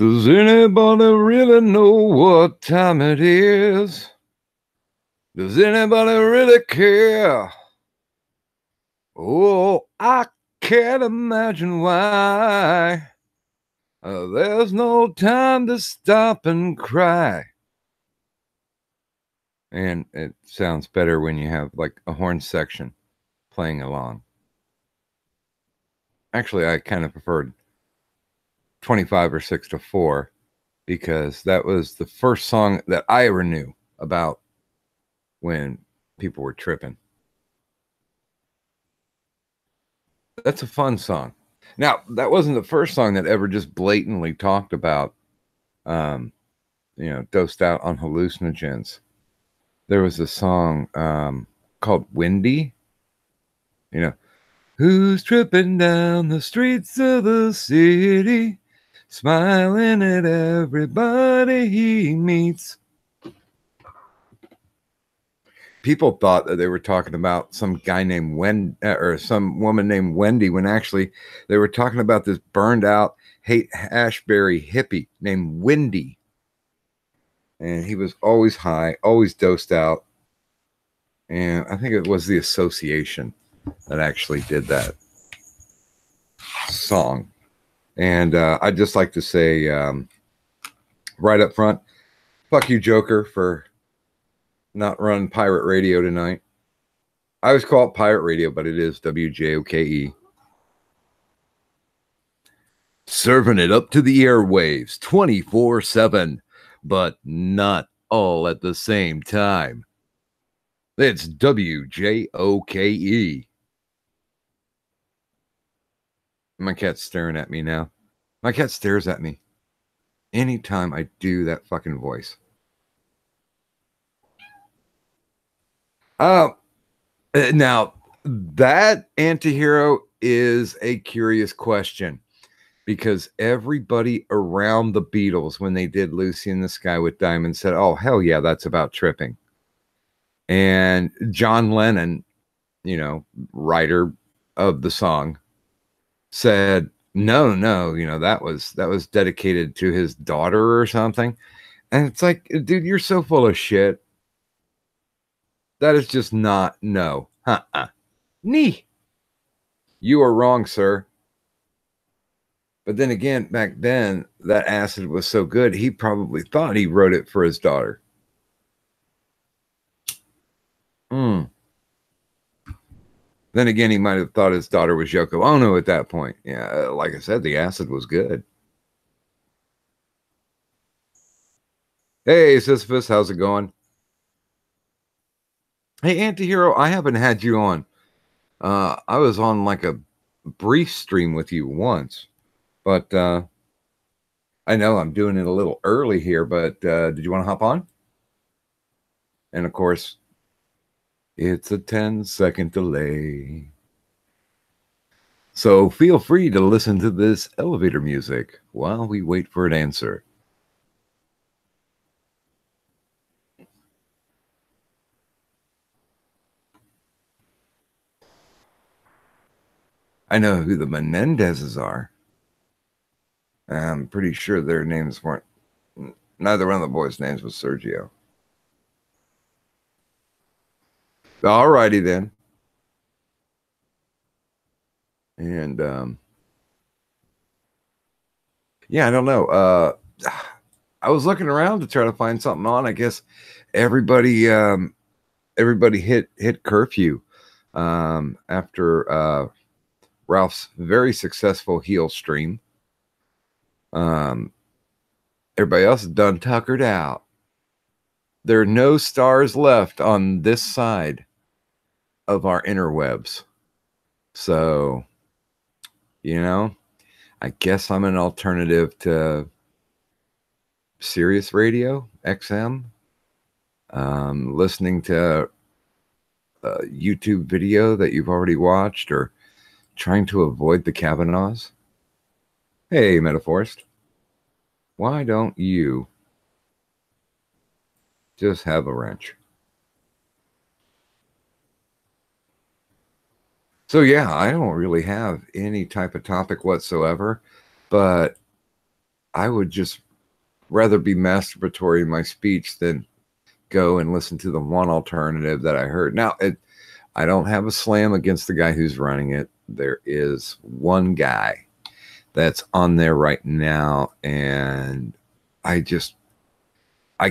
Does anybody really know what time it is? Does anybody really care? Oh, I can't imagine why. There's no time to stop and cry. And it sounds better when you have like a horn section playing along. Actually, I kind of preferred 25 or 6 to 4 because that was the first song that I ever knew about when people were tripping. That's a fun song. Now, that wasn't the first song that ever just blatantly talked about, dosed out on hallucinogens. There was a song called Windy. You know, who's tripping down the streets of the city, smiling at everybody he meets. People thought that they were talking about some guy named Wendy or some woman named Wendy when actually they were talking about this burned out Haight-Ashbury hippie named Windy. And he was always high, always dosed out. And I think it was the association that actually did that song. And I'd just like to say right up front, fuck you, Joker, for not running pirate radio tonight. I always call it pirate radio, but it is WJOKE. Serving it up to the airwaves 24/7, but not all at the same time. It's WJOKE. My cat's staring at me now. My cat stares at me anytime I do that fucking voice. Now, that antihero is a curious question because everybody around the Beatles, when they did Lucy in the Sky with Diamonds, said, oh, hell yeah, that's about tripping. And John Lennon, writer of the song, said, no, that was dedicated to his daughter or something. And it's like, dude, you're so full of shit. That is just not, no. Nee. You are wrong, sir. But then again, back then, that acid was so good, he probably thought he wrote it for his daughter. Then again, he might have thought his daughter was Yoko Ono at that point. Yeah, like I said, the acid was good. Hey, Sisyphus, how's it going? Hey, Antihero, I haven't had you on. I was on like a brief stream with you once, but I know I'm doing it a little early here, but did you want to hop on? And of course, it's a 10-second delay. So feel free to listen to this elevator music while we wait for an answer. I know who the Menendezes are. I'm pretty sure their names weren't, neither one of the boys' names was Sergio. Alrighty then. And yeah, I don't know. I was looking around to try to find something on. I guess everybody hit curfew after Ralph's very successful heel stream. Everybody else is done tuckered out. There are no stars left on this side of our interwebs. So, I guess I'm an alternative to Sirius Radio XM. Listening to a YouTube video that you've already watched or trying to avoid the Kavanaughs. Hey, Metaforest. Why don't you just have a wrench? So yeah, I don't really have any type of topic whatsoever, but I would just rather be masturbatory in my speech than go and listen to the one alternative that I heard. Now, I don't have a slam against the guy who's running it. There is one guy that's on there right now, and I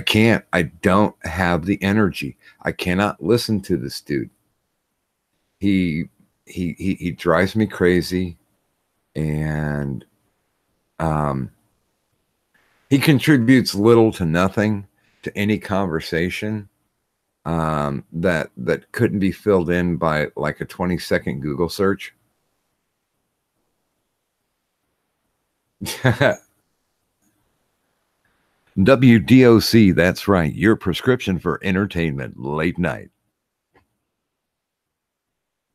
can't. I don't have the energy. I cannot listen to this dude. He drives me crazy, and he contributes little to nothing to any conversation that couldn't be filled in by like a 20-second Google search. WDOC, that's right, your prescription for entertainment late night.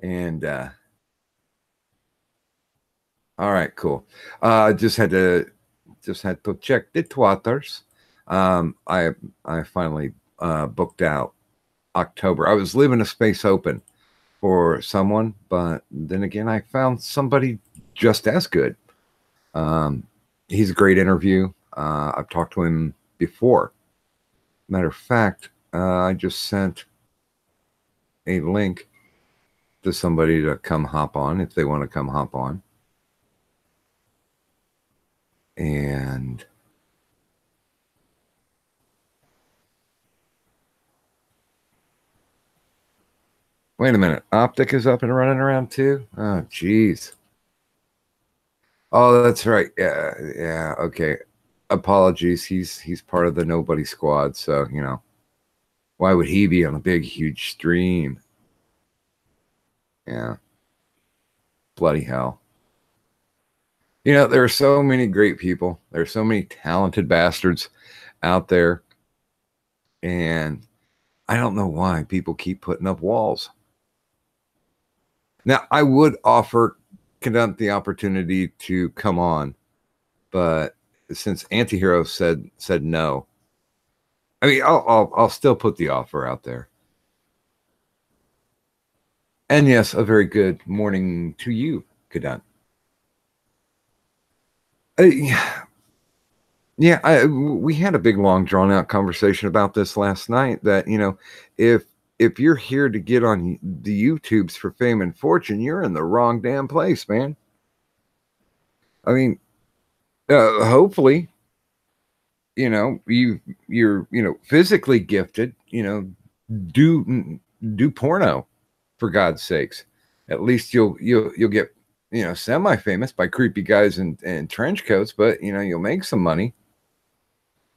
And all right, cool. Just had to check the twatters. I finally booked out October. I was leaving a space open for someone, but then again, I found somebody just as good. He's a great interview. I've talked to him before. Matter of fact, I just sent a link to somebody to come hop on if they want to come hop on. And wait a minute, Optic is up and running around too? Oh, geez. Oh, that's right. Yeah. Okay. Apologies. He's part of the Nobody Squad, so you know, why would he be on a big, huge stream? Yeah. Bloody hell. You know, there are so many great people. There are so many talented bastards out there. And I don't know why people keep putting up walls. Now, I would offer Cadunt the opportunity to come on, but since Antihero said no, I mean, I'll still put the offer out there. And yes, a very good morning to you, Cadunt. Yeah, we had a big, long, drawn out conversation about this last night. That you know, if you're here to get on the YouTubes for fame and fortune, you're in the wrong damn place, man. I mean, hopefully, you know, you're physically gifted. You know, do porno, for God's sakes. At least you'll get semi-famous by creepy guys in trench coats, but you'll make some money.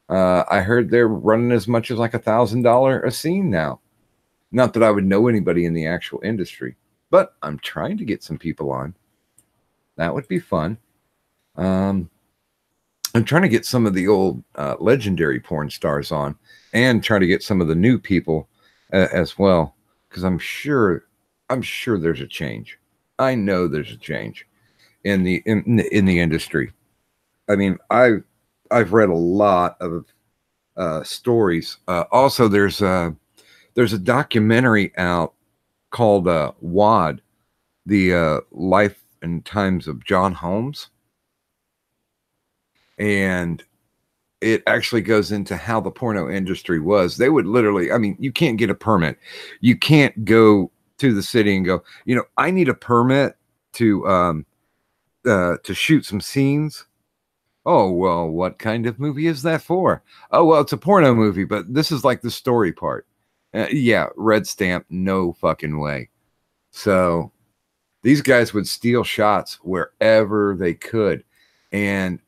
I heard they're running as much as like $1,000 a scene now. Not that I would know anybody in the actual industry, but I'm trying to get some people on. That would be fun. I'm trying to get some of the old legendary porn stars on, and try to get some of the new people as well, because I'm sure there's a change. I know there's a change in the industry. I mean, I've read a lot of stories. Also, there's a documentary out called WAD, the Life and Times of John Holmes, and it actually goes into how the porno industry was. They would literally, I mean, you can't get a permit. You can't go to the city and go, I need a permit to shoot some scenes. Oh, well, what kind of movie is that for? Oh, well, it's a porno movie, but this is like the story part. Yeah, red stamp, no fucking way. So these guys would steal shots wherever they could. And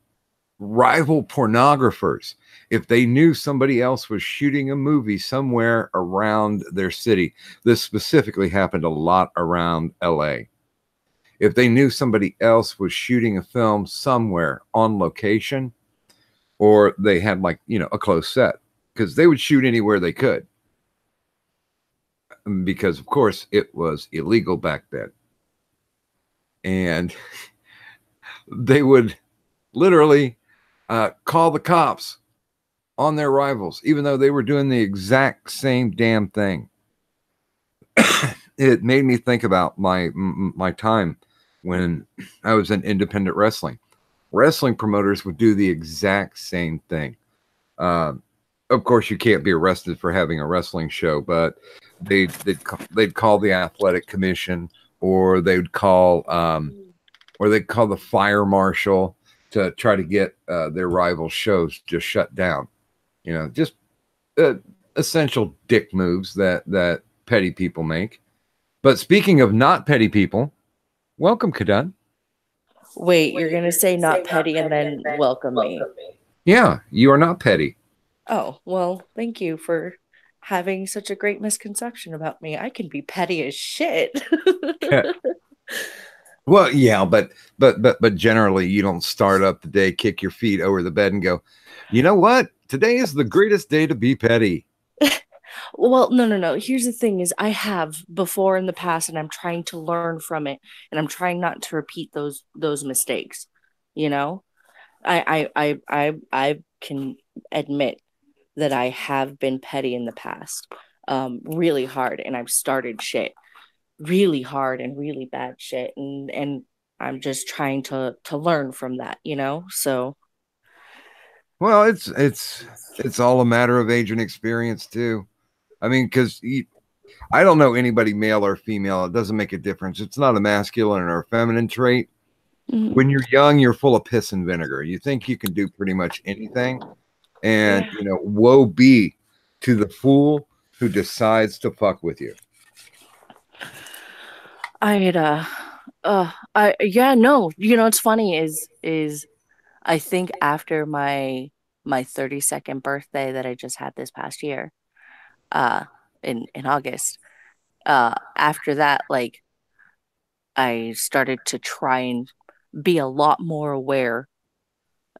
rival pornographers, if they knew somebody else was shooting a movie somewhere around their city, this specifically happened a lot around LA. If they knew somebody else was shooting a film somewhere on location, or they had like, a close set, because they would shoot anywhere they could. Because, of course, it was illegal back then. And they would literally call the cops on their rivals, even though they were doing the exact same damn thing. It made me think about my time when I was in independent wrestling. wrestling promoters would do the exact same thing. Um, of course, you can't be arrested for having a wrestling show, but they'd call the athletic commission, or they'd call the fire marshal to try to get their rival shows just shut down. You know, just essential dick moves that petty people make. But speaking of not petty people, welcome, Kadun. Wait, you're gonna say not petty and then welcome me. Yeah, you are not petty. Oh, well, thank you for having such a great misconception about me. I can be petty as shit. Well, yeah, but generally, you don't start up the day, kick your feet over the bed, and go, you know what? Today is the greatest day to be petty. Well, no, no, no. Here's the thing is I have before in the past and I'm trying to learn from it and I'm trying not to repeat those mistakes. You know? I can admit that I have been petty in the past. Really hard and I've started shit really hard and really bad shit and I'm just trying to learn from that, you know? So Well, it's all a matter of age and experience too. I mean, because I don't know anybody, male or female. It doesn't make a difference. It's not a masculine or a feminine trait. mhm. When you're young, you're full of piss and vinegar. You think you can do pretty much anything, and Yeah. woe be to the fool who decides to fuck with you. I had I yeah, no, you know what's funny is I think after my 32nd birthday that I just had this past year, uh in August, after that, like I started to try and be a lot more aware.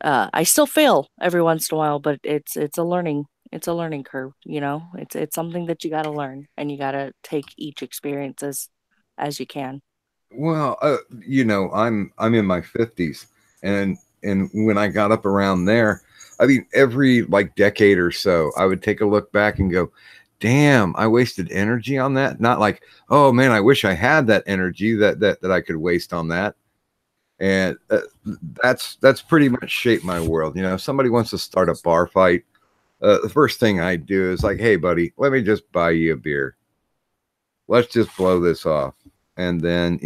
I still fail every once in a while, but it's a learning curve, you know? It's something that you gotta learn and you gotta take each experience as you can. Well, I'm in my 50s, and when I got up around there, I mean, every like decade or so, I would take a look back and go, "Damn, I wasted energy on that." Not like, "Oh man, I wish I had that energy that I could waste on that." And that's pretty much shaped my world. You know, if somebody wants to start a bar fight, the first thing I do is like, "Hey, buddy, let me just buy you a beer. Let's just blow this off." And then,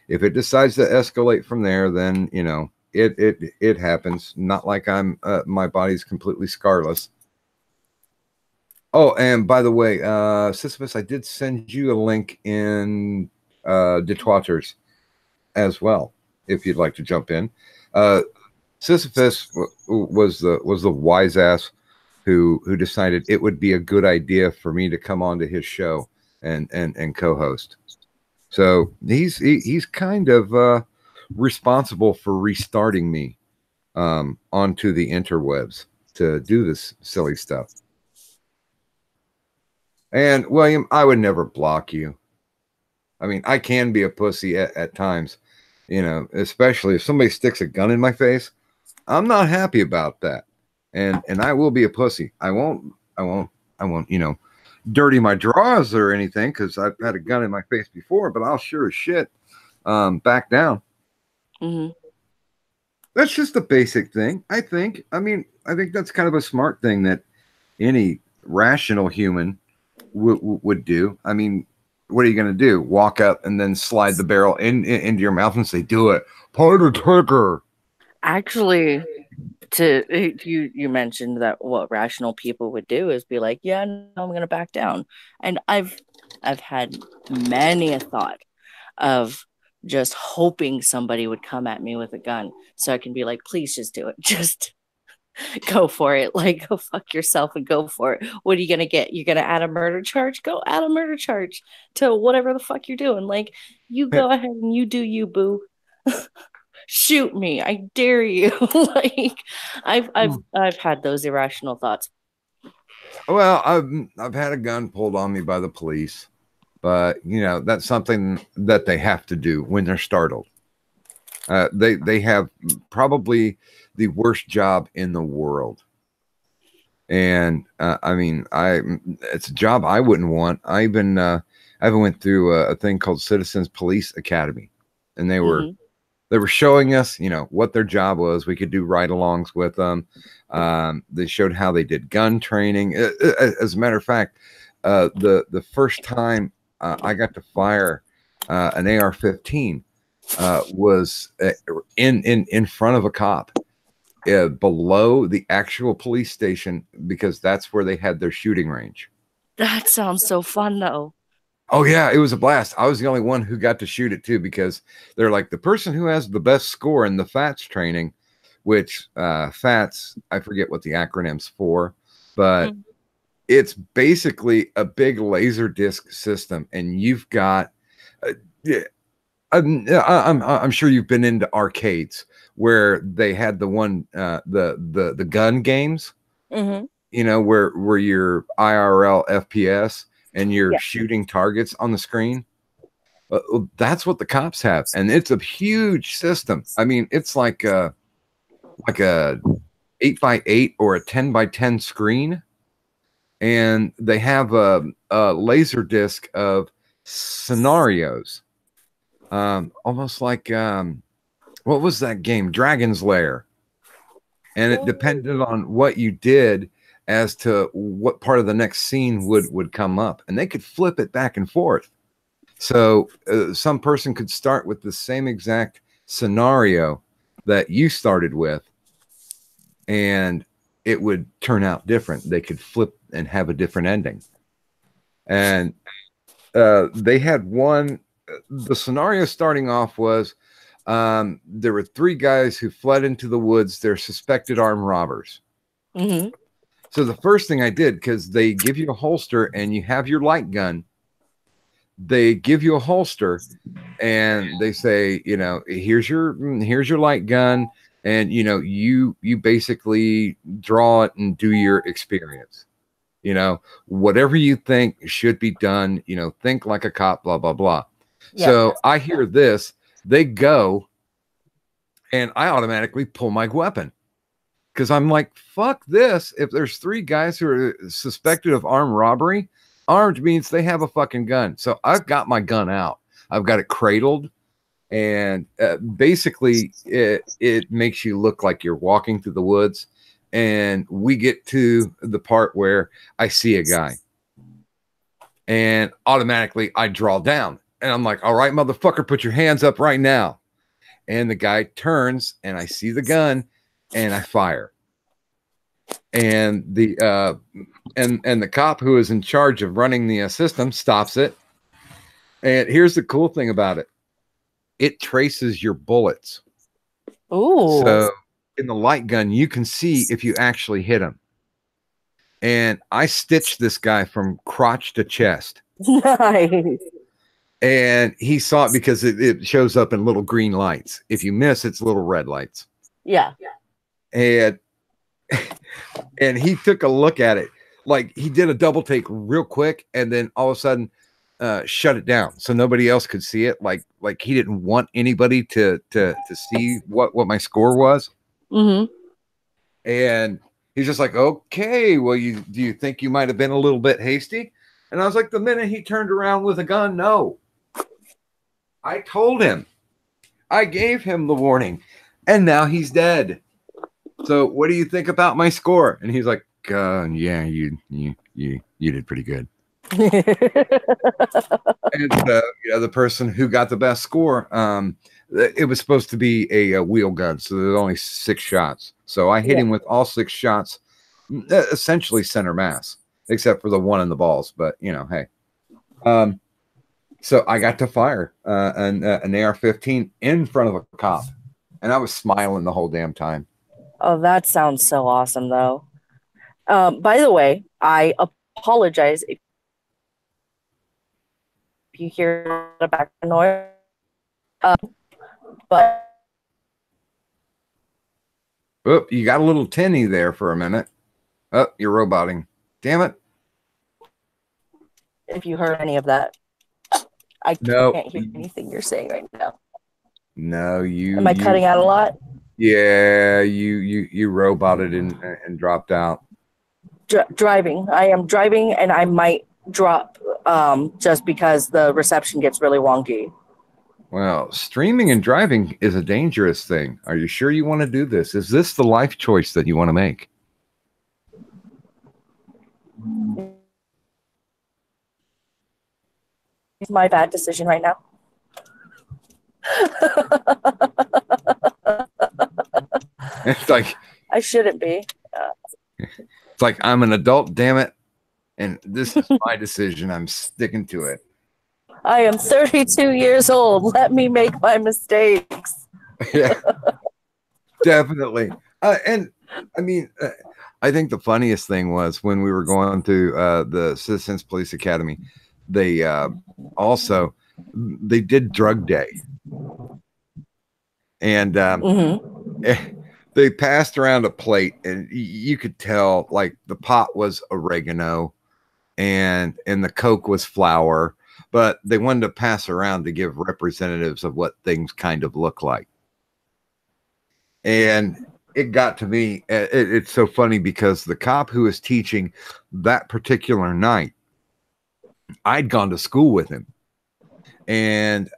if it decides to escalate from there, then, it happens. Not like my body's completely scarless. Oh, and by the way, Sisyphus, I did send you a link in Detwatters as well, if you'd like to jump in. Uh, Sisyphus was the wise ass who decided it would be a good idea for me to come onto his show and co-host. So he's kind of responsible for restarting me onto the interwebs to do this silly stuff. And William, I would never block you. I mean, I can be a pussy at times, especially if somebody sticks a gun in my face. I'm not happy about that, and I will be a pussy. I won't, dirty my drawers or anything because I've had a gun in my face before, but I'll sure as shit back down. Hmm. That's just a basic thing, I think. I mean, I think that's kind of a smart thing that any rational human would do. I mean, what are you going to do? Walk up and then slide the barrel into your mouth and say, "Do it, pull the trigger." Actually, you mentioned that what rational people would do is be like, yeah, no, I'm gonna back down. And I've had many a thought of just hoping somebody would come at me with a gun so I can be like, please just do it. Just go for it. Like, go fuck yourself and go for it. What are you gonna get? You're gonna add a murder charge? Go add a murder charge to whatever the fuck you're doing. Like, you go ahead and you do you, boo. Shoot me, I dare you. Like, I've had those irrational thoughts. Well, I've had a gun pulled on me by the police, but that's something that they have to do when they're startled. They have probably the worst job in the world, and I mean, it's a job I wouldn't want. I even went through a thing called Citizens Police Academy, and they were Mhm. They were showing us, what their job was. We could do ride-alongs with them. They showed how they did gun training. As a matter of fact, the first time I got to fire an AR-15 was in front of a cop below the actual police station, because that's where they had their shooting range. That sounds so fun, though. Oh yeah, it was a blast. I was the only one who got to shoot it too, because they're like, the person who has the best score in the FATS training, which FATS, I forget what the acronym's for, but it's basically a big laser disc system, and you've got yeah, I'm sure you've been into arcades where they had the one the gun games, where you're IRL FPS and you're shooting targets on the screen. That's what the cops have, and it's a huge system. I mean, it's like a 8x8 or a 10x10 screen, and they have a laser disc of scenarios, almost like what was that game, Dragon's Lair, and it depended on what you did as to what part of the next scene would come up, and they could flip it back and forth. So some person could start with the same exact scenario that you started with, and it would turn out different. They could flip and have a different ending. And they had one, the scenario starting off was there were 3 guys who fled into the woods. They're suspected armed robbers. So the first thing I did, because they give you a holster and you have your light gun, they give you a holster and they say, here's your light gun, and you basically draw it and do your experience. Whatever you think should be done, think like a cop, blah, blah, blah. Yeah. So I hear this, they go, and I automatically pull my weapon, because I'm like, fuck this. If there's 3 guys who are suspected of armed robbery, armed means they have a fucking gun. So I've got my gun out. I've got it cradled, and basically it makes you look like you're walking through the woods. And we get to the part where I see a guy, and automatically I draw down, and I'm like, all right, motherfucker, put your hands up right now. And the guy turns, and I see the gun, and I fire. And the cop who is in charge of running the system stops it. And here's the cool thing about it. It traces your bullets. Ooh. So in the light gun, you can see if you actually hit him. And I stitched this guy from crotch to chest. Nice. And he saw it because it shows up in little green lights. If you miss, it's little red lights. Yeah. And he took a look at it. Like, he did a double take real quick, and then all of a sudden shut it down so nobody else could see it. Like he didn't want anybody to see what my score was. And he's just like, okay, well, do you think you might have been a little bit hasty? And I was like, the minute he turned around with a gun, no. I told him. I gave him the warning, and now he's dead. So what do you think about my score? And he's like, yeah, you did pretty good. And the person who got the best score, it was supposed to be a wheel gun, so there's only 6 shots. So I hit him with all 6 shots, essentially center mass, except for the one in the balls. But hey. So I got to fire an AR-15 in front of a cop, and I was smiling the whole damn time. Oh, that sounds so awesome, though. By the way, I apologize if you hear the background noise. But you got a little tinny there for a minute. Oh, you're roboting. Damn it. If you heard any of that, I can't hear anything you're saying right now. No, Am I cutting out a lot? Yeah, you roboted and dropped out. Driving. I am driving, and I might drop just because the reception gets really wonky. Well, streaming and driving is a dangerous thing. Are you sure you want to do this? Is this the life choice that you want to make? It's my bad decision right now. It's like I shouldn't be. it's like I'm an adult, damn it, and this is my decision. I'm sticking to it. I am 32 years old. Let me make my mistakes. Yeah, definitely. And I mean, I think the funniest thing was when we were going through the Citizens Police Academy. They also they did drug day, and they passed around a plate, and you could tell like the pot was oregano, and the Coke was flour, but they wanted to pass around to give representatives of what things kind of look like. And it got to me. It's so funny because the cop who was teaching that particular night, I'd gone to school with him, and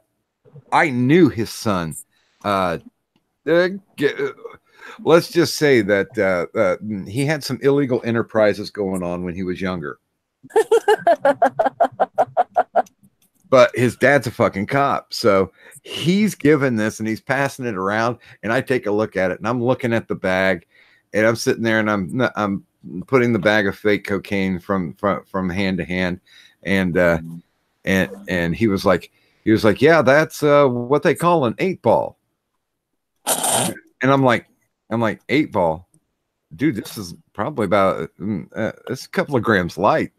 I knew his son. Let's just say that he had some illegal enterprises going on when he was younger. But his dad's a fucking cop, so he's given this and he's passing it around, and I take a look at it, and I'm looking at the bag, and I'm sitting there, and I'm putting the bag of fake cocaine from hand to hand. And he was like, yeah, that's what they call an 8-ball. And I'm like 8-ball, dude, this is probably about it's a couple of grams light.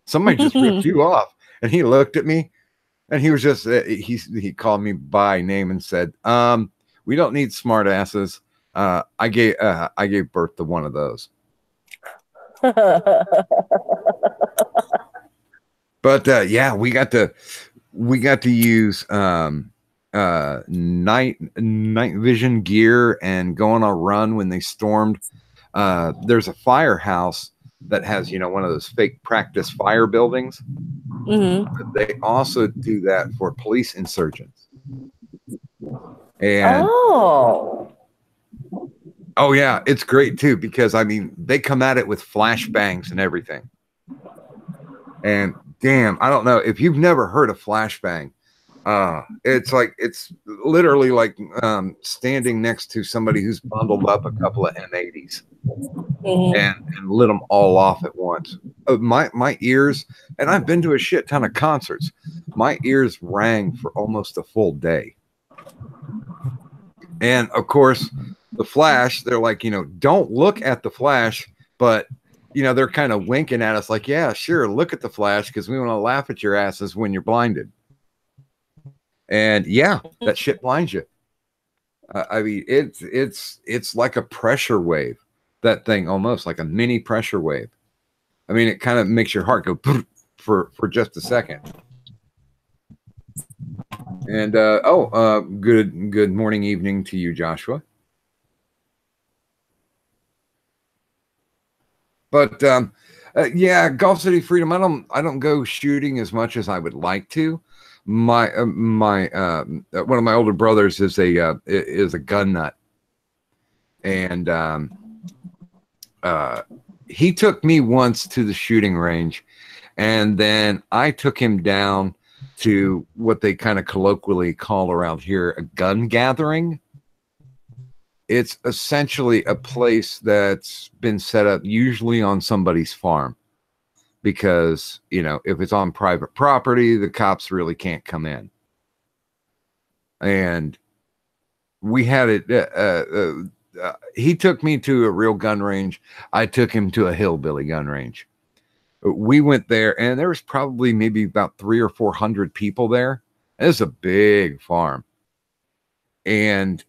Somebody just ripped you off. And he looked at me, and he was just he called me by name and said, we don't need smart asses. I gave birth to one of those. But yeah, we got to use night vision gear and go on a run when they stormed. There's a firehouse that has, one of those fake practice fire buildings. Mm-hmm. They also do that for police insurgents. And oh yeah, it's great too, because I mean they come at it with flashbangs and everything. And damn, I don't know if you've never heard of flashbang. It's literally like standing next to somebody who's bundled up a couple of M80s and lit them all off at once. My ears, and I've been to a shit ton of concerts, my ears rang for almost a full day. And of course, the flash, they're like, don't look at the flash, but they're kind of winking at us like, yeah, sure, look at the flash because we want to laugh at your asses when you're blinded. And yeah, that shit blinds you. I mean, it's like a pressure wave. That thing, almost like a mini pressure wave. I mean, it kind of makes your heart go for just a second. And good morning, evening to you, Joshua. But yeah, Golf City Freedom. I don't go shooting as much as I would like to. My one of my older brothers is a gun nut, and he took me once to the shooting range, and then I took him down to what they kind of colloquially call around here a gun gathering. It's essentially a place that's been set up usually on somebody's farm, because, if it's on private property, the cops really can't come in. And we had it, he took me to a real gun range. I took him to a hillbilly gun range. We went there, and there was probably maybe about 300 or 400 people there. It's a big farm. And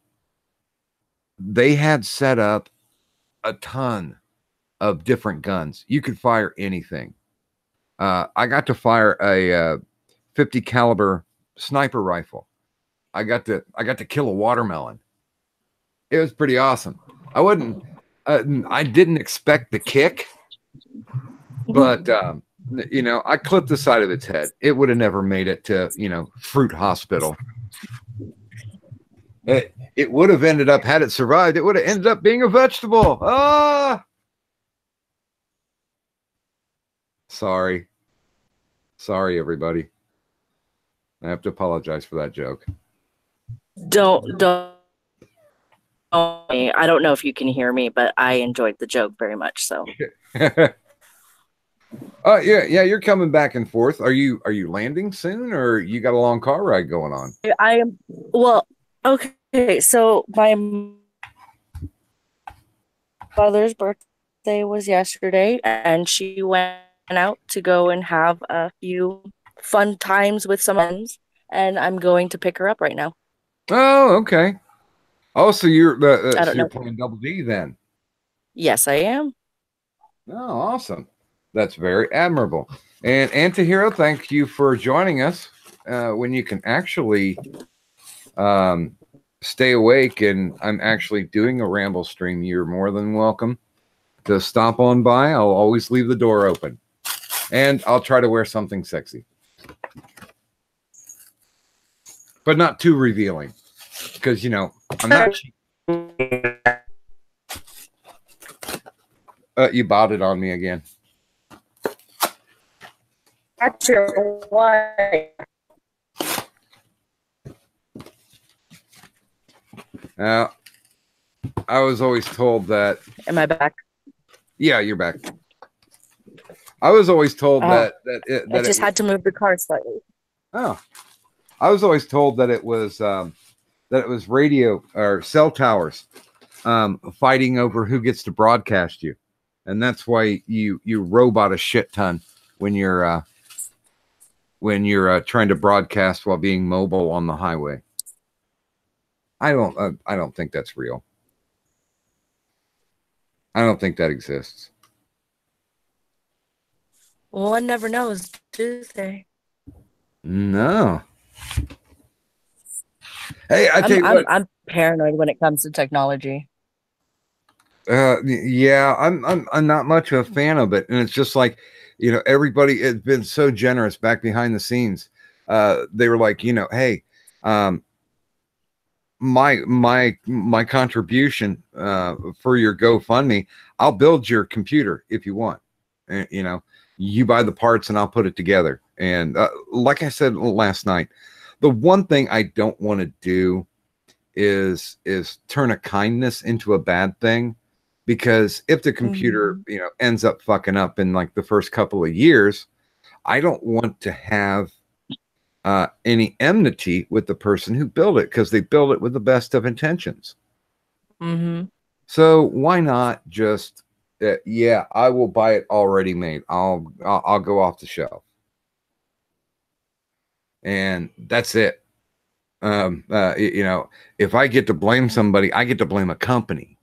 they had set up a ton of different guns. You could fire anything. I got to fire a 50 caliber sniper rifle. I got to kill a watermelon. It was pretty awesome. I didn't expect the kick, but I clipped the side of its head. It would have never made it to, Fruit Hospital It would have ended up, had it survived, it would have ended up being a vegetable. Ah! Sorry. Sorry, everybody. I have to apologize for that joke. Don't. I don't know if you can hear me, but I enjoyed the joke very much. So. Yeah, you're coming back and forth. Are you landing soon, or you got a long car ride going on? I am. Well, okay. So my father's birthday was yesterday, and she went out to go and have a few fun times with some friends, and I'm going to pick her up right now. Oh, okay. Oh, so you're I so don't you're know. playing Double D then? Yes, I am. Oh, awesome. That's very admirable. And Antihero, thank you for joining us. When you can actually stay awake and I'm actually doing a ramble stream, you're more than welcome to stop on by. I'll always leave the door open. And I'll try to wear something sexy. But not too revealing. Because, you know, I'm not cheap. You bought it on me again. That's your wife. Now, I was always told that. Am I back? Yeah, you're back. I was always told that I just had to move the car slightly. Oh, I was always told that it was radio or cell towers fighting over who gets to broadcast you, and that's why you robot a shit ton when you're trying to broadcast while being mobile on the highway. I don't think that's real. I don't think that exists. Well, one never knows, do they? No. Hey, I'm paranoid when it comes to technology. Yeah, I'm not much of a fan of it, and it's just like, you know, everybody has been so generous back behind the scenes. They were like, you know, hey, my contribution for your GoFundMe, I'll build your computer if you want. And, you know, you buy the parts and I'll put it together. And like I said last night, the one thing I don't want to do is turn a kindness into a bad thing, because if the computer, you know, ends up fucking up in like the first couple of years, I don't want to have any enmity with the person who built it, because they built it with the best of intentions. So why not just yeah, I will buy it already made. I'll go off the shelf, and that's it. You know, if I get to blame somebody, I get to blame a company.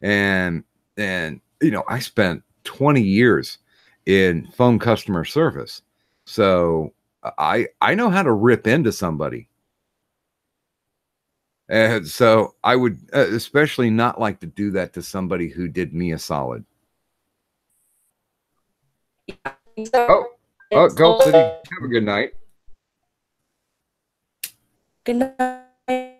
And you know, I spent 20 years in phone customer service, so I know how to rip into somebody. And so I would especially not like to do that to somebody who did me a solid. Oh, Gulf City, have a good night. Good night.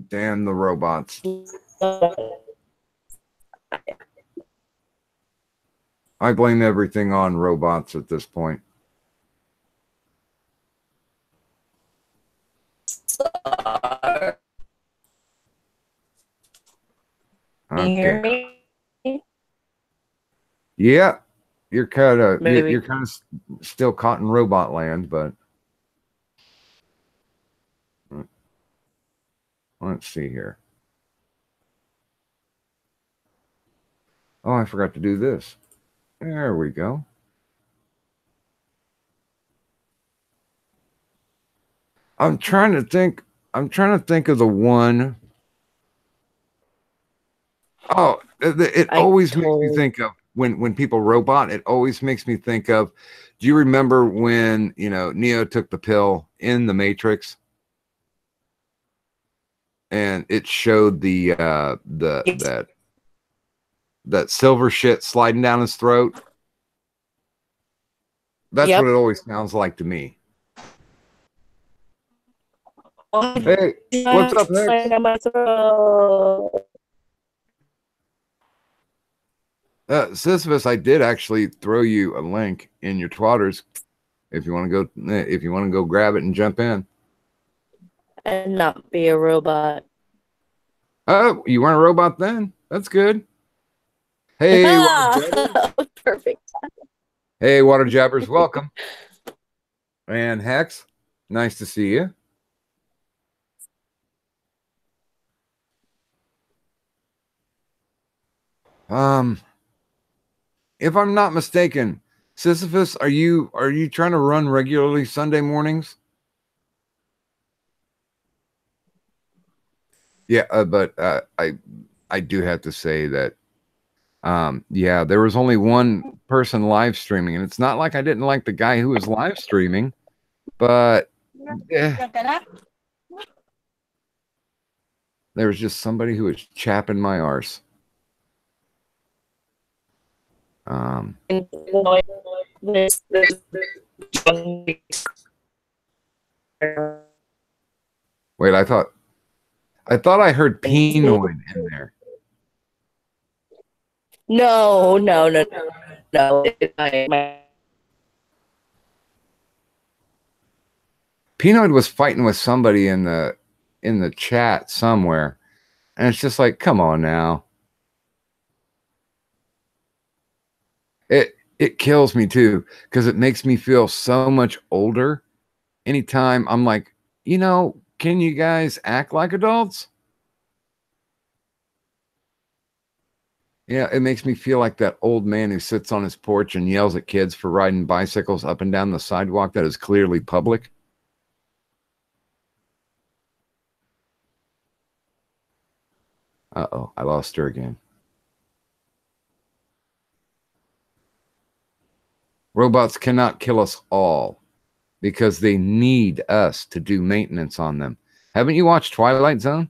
Damn the robots. I blame everything on robots at this point. Can you hear me? Yeah, you're kind of still caught in robot land, but let's see here. Oh, I forgot to do this. There we go. I'm trying to think of the one. Oh, it always makes me think of when people robot. It always makes me think of. Do you remember when, you know, Neo took the pill in the Matrix, and it showed that silver shit sliding down his throat? That's Yep. what it always sounds like to me. Oh, Hey, what's up, Hex? Sisyphus, I did actually throw you a link in your twatters if you want to go grab it and jump in. And not be a robot. Oh, you weren't a robot then? That's good. Hey, Perfect. Hey, Water Jabbers, welcome. And Hex, nice to see you. If I'm not mistaken, Sisyphus, are you trying to run regularly Sunday mornings? Yeah, but I do have to say that yeah, there was only one person live streaming, and it's not like I didn't like the guy who was live streaming, but there was just somebody who was chapping my arse. Wait, I thought I heard Penoid in there. No. Penoid was fighting with somebody in the chat somewhere, and it's just like, come on now. It kills me too, because it makes me feel so much older anytime I'm like, can you guys act like adults? Yeah, it makes me feel like that old man who sits on his porch and yells at kids for riding bicycles up and down the sidewalk that is clearly public. Uh-oh, I lost her again. Robots cannot kill us all because they need us to do maintenance on them. Haven't you watched Twilight Zone?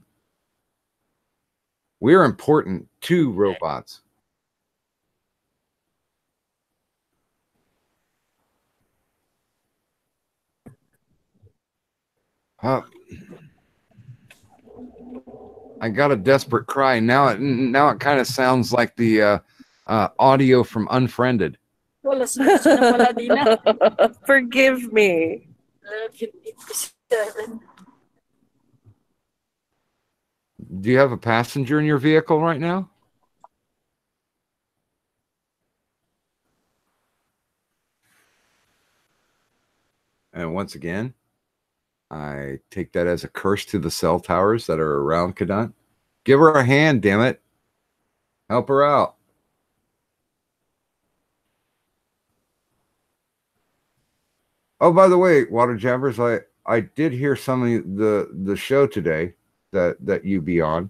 We're important to robots. I got a desperate cry. Now it kind of sounds like the audio from Unfriended. Forgive me. Do you have a passenger in your vehicle right now? And once again, I take that as a curse to the cell towers that are around Kadant. Give her a hand, damn it. Help her out. Oh, by the way, Water Jabbers, I did hear some of the show today that you be on.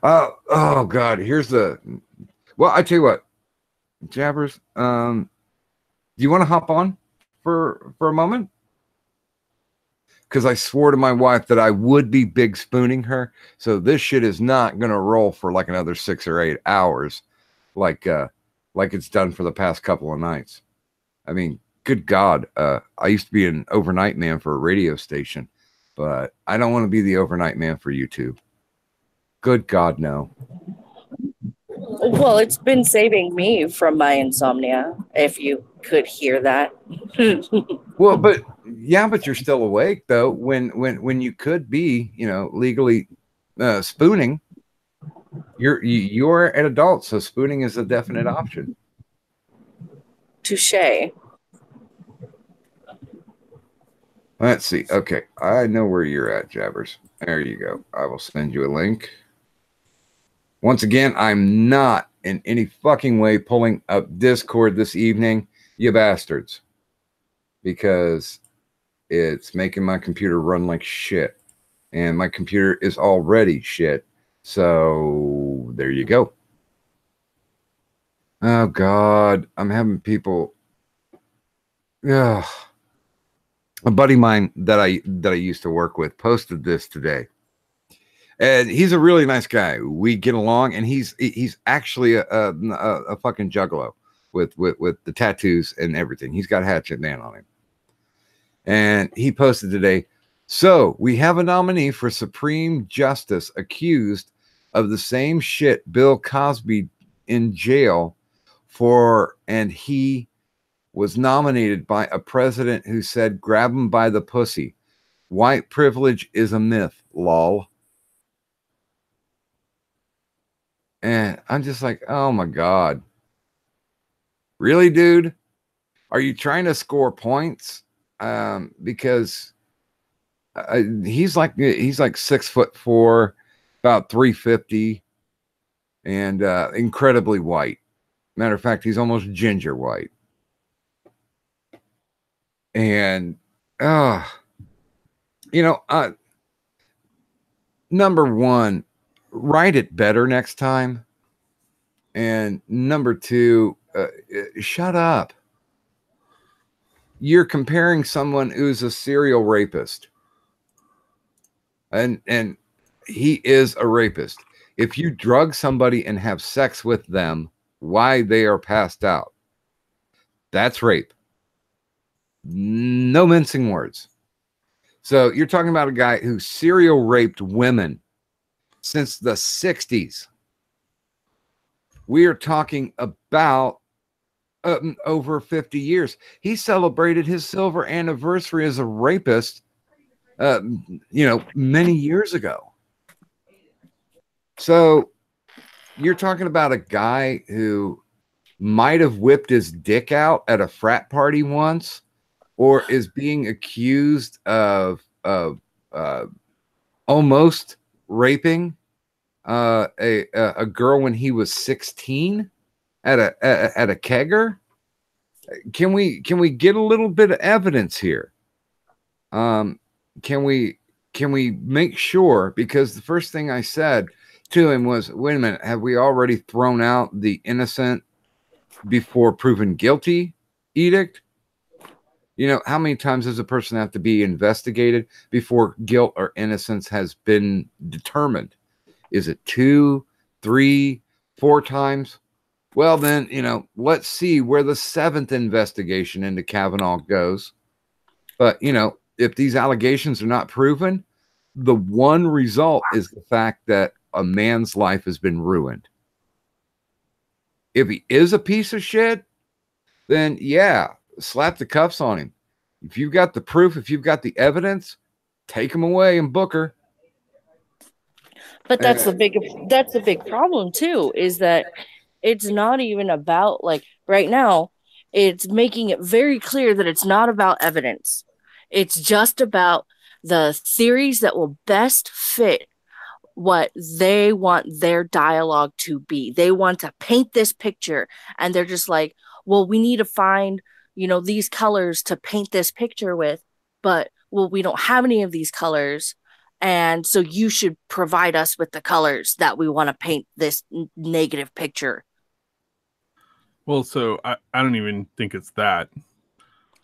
Oh God, well, I tell you what, Jabbers, do you want to hop on for a moment? Because I swore to my wife that I would be big spooning her, so this shit is not gonna roll for like another 6 or 8 hours, like it's done for the past couple of nights. I mean, good God, I used to be an overnight man for a radio station, but I don't want to be the overnight man for YouTube. Good God, no. Well, it's been saving me from my insomnia, if you could hear that. Well, but you're still awake though when you could be, legally spooning. You're an adult, so spooning is a definite option. Touche. Let's see. Okay, I know where you're at, Jabbers. There you go. I will send you a link. Once again, I'm not in any fucking way pulling up Discord this evening, you bastards, because it's making my computer run like shit, and my computer is already shit. So there you go. Oh God, I'm having people. Yeah, a buddy of mine that I used to work with posted this today. And he's a really nice guy. We get along, and he's actually a fucking juggalo. with the tattoos and everything. He's got Hatchet Man on him. And he posted today, so we have a nominee for Supreme Justice accused of the same shit Bill Cosby in jail for, and he was nominated by a president who said, grab him by the pussy. White privilege is a myth, lol. And I'm just like, oh my God. Really, dude? Are you trying to score points? Because he's like 6'4", about 350, and incredibly white. Matter of fact, he's almost ginger white. And you know, number one, write it better next time. And number two, shut up. You're comparing someone who's a serial rapist. And he is a rapist. If you drug somebody and have sex with them while they are passed out, that's rape. No mincing words. So you're talking about a guy who serial raped women since the 60s. We are talking about over 50 years. He celebrated his silver anniversary as a rapist, many years ago. So you're talking about a guy who might have whipped his dick out at a frat party once, or is being accused of almost raping a girl when he was 16 at a kegger. Can we get a little bit of evidence here? Can we make sure? Because the first thing I said to him was, wait a minute, have we already thrown out the innocent before proven guilty edict? You know, how many times does a person have to be investigated before guilt or innocence has been determined? Is it 2, 3, 4 times? Well, then, let's see where the 7th investigation into Kavanaugh goes. But, if these allegations are not proven, the one result is the fact that a man's life has been ruined. If he is a piece of shit, then yeah, slap the cuffs on him. If you've got the proof, if you've got the evidence, take him away and book her. But that's the big problem too, is that it's not even about, like, right now, it's making it very clear that it's not about evidence. It's just about the theories that will best fit what they want their dialogue to be. They want to paint this picture, and they're just like, well, we need to find, these colors to paint this picture with, but, well, we don't have any of these colors. And so you should provide us with the colors that we want to paint this negative picture. Well, so I don't even think it's that.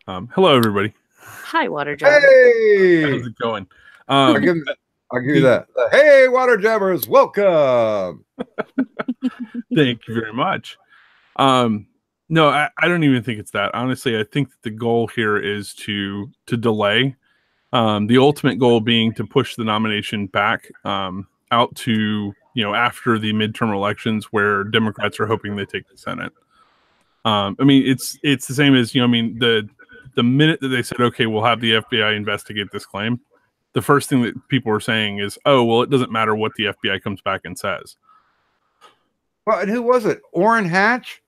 Hello, everybody. Hi, Water Jabber. Hey! How's it going? I'll give you that. Hey, Water Jabbers, welcome. Thank you very much. No, I don't even think it's that. Honestly, I think that the goal here is to delay. The ultimate goal being to push the nomination back out to, after the midterm elections, where Democrats are hoping they take the Senate. I mean, it's the same as, the minute that they said, okay, we'll have the FBI investigate this claim, the first thing that people were saying is, oh, well, it doesn't matter what the FBI comes back and says. Well, and who was it? Orrin Hatch?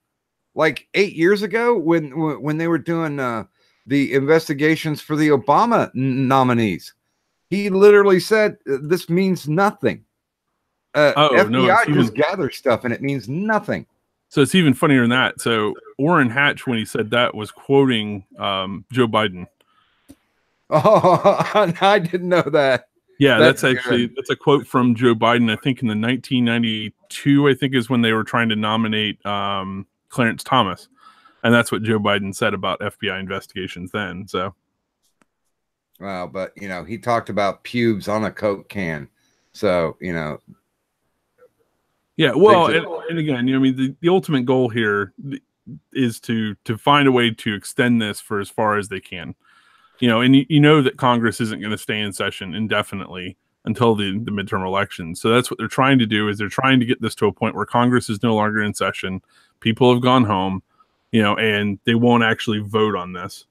Like 8 years ago when they were doing the investigations for the Obama nominees. He literally said, this means nothing. FBI just gather stuff and it means nothing. So it's even funnier than that. So Orrin Hatch, when he said that, was quoting Joe Biden. Oh, I didn't know that. Yeah, that's a quote from Joe Biden. I think in the 1992, I think is when they were trying to nominate Clarence Thomas. And that's what Joe Biden said about FBI investigations then. So, well, but he talked about pubes on a Coke can. So, yeah, well, and again, the ultimate goal here, is to find a way to extend this for as far as they can. You know, and you know that Congress isn't going to stay in session indefinitely until the midterm elections. So that's what they're trying to do, is they're trying to get this to a point where Congress is no longer in session. People have gone home, you know, and they won't actually vote on this.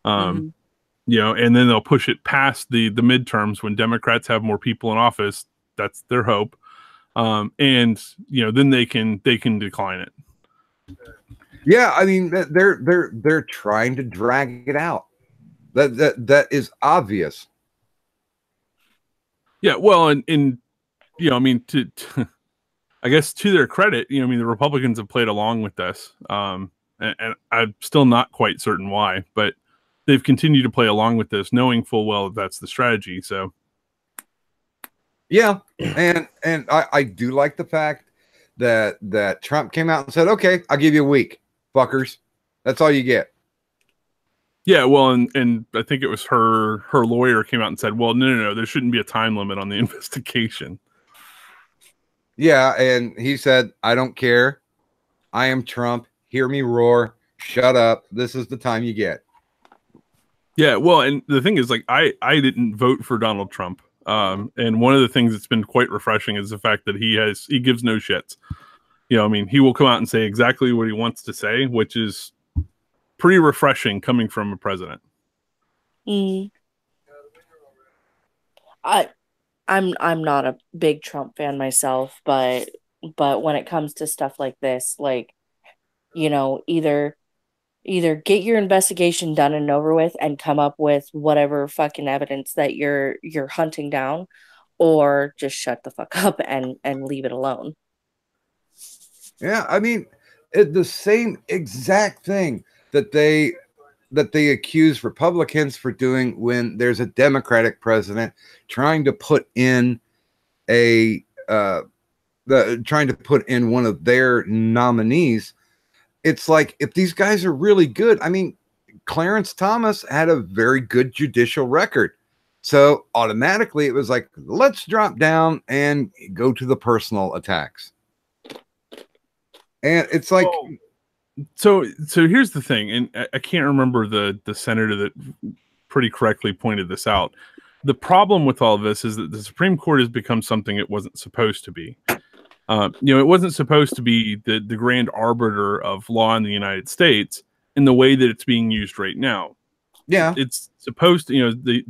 You know, and then they'll push it past the midterms when Democrats have more people in office. That's their hope. And, you know, then they can decline it. Yeah, I mean, they're trying to drag it out. That is obvious. Yeah, well, and you know, I mean, to I guess to their credit, you know, I mean, the Republicans have played along with this, and I'm still not quite certain why, but they've continued to play along with this, knowing full well that that's the strategy. So, yeah, and I do like the fact that Trump came out and said, "Okay, I'll give you a week, fuckers. That's all you get." Yeah, well, and I think it was her lawyer came out and said, well, no, there shouldn't be a time limit on the investigation. Yeah, and he said, I don't care. I am Trump. Hear me roar. Shut up. This is the time you get. Yeah, well, and the thing is, like, I didn't vote for Donald Trump. And one of the things that's been quite refreshing is the fact that he gives no shits. You know, I mean, he will come out and say exactly what he wants to say, which is pretty refreshing coming from a president. I'm not a big Trump fan myself, but when it comes to stuff like this, like, you know, either get your investigation done and over with and come up with whatever fucking evidence that you're hunting down, or just shut the fuck up and leave it alone. Yeah, I mean, the same exact thing that they accuse Republicans for doing when there's a Democratic president trying to put in trying to put in one of their nominees. It's like, if these guys are really good, I mean, Clarence Thomas had a very good judicial record. So automatically it was like, let's drop down and go to the personal attacks. And it's like, so here's the thing, and I can't remember the senator that pretty correctly pointed this out. The problem with all of this is that the Supreme Court has become something it wasn't supposed to be. You know, it wasn't supposed to be the grand arbiter of law in the United States in the way that it's being used right now. Yeah, it's supposed to, you know,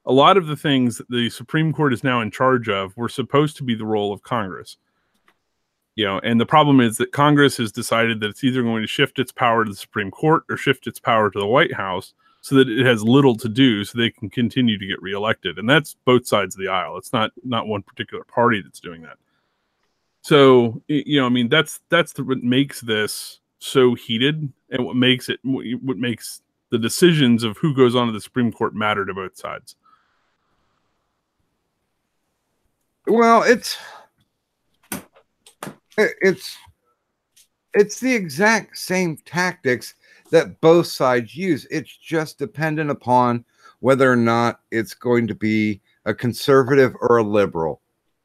a lot of the things that the Supreme Court is now in charge of were supposed to be the role of Congress. You know, and the problem is that Congress has decided that it's either going to shift its power to the Supreme Court or shift its power to the White House, so that it has little to do so they can continue to get reelected. And that's both sides of the aisle. It's not one particular party that's doing that. So, you know, I mean, that's what makes this so heated, and what makes the decisions of who goes on to the Supreme Court matter to both sides. Well, it's the exact same tactics that both sides use. It's just dependent upon whether or not it's going to be a conservative or a liberal,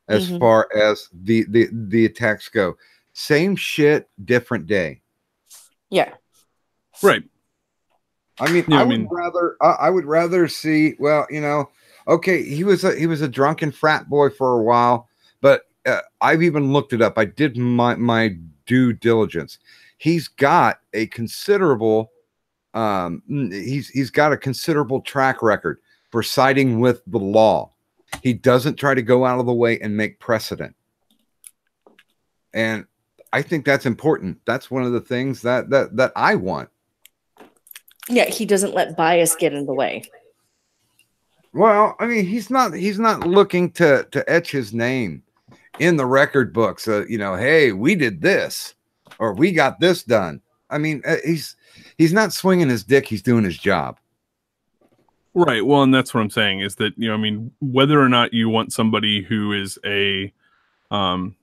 as far as the attacks go. Same shit, different day. Yeah. Right. I mean, yeah, I would rather see, well, you know, okay, he was a drunken frat boy for a while, but I've even looked it up. I did my due diligence. He's got a considerable he's got a considerable track record for siding with the law. He doesn't try to go out of the way and make precedent. And I think that's important. That's one of the things that I want. Yeah, he doesn't let bias get in the way. Well, I mean, he's not looking to etch his name in the record books. You know, hey, we did this, or we got this done. I mean, he's not swinging his dick. He's doing his job. Right. Well, and that's what I'm saying is that, you know, I mean, whether or not you want somebody who is a, trying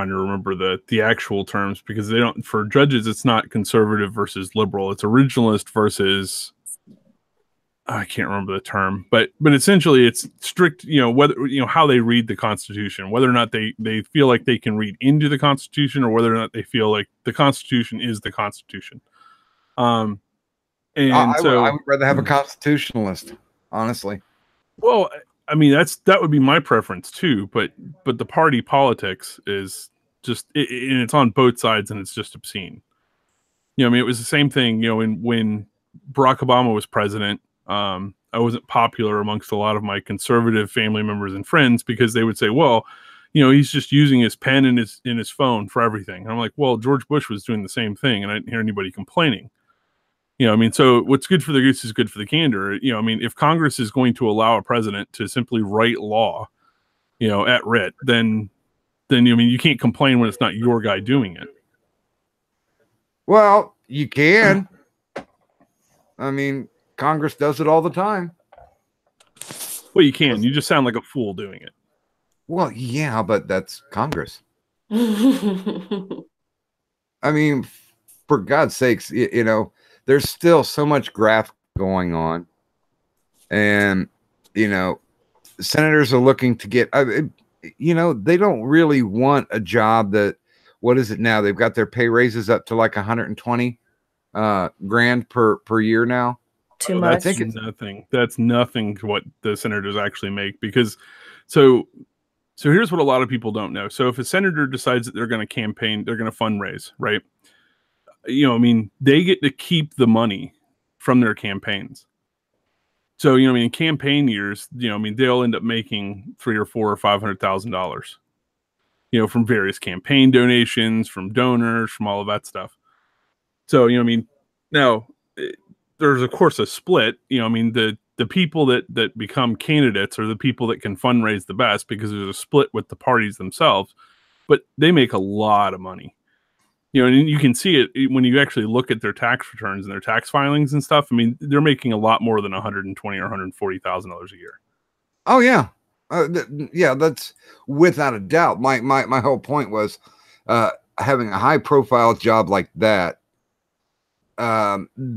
to remember the actual terms, because they don't, for judges, it's not conservative versus liberal. It's originalist versus I can't remember the term, but essentially it's strict, whether, how they read the Constitution, whether or not they feel like they can read into the Constitution, or whether or not they feel like the Constitution is the Constitution. And I would rather have a constitutionalist, honestly. Well, I mean, that would be my preference too, but the party politics is just, and it's on both sides, and it's just obscene. I mean, it was the same thing, when Barack Obama was president. I wasn't popular amongst a lot of my conservative family members and friends, because they would say, well, he's just using his pen and his phone for everything. And I'm like, well, George Bush was doing the same thing, and I didn't hear anybody complaining. I mean, so what's good for the goose is good for the gander. I mean, if Congress is going to allow a president to simply write law, at writ, then I mean, you can't complain when it's not your guy doing it. Well, you can. I mean, Congress does it all the time. Well, you can. You just sound like a fool doing it. Well, yeah, but that's Congress. I mean, for God's sakes, there's still so much graft going on. And, senators are looking to get, they don't really want a job that, what is it now? They've got their pay raises up to like 120 grand per year now. Too much. I think it's nothing. That's nothing to what the senators actually make, because so here's what a lot of people don't know. So if a senator decides that they're going to campaign, they're going to fundraise, right? I mean, they get to keep the money from their campaigns. So, in campaign years, I mean, they'll end up making $300,000 or $400,000 or $500,000, from various campaign donations, from donors, from all of that stuff. So, I mean, now there's of course a split. I mean, the people that become candidates are the people that can fundraise the best, because there's a split with the parties themselves, but they make a lot of money. And you can see it when you actually look at their tax returns and their tax filings and stuff. I mean, they're making a lot more than $120,000 or $140,000 a year. Oh yeah, yeah, that's without a doubt. My whole point was having a high profile job like that.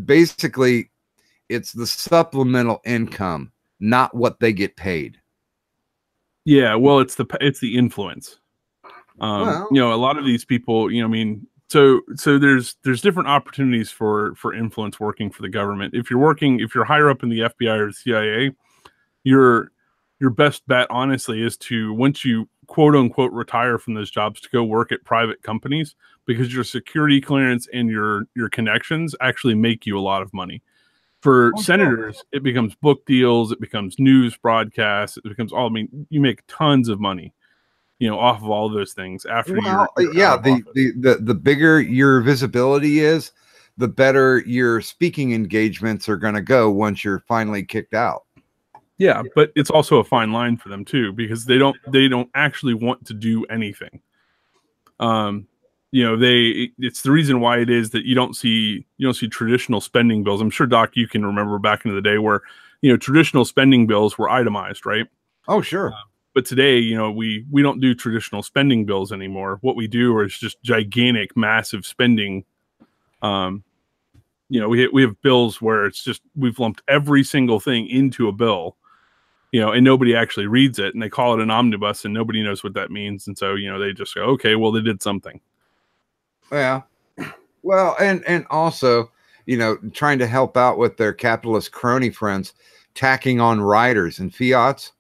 Basically, it's the supplemental income, not what they get paid. Yeah, well, it's the influence. Well, a lot of these people, I mean. So there's different opportunities for influence working for the government. If you're higher up in the FBI or the CIA, your best bet, honestly, is to, once you quote unquote retire from those jobs, to go work at private companies, because your security clearance and your connections actually make you a lot of money. For senators, it becomes book deals, it becomes news broadcasts, it becomes all. I mean, you make tons of money, off of all of those things after you're yeah, the bigger your visibility is, the better your speaking engagements are going to go once you're finally kicked out. Yeah, but it's also a fine line for them too, because they don't actually want to do anything. It's the reason why it is that you don't see traditional spending bills. I'm sure, Doc, you can remember back in the day where, traditional spending bills were itemized, right? Oh, sure. But today, we don't do traditional spending bills anymore. What we do is just gigantic, massive spending. We have bills where it's just, we've lumped every single thing into a bill, and nobody actually reads it, and they call it an omnibus, and nobody knows what that means. And so, they just go, okay, well, they did something. Yeah. Well, and also, trying to help out with their capitalist crony friends, tacking on riders and fiats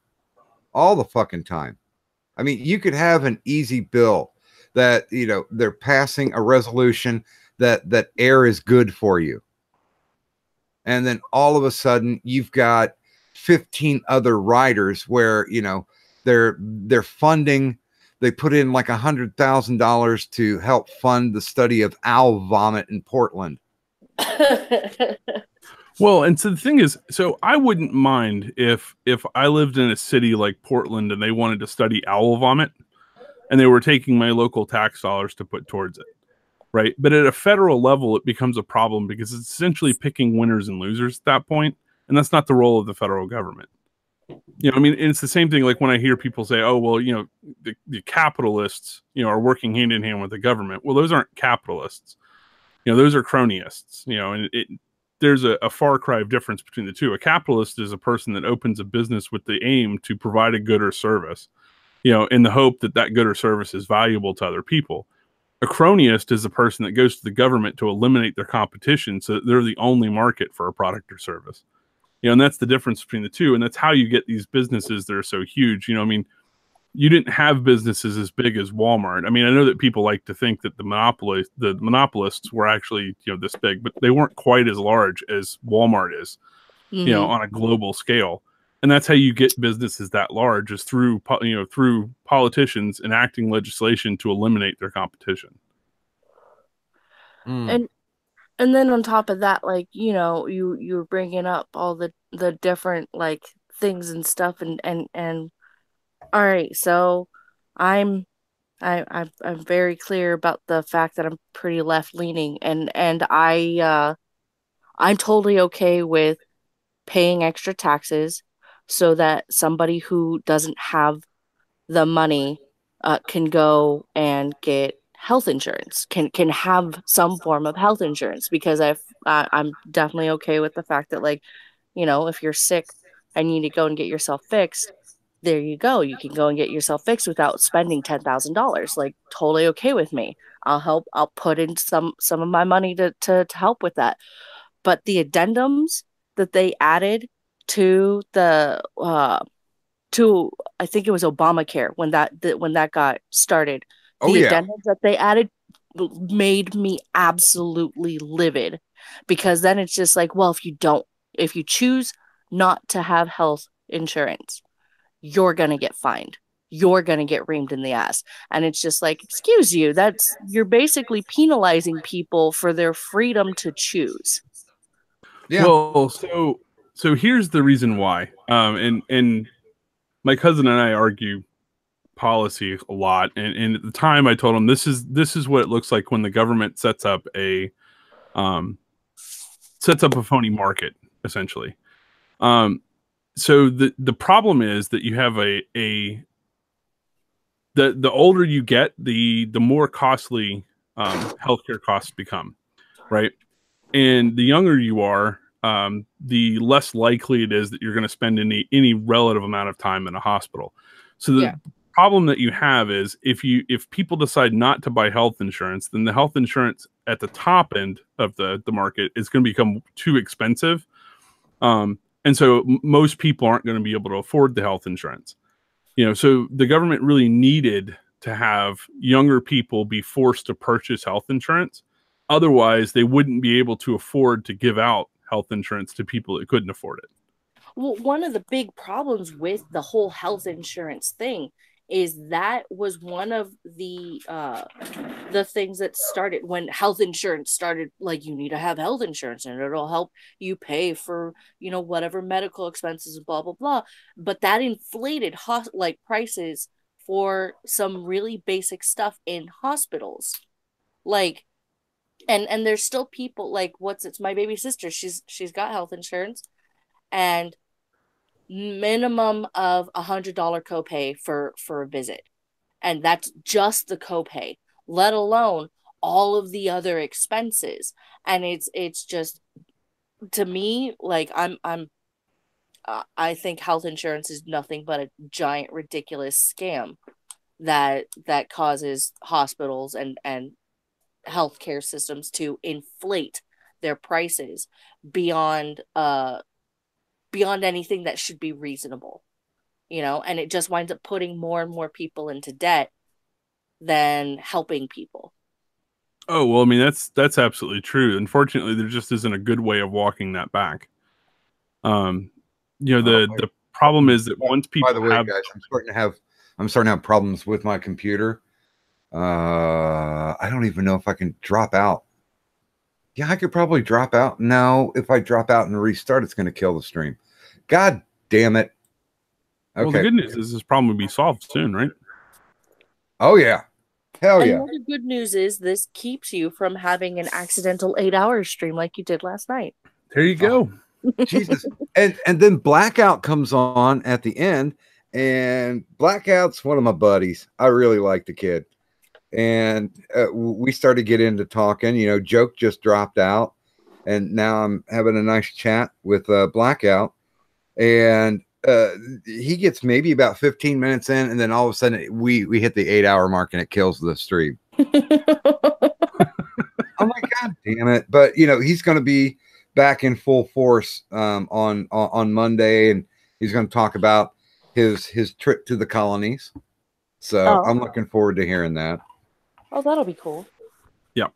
all the fucking time. I mean, you could have an easy bill that, they're passing a resolution that air is good for you. And then all of a sudden you've got 15 other riders where, they're funding, they put in like $100,000 to help fund the study of owl vomit in Portland. Well, and so the thing is, so I wouldn't mind if I lived in a city like Portland and they wanted to study owl vomit, and they were taking my local tax dollars to put towards it, right? But at a federal level, it becomes a problem, because it's essentially picking winners and losers at that point, and that's not the role of the federal government. I mean, it's the same thing like when I hear people say, oh, well, the capitalists, are working hand in hand with the government. Well, those aren't capitalists. Those are cronyists, and there's a far cry of difference between the two. A capitalist is a person that opens a business with the aim to provide a good or service, in the hope that that good or service is valuable to other people. A cronyist is a person that goes to the government to eliminate their competition so that they're the only market for a product or service. And that's the difference between the two. And that's how you get these businesses that are so huge. I mean, you didn't have businesses as big as Walmart. I mean, I know that people like to think that the monopolists were actually, this big, but they weren't quite as large as Walmart is, on a global scale. And that's how you get businesses that large, is through politicians enacting legislation to eliminate their competition. And then on top of that, like, you were bringing up all the different like things and stuff, and all right, so I'm very clear about the fact that I'm pretty left leaning, and I'm totally okay with paying extra taxes so that somebody who doesn't have the money can go and get health insurance, can have some form of health insurance, because I'm definitely okay with the fact that, like, if you're sick and you need to go and get yourself fixed, there you go. You can go and get yourself fixed without spending $10,000. Like, totally okay with me. I'll help. I'll put in some of my money to help with that. But the addendums that they added to the to I think it was Obamacare when that got started. Addendums that they added made me absolutely livid, because then it's just like, well, if you choose not to have health insurance, you're going to get fined. You're going to get reamed in the ass. And it's just like, excuse you, you're basically penalizing people for their freedom to choose. Yeah. Well, so here's the reason why. And my cousin and I argue policy a lot. And at the time I told him, this is what it looks like when the government sets up a phony market, essentially. So the problem is that you have the older you get, the more costly healthcare costs become, right? And the younger you are, the less likely it is that you're going to spend any relative amount of time in a hospital. So the problem that you have is if people decide not to buy health insurance, then the health insurance at the top end of the market is going to become too expensive. And so most people aren't going to be able to afford the health insurance. So the government really needed to have younger people be forced to purchase health insurance. Otherwise, they wouldn't be able to afford to give out health insurance to people that couldn't afford it. Well, one of the big problems with the whole health insurance thing is that was one of the things that started when health insurance started. Like, you need to have health insurance and it'll help you pay for, whatever medical expenses and blah, blah, blah. But that inflated prices for some really basic stuff in hospitals. Like, and there's still people like, it's my baby sister. She's got health insurance, and minimum of $100 copay for a visit, and that's just the copay, let alone all of the other expenses. And it's just, to me, like, I think health insurance is nothing but a giant ridiculous scam that causes hospitals and healthcare systems to inflate their prices beyond anything that should be reasonable, and it just winds up putting more and more people into debt than helping people. Oh, well, I mean, that's absolutely true. Unfortunately, there just isn't a good way of walking that back. The problem is that once people, by the way, guys, I'm starting to have problems with my computer. I don't even know if I can drop out. Yeah, I could probably drop out. No, if I drop out and restart, it's going to kill the stream. God damn it. Okay. Well, the good news is this problem will be solved soon, right? Oh, yeah. Hell yeah. And the good news is this keeps you from having an accidental 8-hour stream like you did last night. There you go. Jesus. And then Blackout comes on at the end, and Blackout's one of my buddies. I really like the kid. And we started getting into talking. Joke just dropped out, and now I'm having a nice chat with Blackout, and he gets maybe about 15 minutes in, and then all of a sudden we hit the 8-hour mark, and it kills the stream. I'm like, God damn it! But he's going to be back in full force on Monday, and he's going to talk about his trip to the colonies. So I'm looking forward to hearing that. Oh, that'll be cool. Yeah.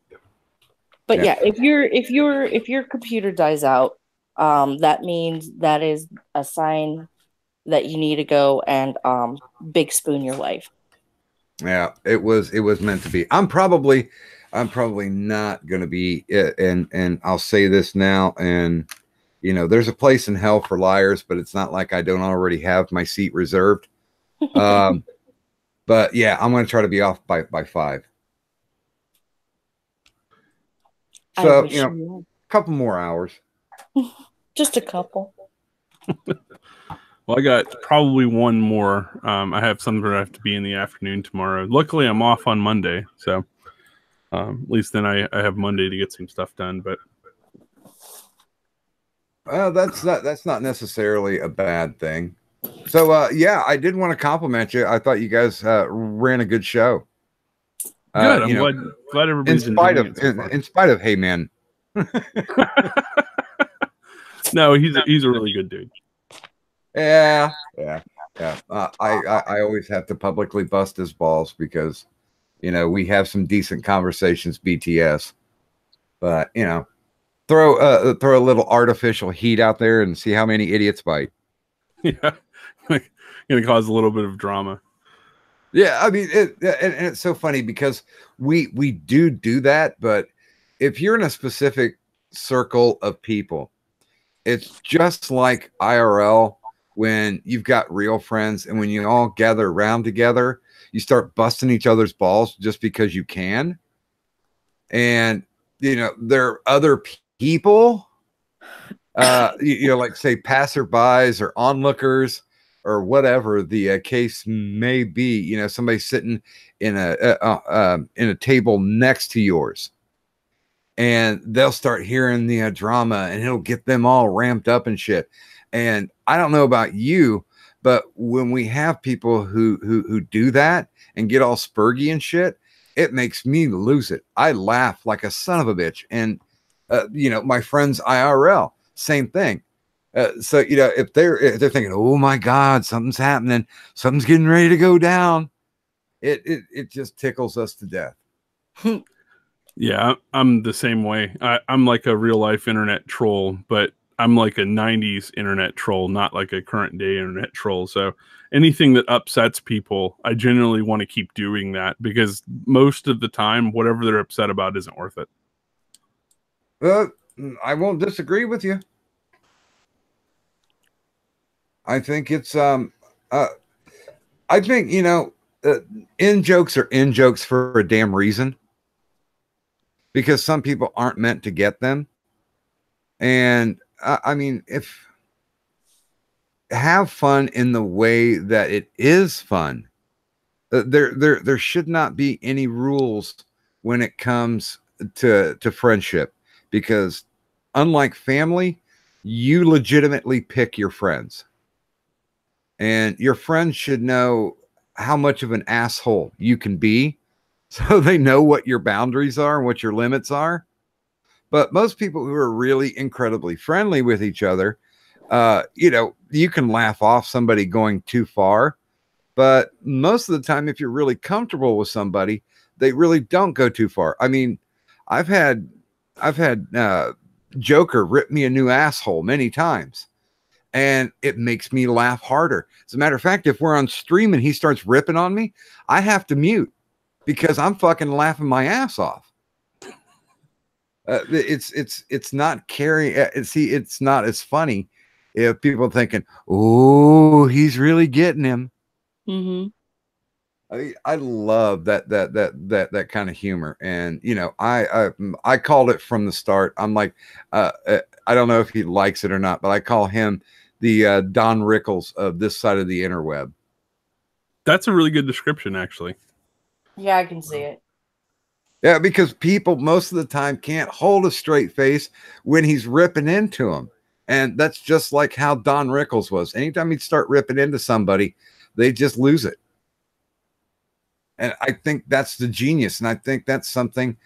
But yeah, if your computer dies out, that means that is a sign that you need to go and big spoon your wife. Yeah, it was meant to be. I'm probably not going to be, and I'll say this now, and there's a place in hell for liars, but it's not like I don't already have my seat reserved. But yeah, I'm going to try to be off by 5. So, a couple more hours. Just a couple. Well, I got probably one more. I have something I have to be in the afternoon tomorrow. Luckily, I'm off on Monday, so at least then I have Monday to get some stuff done. But that's not necessarily a bad thing. So yeah, I did want to compliment you. I thought you guys ran a good show. Good. I'm glad everybody's in spite of hey man. No, he's a really good dude. Yeah. I always have to publicly bust his balls because we have some decent conversations, BTS. But throw a little artificial heat out there and see how many idiots bite. Yeah, gonna cause a little bit of drama. Yeah, I mean, and it's so funny because we do that, but if you're in a specific circle of people, it's just like IRL when you've got real friends, and when you all gather around together, you start busting each other's balls just because you can. And there are other people, like say passerbys or onlookers or whatever the case may be. Somebody sitting in a table next to yours, and they'll start hearing the drama, and it'll get them all ramped up and shit. And I don't know about you, but when we have people who do that and get all spurgy and shit, it makes me lose it. I laugh like a son of a bitch. And my friends IRL, same thing. So if they're thinking, oh my God, something's happening, something's getting ready to go down, it just tickles us to death. Yeah, I'm the same way. I'm like a real life internet troll, but I'm like a 90s internet troll, not like a current day internet troll. So anything that upsets people, I generally want to keep doing that because most of the time, whatever they're upset about isn't worth it. I won't disagree with you. I think it's I think in jokes are in jokes for a damn reason, because some people aren't meant to get them. And I mean, if have fun in the way that it is fun. There should not be any rules when it comes to friendship, because unlike family, you legitimately pick your friends, and your friends should know how much of an asshole you can be, so they know what your boundaries are and what your limits are. But most people who are really incredibly friendly with each other, you can laugh off somebody going too far. But most of the time, if you're really comfortable with somebody, they really don't go too far. I mean, I've had Joker rip me a new asshole many times, and it makes me laugh harder. As a matter of fact, if we're on stream and he starts ripping on me, I have to mute because I'm fucking laughing my ass off. It's not carrying. See, it's not as funny if people are thinking, "Oh, he's really getting him." Mm-hmm. I love that kind of humor, and I called it from the start. I'm like, I don't know if he likes it or not, but I call him the Don Rickles of this side of the interweb. That's a really good description, actually. Yeah, I can see it. Yeah, because people most of the time can't hold a straight face when he's ripping into them. And that's just like how Don Rickles was. Anytime he'd start ripping into somebody, they just lose it. And I think that's the genius. And I think that's something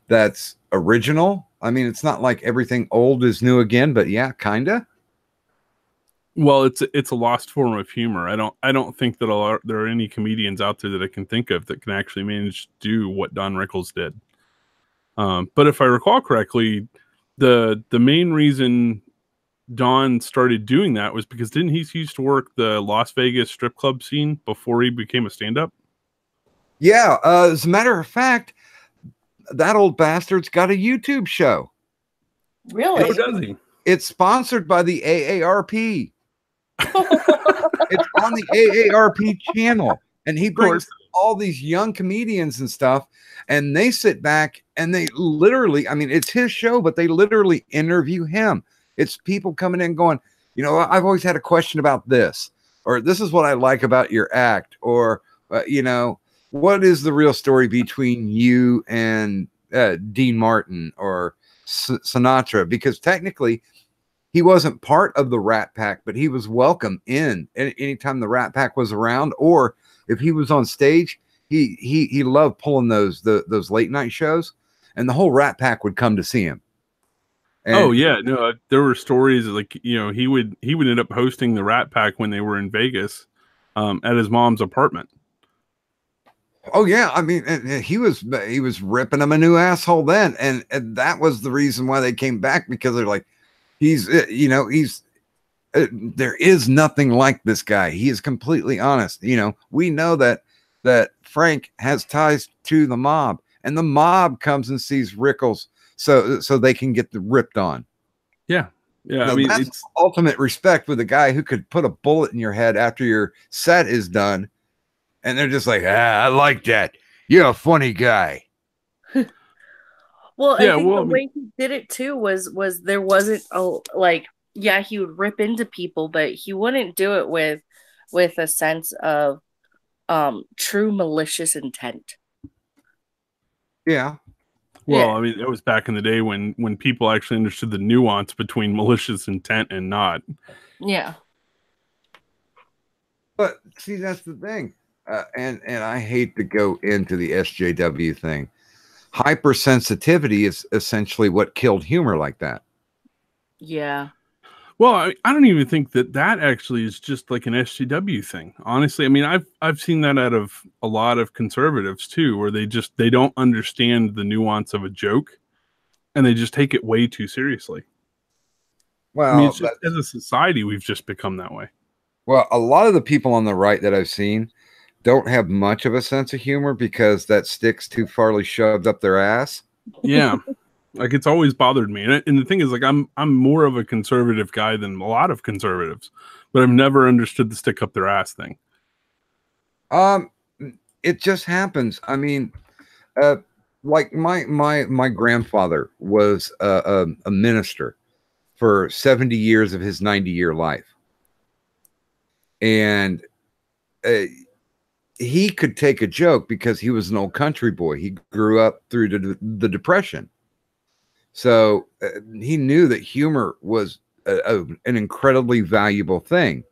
that's original. I mean, it's not like everything old is new again, but yeah, kind of. Well, it's a lost form of humor. I don't think that there are any comedians out there that I can think of that can actually manage to do what Don Rickles did. But if I recall correctly, the main reason Don started doing that was because didn't he used to work the Las Vegas strip club scene before he became a stand-up? Yeah, as a matter of fact, that old bastard's got a YouTube show. Really? Oh, does he? It's sponsored by the AARP. It's on the AARP channel, and he brings all these young comedians and stuff, and they sit back and they literally, I mean, it's his show, but they literally interview him. It's people coming in going, you know, I've always had a question about this, or this is what I like about your act, or, you know, what is the real story between you and Dean Martin or Sinatra? Because technically, he wasn't part of the Rat Pack, but he was welcome in anytime the Rat Pack was around, or if he was on stage. He loved pulling those late night shows, and the whole Rat Pack would come to see him. And oh yeah, no, there were stories like, you know, he would end up hosting the Rat Pack when they were in Vegas, at his mom's apartment. Oh yeah, I mean, he was ripping him a new asshole then, and that was the reason why they came back, because they're like, he's you know, he's there is nothing like this guy. He is completely honest. You know, we know that Frank has ties to the mob, and the mob comes and sees Rickles so they can get ripped on. Yeah, yeah. Now, I mean, that's it's ultimate respect with a guy who could put a bullet in your head after your set is done, and they're just like, I like that. You're a funny guy. Well, I think the way he did it too was there wasn't like, yeah, he would rip into people, but he wouldn't do it with a sense of true malicious intent. Yeah. Well, Yeah. I mean, that was back in the day when people actually understood the nuance between malicious intent and not. Yeah. But see, that's the thing. And I hate to go into the SJW thing. Hypersensitivity is essentially what killed humor like that. Yeah. Well, I don't even think that actually is just like an SJW thing. Honestly, I mean, I've seen that out of a lot of conservatives too, where they don't understand the nuance of a joke, and they just take it way too seriously. Well, I mean, it's just, as a society, we've just become that way. Well, a lot of the people on the right that I've seen don't have much of a sense of humor because that stick's too farly shoved up their ass. Yeah. Like, it's always bothered me. And the thing is, like, I'm more of a conservative guy than a lot of conservatives, but I've never understood the stick up their ass thing. It just happens. I mean, like my grandfather was a minister for 70 years of his 90-year life. And he could take a joke because he was an old country boy. He grew up through the Depression. So he knew that humor was an incredibly valuable thing.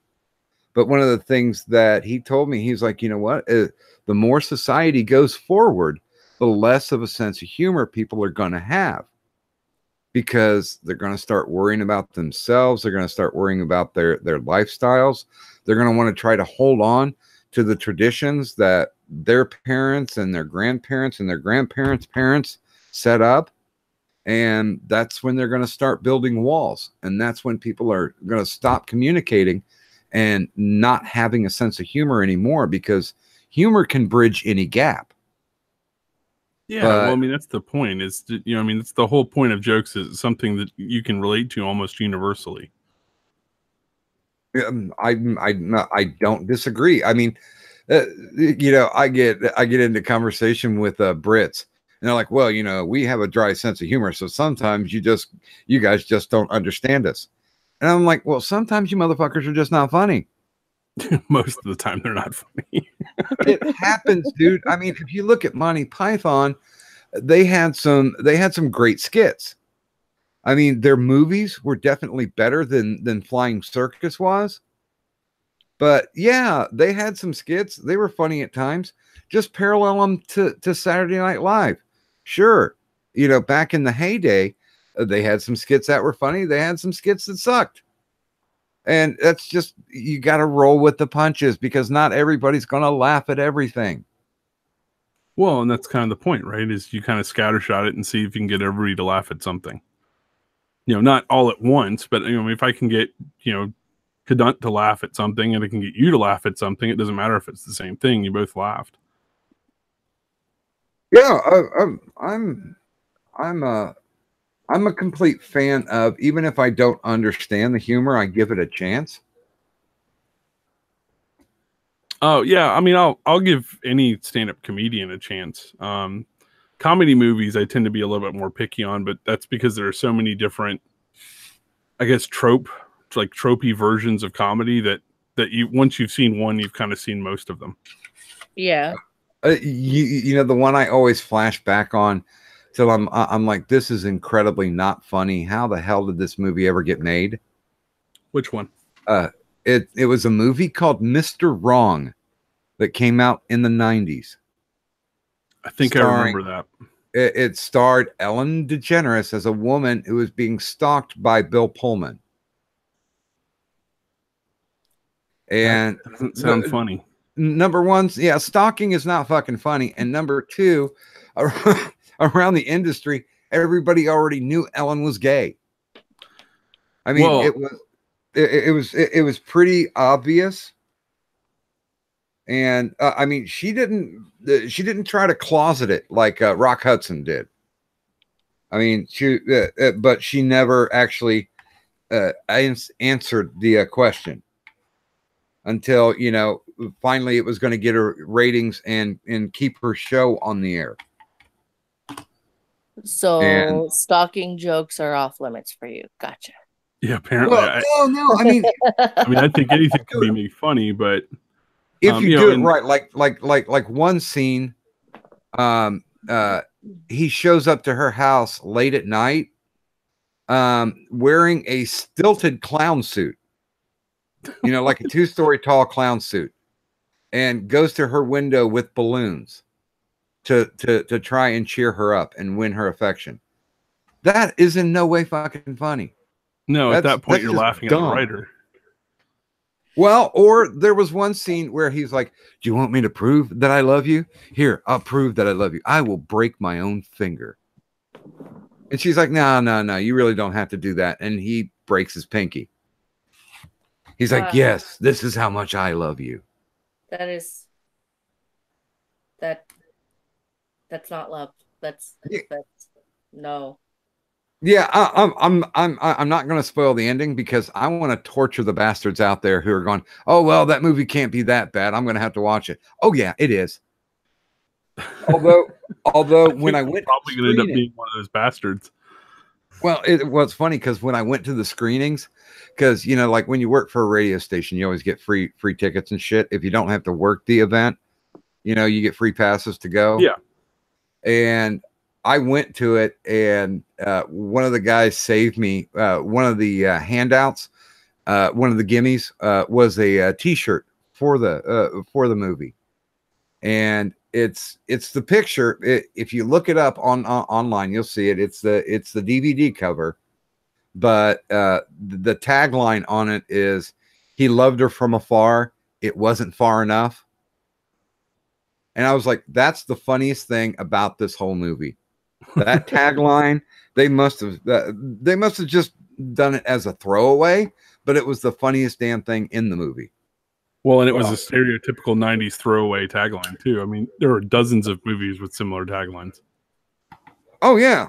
But one of the things that he told me, he's like, you know what? The more society goes forward, the less of a sense of humor people are going to have, because they're going to start worrying about themselves. They're going to start worrying about their lifestyles. They're going to want to try to hold on to the traditions that their parents and their grandparents and their grandparents' parents set up. And that's when they're going to start building walls. And that's when people are going to stop communicating and not having a sense of humor anymore, because humor can bridge any gap. Yeah, well, I mean, that's the point. Is, you know, I mean, it's the whole point of jokes is something that you can relate to almost universally. I don't disagree. I mean, you know, I get into conversation with Brits, and they're like, well, you know, we have a dry sense of humor, so sometimes you guys just don't understand us. And I'm like, well, sometimes you motherfuckers are just not funny. Most of the time, they're not funny. It happens, dude. I mean, if you look at Monty Python, they had some great skits. I mean, their movies were definitely better than Flying Circus was. But yeah, they had some skits. They were funny at times. Just parallel them to Saturday Night Live. Sure, back in the heyday, they had some skits that were funny. They had some skits that sucked. And that's just, you got to roll with the punches because not everybody's going to laugh at everything. Well, and that's kind of the point, right? Is you kind of scattershot it and see if you can get everybody to laugh at something. Not all at once, but if I can get, Cadunt to laugh at something and I can get you to laugh at something, it doesn't matter if it's the same thing. You both laughed. Yeah, I'm a complete fan of, even if I don't understand the humor, I give it a chance. Oh yeah, I mean, I'll give any stand-up comedian a chance. Comedy movies, I tend to be a little bit more picky on, but that's because there are so many different, I guess, tropey versions of comedy that you, once you've seen one, you've kind of seen most of them. Yeah. The one I always flash back on till I'm like, this is incredibly not funny. How the hell did this movie ever get made? Which one? It was a movie called Mr. Wrong that came out in the 90s. I think I remember that. It starred Ellen DeGeneres as a woman who was being stalked by Bill Pullman. And that doesn't sound funny. Number one, yeah, stalking is not fucking funny. And number two, around the industry, everybody already knew Ellen was gay. I mean, well, it was pretty obvious. And I mean, she didn't try to closet it like Rock Hudson did. I mean, but she never actually answered the question until, finally it was going to get her ratings and keep her show on the air. So stalking jokes are off limits for you. Gotcha. Yeah, apparently. Well, no. I mean, I think anything can be made funny, but if you do it right, like one scene, he shows up to her house late at night, wearing a stilted clown suit, like a 2-story tall clown suit, and goes to her window with balloons to try and cheer her up and win her affection. That is in no way fucking funny. No, at that point you're laughing at the writer. Well, or there was one scene where he's like, do you want me to prove that I love you? Here, I'll prove that I love you. I will break my own finger. And she's like, no, you really don't have to do that. And he breaks his pinky. He's like, yes, this is how much I love you. That's not love. That's no. Yeah, I'm not going to spoil the ending because I want to torture the bastards out there who are going, oh well, that movie can't be that bad. I'm going to have to watch it. Oh yeah, it is. Although when I went, probably going to end up being one of those bastards. Well, it was funny because when I went to the screenings, because like when you work for a radio station, you always get free tickets and shit. If you don't have to work the event, you get free passes to go. Yeah, and I went to it, and one of the guys saved me. One of the handouts, one of the gimmies, was a T-shirt for the movie, and it's the picture. If you look it up online, you'll see it. It's the DVD cover, but the tagline on it is, "He loved her from afar. It wasn't far enough." And I was like, that's the funniest thing about this whole movie. That tagline, they must have just done it as a throwaway, but it was the funniest damn thing in the movie. Well, and it was a stereotypical 90s throwaway tagline too. I mean, there are dozens of movies with similar taglines. Oh yeah.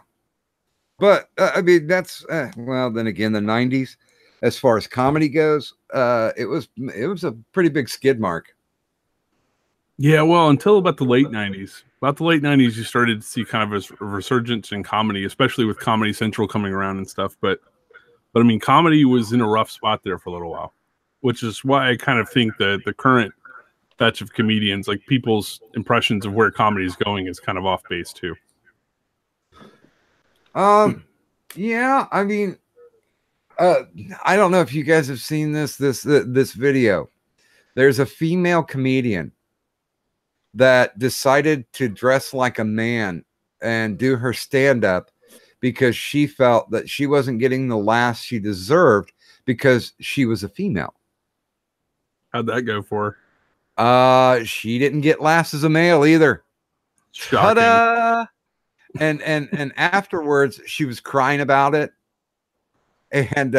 But I mean, that's well, then again, the 90s, as far as comedy goes, it was a pretty big skid mark. Yeah, well, until about the late 90s. About the late 90s, you started to see kind of a resurgence in comedy, especially with Comedy Central coming around and stuff. But I mean, comedy was in a rough spot there for a little while, which is why I kind of think that the current batch of comedians, like people's impressions of where comedy is going, is kind of off base too. Yeah, I mean, I don't know if you guys have seen this video. There's a female comedian that decided to dress like a man and do her stand-up because she felt that she wasn't getting the laughs she deserved because she was a female. How'd that go for She didn't get laughs as a male either. Shocking. Ta-da! And afterwards she was crying about it. And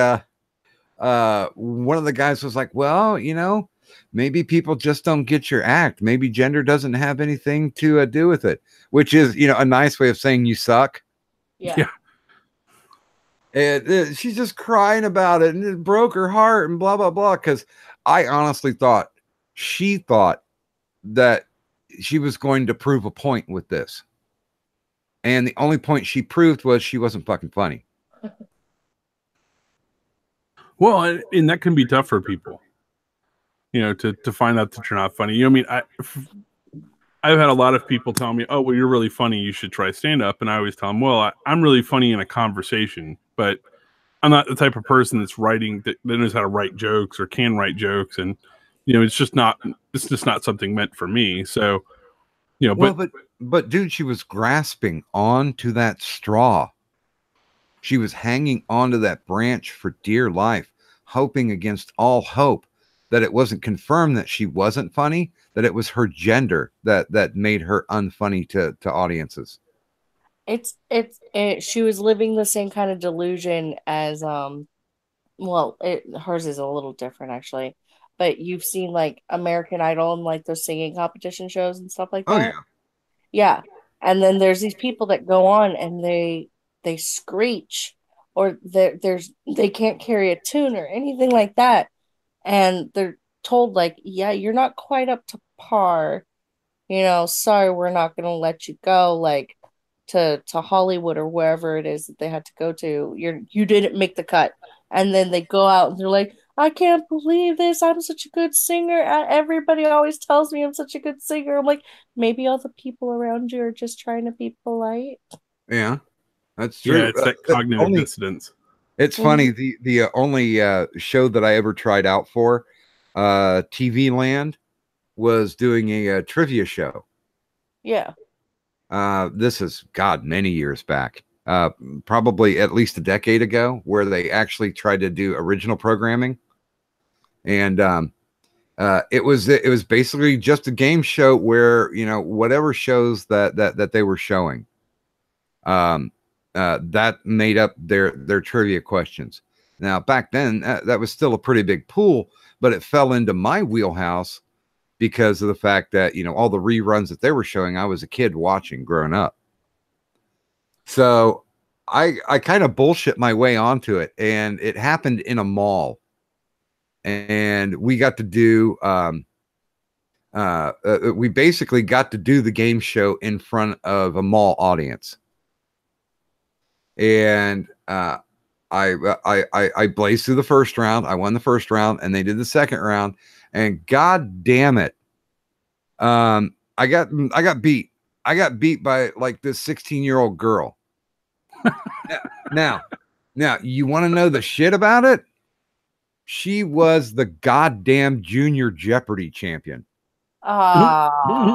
one of the guys was like, well, you know, maybe people just don't get your act. Maybe gender doesn't have anything to do with it, which is, you know, a nice way of saying you suck. Yeah. And she's just crying about it, and it broke her heart and blah, blah, blah. Because I honestly thought she thought that she was going to prove a point with this. And the only point she proved was she wasn't fucking funny. Well, and that can be tough for people, you know, to find out that you're not funny. You know, I mean, I've had a lot of people tell me, oh, well, you're really funny, you should try stand-up. And I always tell them, well, I'm really funny in a conversation, but I'm not the type of person that's writing, that knows how to write jokes or can write jokes. And, you know, it's just not something meant for me. So, you know, well, but dude, she was grasping onto that straw. She was hanging onto that branch for dear life, hoping against all hope that it wasn't confirmed that she wasn't funny, that it was her gender that made her unfunny to audiences. She was living the same kind of delusion as well, hers is a little different actually, but you've seen like American Idol and like those singing competition shows and stuff like that. Yeah. And then there's these people that go on and they screech, or they can't carry a tune or anything like that, and they're told like, yeah, you're not quite up to par, you know, sorry, we're not going to let you go, like to Hollywood or wherever it is that they had to go to. You didn't make the cut. And then they go out and they're like, I can't believe this, I'm such a good singer, everybody always tells me I'm such a good singer. I'm like, maybe all the people around you are just trying to be polite. Yeah, that's true. Yeah, it's that cognitive dissonance. It's funny. The only show that I ever tried out for, TV Land, was doing a trivia show. Yeah. This is, God, many years back, probably at least a decade ago, where they actually tried to do original programming. And it was basically just a game show where, you know, whatever shows that they were showing, that made up their trivia questions. Now, back then, that was still a pretty big pool, but it fell into my wheelhouse because of the fact that, you know, all the reruns that they were showing, I was a kid watching growing up. So I kind of bullshit my way onto it, and it happened in a mall. And we got to do, we basically got to do the game show in front of a mall audience. And I blazed through the first round. I won the first round, and they did the second round. And God damn it, I got beat. I got beat by like this 16-year-old girl. Now, you want to know the shit about it? She was the goddamn Junior Jeopardy champion. I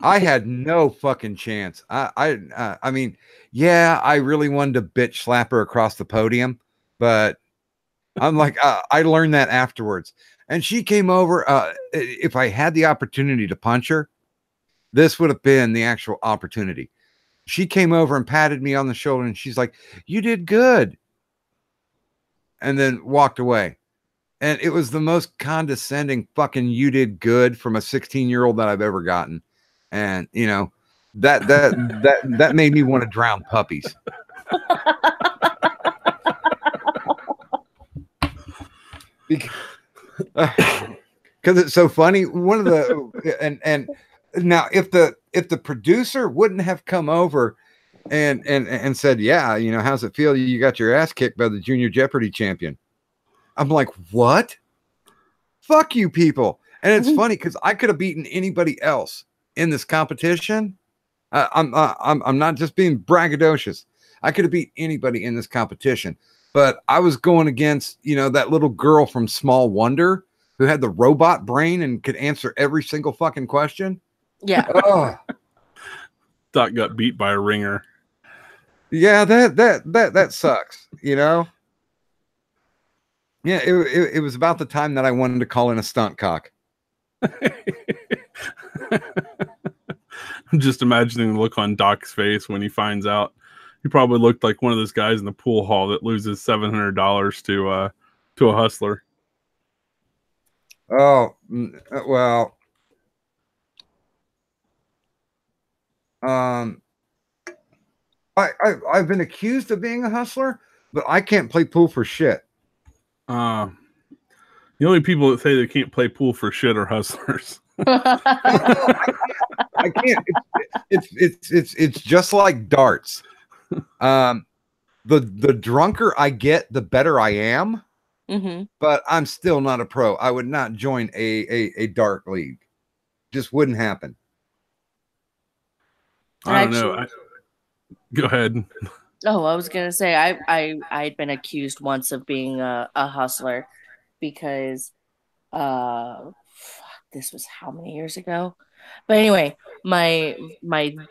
had no fucking chance. I mean, yeah, I really wanted to bitch slap her across the podium, but I'm like, I learned that afterwards. And she came over. If I had the opportunity to punch her, this would have been the actual opportunity. She came over and patted me on the shoulder, and she's like, "You did good." And then walked away. And it was the most condescending fucking "you did good" from a 16-year-old that I've ever gotten. And, you know, that made me want to drown puppies. Because it's so funny. One of the and now if the producer wouldn't have come over and said, yeah, you know, how's it feel? You got your ass kicked by the Junior Jeopardy champion. I'm like, what? Fuck you people. And it's funny because I could have beaten anybody else in this competition, I'm not just being braggadocious. I could have beat anybody in this competition, but I was going against, you know, that little girl from Small Wonder who had the robot brain and could answer every single fucking question. Yeah. Oh, Dot got beat by a ringer. yeah, that sucks, you know. Yeah, it was about the time that I wanted to call in a stunt cock. I'm just imagining the look on Doc's face when he finds out. He probably looked like one of those guys in the pool hall that loses $700 to a hustler. Oh, well, I've been accused of being a hustler, but I can't play pool for shit. The only people that say they can't play pool for shit are hustlers. I can't. It's just like darts. The drunker I get, the better I am. Mm-hmm. But I'm still not a pro. I would not join a dart league. Just wouldn't happen. I don't know. Go ahead. Oh, I was gonna say I'd been accused once of being a hustler because this was how many years ago? But anyway, my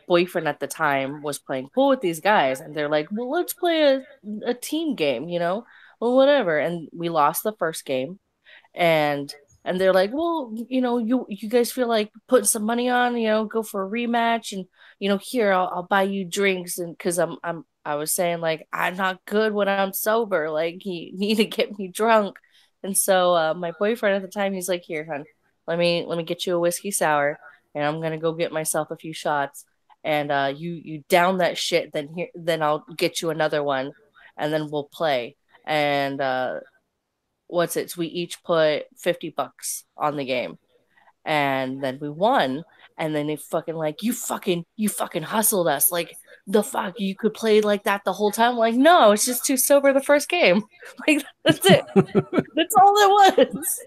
boyfriend at the time was playing pool with these guys, and they're like, "Well, let's play a team game, you know, well, whatever." And we lost the first game, and they're like, "Well, you know, you guys feel like putting some money on, you know, go for a rematch, and you know, here I'll buy you drinks," and because I was saying like I'm not good when I'm sober, like you need to get me drunk, and so my boyfriend at the time, he's like, "Here, hon, let me get you a whiskey sour, and I'm gonna go get myself a few shots, and you down that shit, then I'll get you another one, and then we'll play." And what's it? So we each put $50 on the game, and then we won. And then they fucking like, you fucking hustled us. Like, the fuck, you could play like that the whole time. Like, no, it's just too sober the first game. Like, that's it. That's all it was.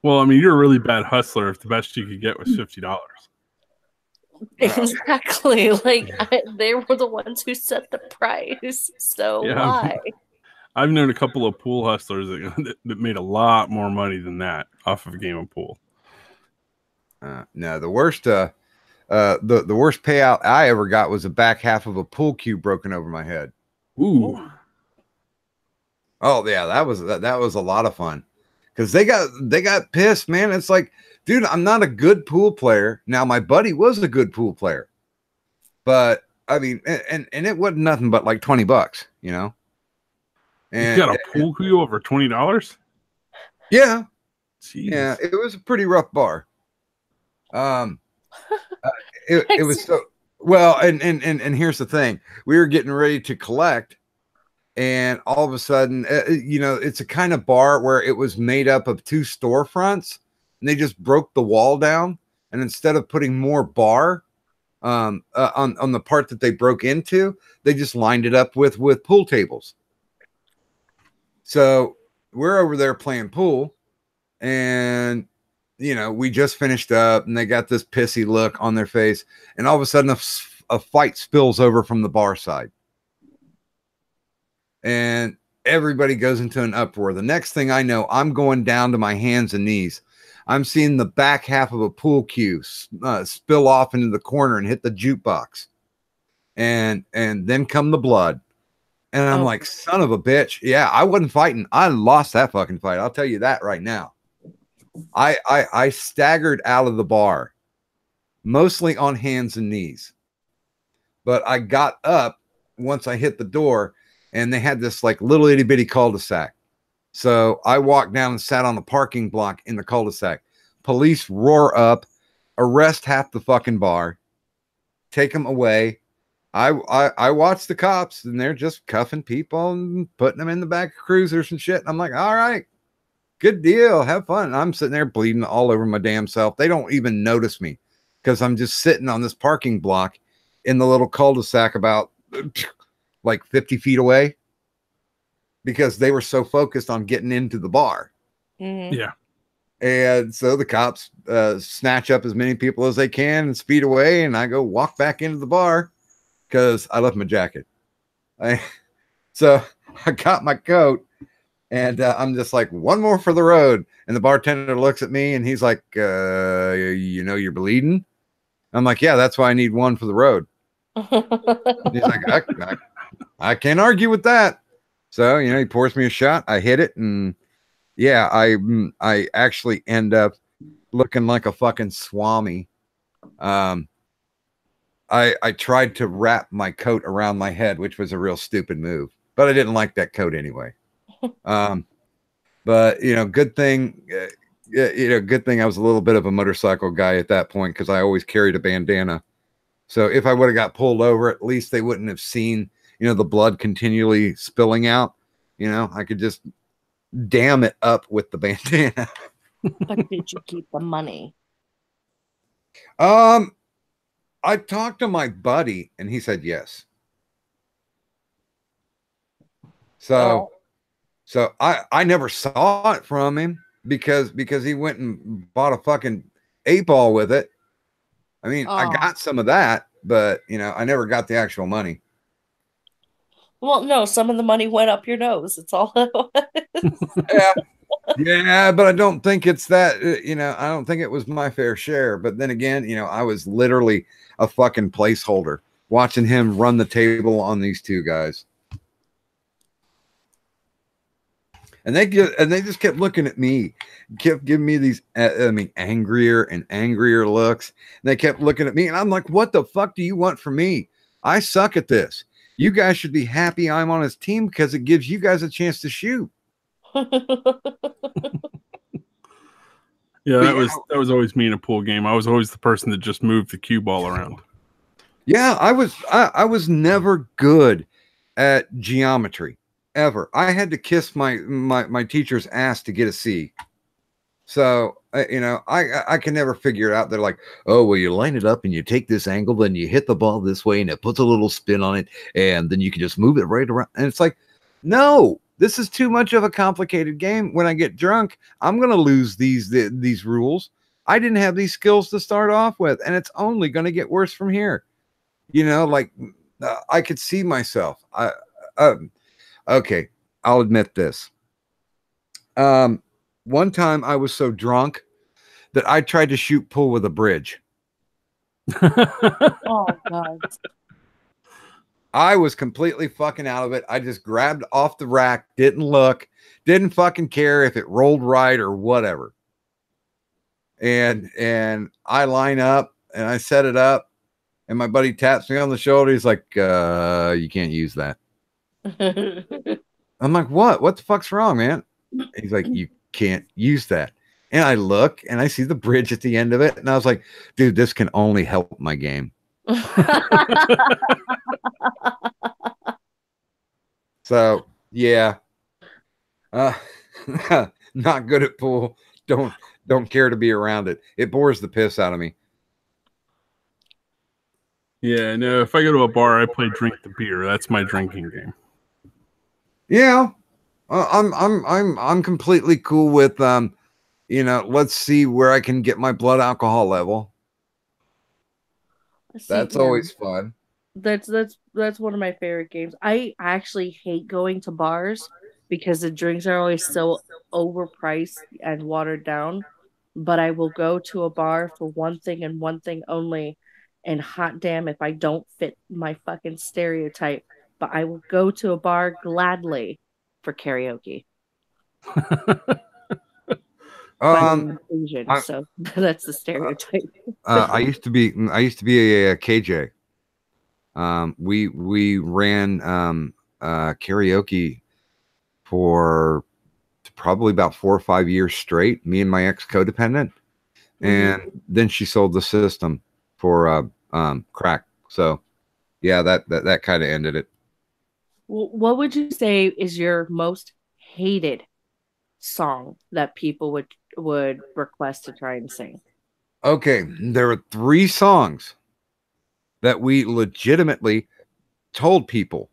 Well, I mean, you're a really bad hustler if the best you could get was $50. Exactly. Like, they were the ones who set the price. So yeah. Why? I've known a couple of pool hustlers that made a lot more money than that off of a game of pool. No, the worst the worst payout I ever got was the back half of a pool cue broken over my head. Ooh. Oh yeah, that was a lot of fun because they got pissed, man. It's like, dude, I'm not a good pool player. Now my buddy was a good pool player, but I mean, and it wasn't nothing but like $20, you know. And you got a pool cue over $20? Yeah. Jeez. Yeah, it was a pretty rough bar. It was so well, and here's the thing: we were getting ready to collect, and all of a sudden, you know, it's a kind of bar where it was made up of two storefronts, and they just broke the wall down, and instead of putting more bar on the part that they broke into, they just lined it up with pool tables. So we're over there playing pool, and you know, we just finished up, and they got this pissy look on their face, and all of a sudden a fight spills over from the bar side, and everybody goes into an uproar. The next thing I know, I'm going down to my hands and knees. I'm seeing the back half of a pool cue spill off into the corner and hit the jukebox, and then come the blood. And I'm like, son of a bitch. Yeah, I wasn't fighting. I lost that fucking fight. I'll tell you that right now. I staggered out of the bar, mostly on hands and knees. But I got up once I hit the door, and they had this like little itty bitty cul-de-sac. So I walked down and sat on the parking block in the cul-de-sac. Police roar up, arrest half the fucking bar, take them away. I watched the cops, and they're just cuffing people and putting them in the back of cruisers and shit. And I'm like, all right, good deal. Have fun. And I'm sitting there bleeding all over my damn self. They don't even notice me because I'm just sitting on this parking block in the little cul-de-sac about like 50 feet away because they were so focused on getting into the bar. Mm-hmm. Yeah. And so the cops snatch up as many people as they can and speed away. And I go walk back into the bar because I left my jacket. So I got my coat and I'm just like, one more for the road. And the bartender looks at me and he's like, you know, you're bleeding. I'm like, yeah, that's why I need one for the road. He's like, I can't argue with that. So, you know, he pours me a shot. I hit it. And yeah, I actually end up looking like a fucking swami. I tried to wrap my coat around my head, which was a real stupid move, but I didn't like that coat anyway. But you know, good thing I was a little bit of a motorcycle guy at that point because I always carried a bandana. So if I would have got pulled over, at least they wouldn't have seen, you know, the blood continually spilling out. You know, I could just dam it up with the bandana. But did you keep the money? I talked to my buddy and he said yes. So I never saw it from him because he went and bought a fucking 8-ball with it. I mean, I got some of that, but you know, I never got the actual money. Well, no, some of the money went up your nose. It's all it was. Yeah, but I don't think it's that, you know, I don't think it was my fair share. But then again, you know, I was literally a fucking placeholder watching him run the table on these two guys. And they just kept looking at me, kept giving me these, angrier and angrier looks. And they kept looking at me, and I'm like, "What the fuck do you want from me? I suck at this. You guys should be happy I'm on his team because it gives you guys a chance to shoot." Yeah, that was always me in a pool game. I was always the person that just moved the cue ball around. Yeah, I was never good at geometry ever. I had to kiss my teacher's ass to get a C. So you know, I can never figure it out. They're like, "Oh, well, you line it up and you take this angle, then you hit the ball this way, and it puts a little spin on it, and then you can just move it right around." And it's like, no. This is too much of a complicated game. When I get drunk, I'm going to lose these rules. I didn't have these skills to start off with, and it's only going to get worse from here. You know, like I could see myself. Okay, I'll admit this. One time I was so drunk that I tried to shoot pool with a bridge. Oh, God. I was completely fucking out of it. I just grabbed off the rack, didn't look, didn't fucking care if it rolled right or whatever. And I line up and I set it up, and my buddy taps me on the shoulder. He's like, "You can't use that." I'm like, "What? What the fuck's wrong, man?" He's like, "You can't use that." And I look and I see the bridge at the end of it, and I was like, "Dude, this can only help my game." So yeah, not good at pool. Don't care to be around it. It bores the piss out of me. Yeah, no. If I go to a bar, I play drink the beer. That's my drinking game. Yeah, I'm completely cool with you know, let's see where I can get my blood alcohol level. That's always fun. That's one of my favorite games. I actually hate going to bars because the drinks are always so overpriced and watered down. But I will go to a bar for one thing and one thing only. And hot damn if I don't fit my fucking stereotype. But I will go to a bar gladly for karaoke. Asian, so that's the stereotype. I used to be a KJ. We ran karaoke for probably about 4 or 5 years straight, me and my ex codependent. And then she sold the system for crack. So yeah, that kind of ended it. What would you say is your most hated song that people would request to try and sing? Okay, there are 3 songs that we legitimately told people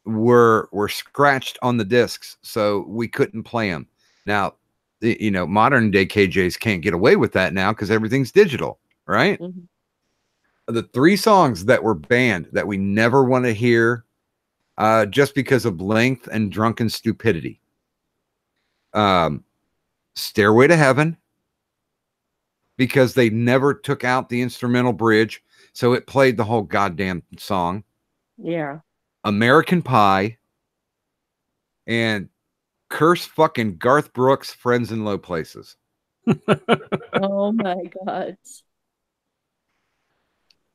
were scratched on the discs, so we couldn't play them. Now, modern day KJs can't get away with that now because everything's digital, right? Mhm. The 3 songs that were banned that we never want to hear just because of length and drunken stupidity. Stairway to Heaven, because they never took out the instrumental bridge, so it played the whole goddamn song. Yeah. American Pie, and curse fucking Garth Brooks' Friends in Low Places. Oh my God.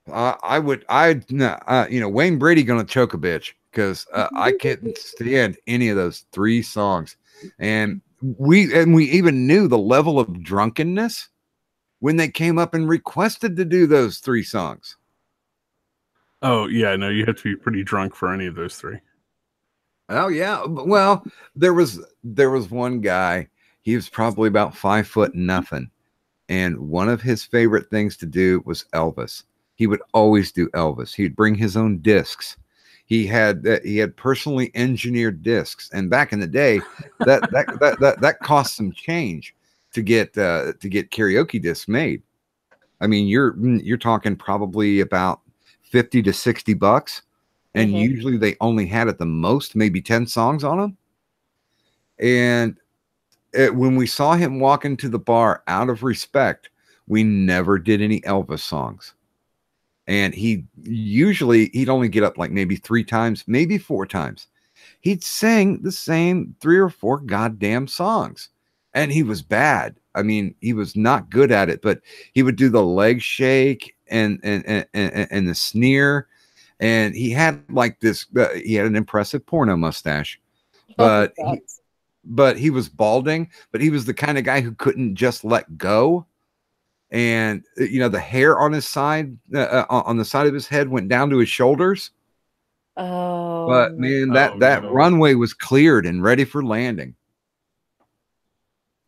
Wayne Brady gonna choke a bitch because I can't stand any of those 3 songs, and we even knew the level of drunkenness when they came up and requested to do those 3 songs. Oh yeah, no, you have to be pretty drunk for any of those 3. Oh yeah, well, there was one guy. He was probably about 5'0", and one of his favorite things to do was Elvis. He would always do Elvis. He'd bring his own discs. He had personally engineered discs, and back in the day, that cost some change to get karaoke discs made. I mean, you're talking probably about $50 to $60, and Mhm. usually they only had at the most maybe 10 songs on them. And when we saw him walk into the bar out of respect, we never did any Elvis songs. And he'd only get up like maybe 3 times, maybe 4 times. He'd sing the same 3 or 4 goddamn songs. And he was bad. I mean, he was not good at it, but he would do the leg shake and the sneer. And he had like this, he had an impressive porno mustache, but he was balding, but he was the kind of guy who couldn't just let go. And the hair on his side, on the side of his head, went down to his shoulders. Oh. But man, that no. runway was cleared and ready for landing.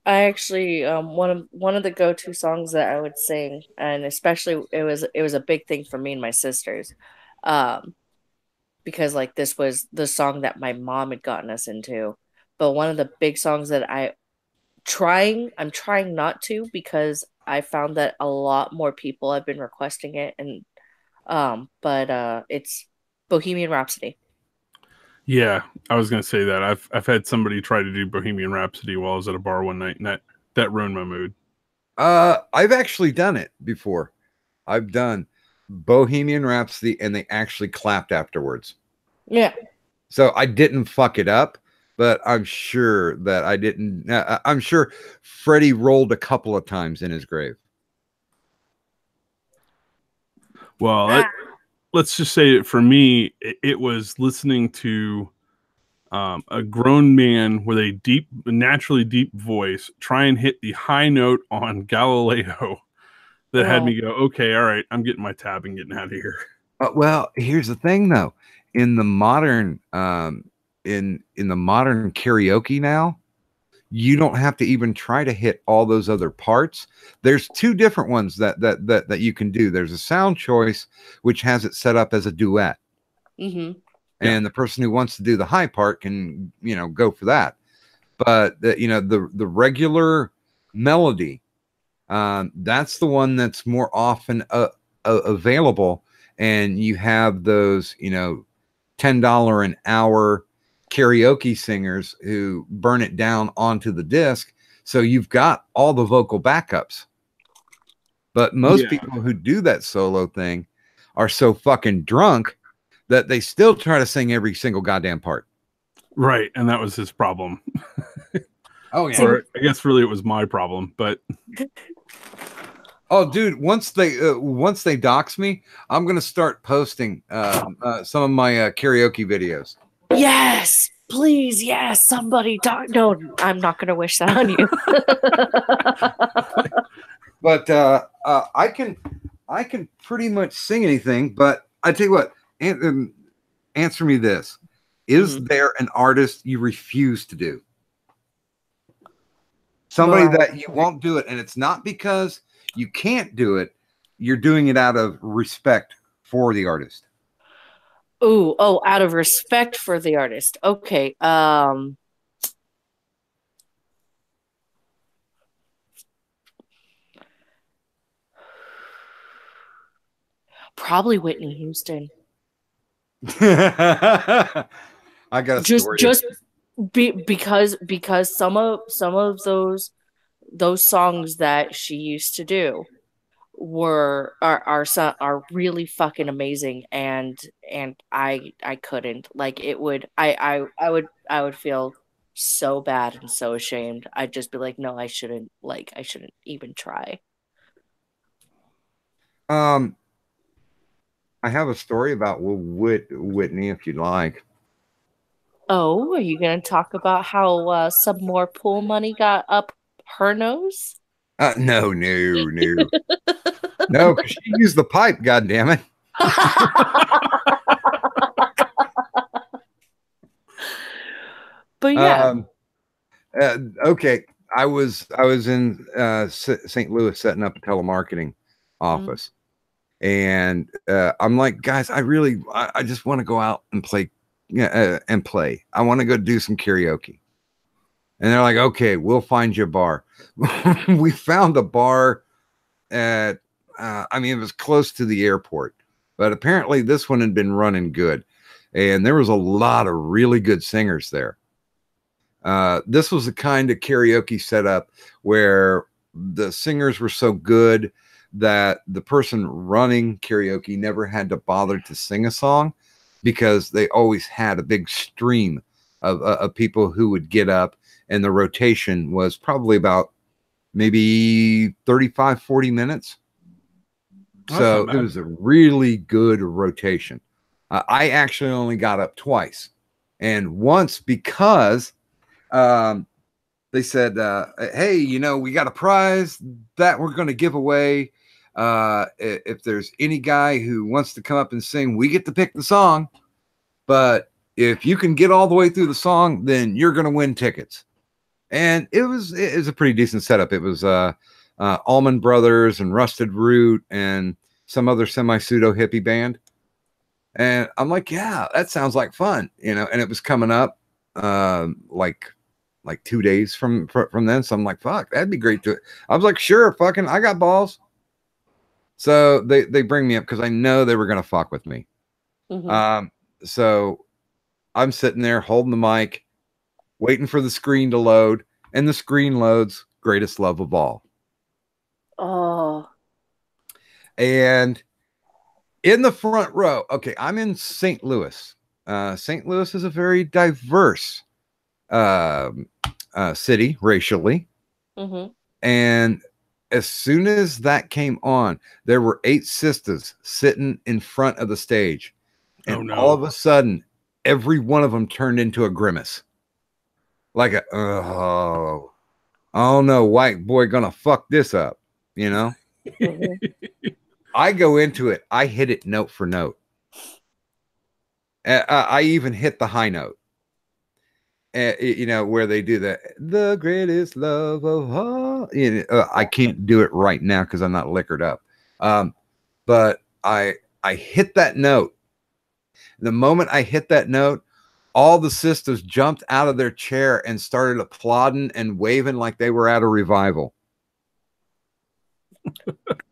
I actually one of the go-to songs that I would sing, and especially it was a big thing for me and my sisters, because like this was the song that my mom had gotten us into. But one of the big songs that I'm trying not to, because I found that a lot more people have been requesting it, and but it's Bohemian Rhapsody. Yeah, I was gonna say that. I've had somebody try to do Bohemian Rhapsody while I was at a bar one night, and that ruined my mood. I've actually done it before. I've done Bohemian Rhapsody, and they actually clapped afterwards. Yeah. So I didn't fuck it up, but I'm sure that I didn't. I'm sure Freddie rolled a couple of times in his grave. Well, let's just say that for me, it was listening to a grown man with a naturally deep voice try and hit the high note on Galileo that had me go, okay, all right, I'm getting my tab and getting out of here. Well, here's the thing, though. In the modern in the modern karaoke now, you don't have to even try to hit all those other parts. There's 2 different ones that you can do. There's a sound choice, which has it set up as a duet. Mm-hmm. And the person who wants to do the high part can, go for that. But the regular melody, that's the one that's more often available. And you have those, $10 an hour karaoke singers who burn it down onto the disc. So you've got all the vocal backups. But most people who do that solo thing are so fucking drunk that they still try to sing every single goddamn part. Right. And that was his problem. Oh, yeah. Or I guess really it was my problem, but oh, dude, once they dox me, I'm going to start posting some of my karaoke videos. Yes, please. Yes. Somebody talk. No, I'm not going to wish that on you. But I can pretty much sing anything, but I tell you what, answer me this. Is there an artist you refuse to do? Somebody that you won't do it, and it's not because you can't do it. You're doing it out of respect for the artist. Oh, out of respect for the artist. Okay. Probably Whitney Houston. I got a story. Because some of those songs that she used to do are really fucking amazing, and I couldn't, like, it would I would feel so bad and so ashamed. I'd just be like, no, I shouldn't even try. I have a story about Whitney, if you'd like. Oh, are you gonna talk about how some more pool money got up her nose? No, because she used the pipe. God damn it! But yeah. Okay. I was in St. Louis setting up a telemarketing office, and I'm like, guys, I just want to go out and play, and play. I want to go do some karaoke. And they're like, okay, we'll find you a bar. We found a bar at, I mean, it was close to the airport, but apparently this one had been running good, and there was a lot of really good singers there. This was the kind of karaoke setup where the singers were so good that the person running karaoke never had to bother to sing a song, because they always had a big stream of people who would get up, and the rotation was probably about maybe 35, 40 minutes. So it was a really good rotation. I actually only got up twice, and once because they said, hey, you know, we got a prize that we're going to give away. If there's any guy who wants to come up and sing, we get to pick the song. But if you can get all the way through the song, then you're going to win tickets. And it was a pretty decent setup. It was Allman Brothers and Rusted Root and some other semi-pseudo hippie band. And I'm like, yeah, that sounds like fun, you know. And it was coming up like 2 days from then. So I'm like, fuck, that'd be great to. I was like, sure, fucking, I got balls. So they bring me up because I know they were gonna fuck with me. So I'm sitting there holding the mic, waiting for the screen to load, and the screen loads Greatest Love of All. Oh. And in the front row, okay, I'm in St. Louis. St. Louis is a very diverse city racially. And as soon as that came on, there were 8 sisters sitting in front of the stage. And all of a sudden, every one of them turned into a grimace. Like a, oh no, white boy gonna fuck this up, you know? I go into it. I hit it note for note. I even hit the high note. You know, where they do that, the greatest love of all. You know, I can't do it right now because I'm not liquored up. But I hit that note. The moment I hit that note, all the sisters jumped out of their chair and started applauding and waving like they were at a revival.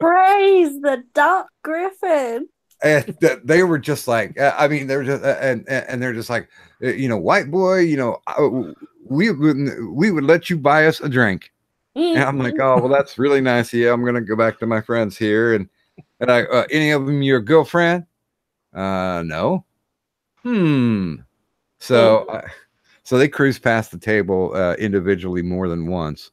Praise the Doc Griffin. And they were just like, I mean, they're just, and they're just like, you know, white boy, you know, we would let you buy us a drink. And I'm like, oh, well, that's really nice. Yeah, I'm gonna go back to my friends here, and I, any of them your girlfriend? No. So, so they cruised past the table individually more than once,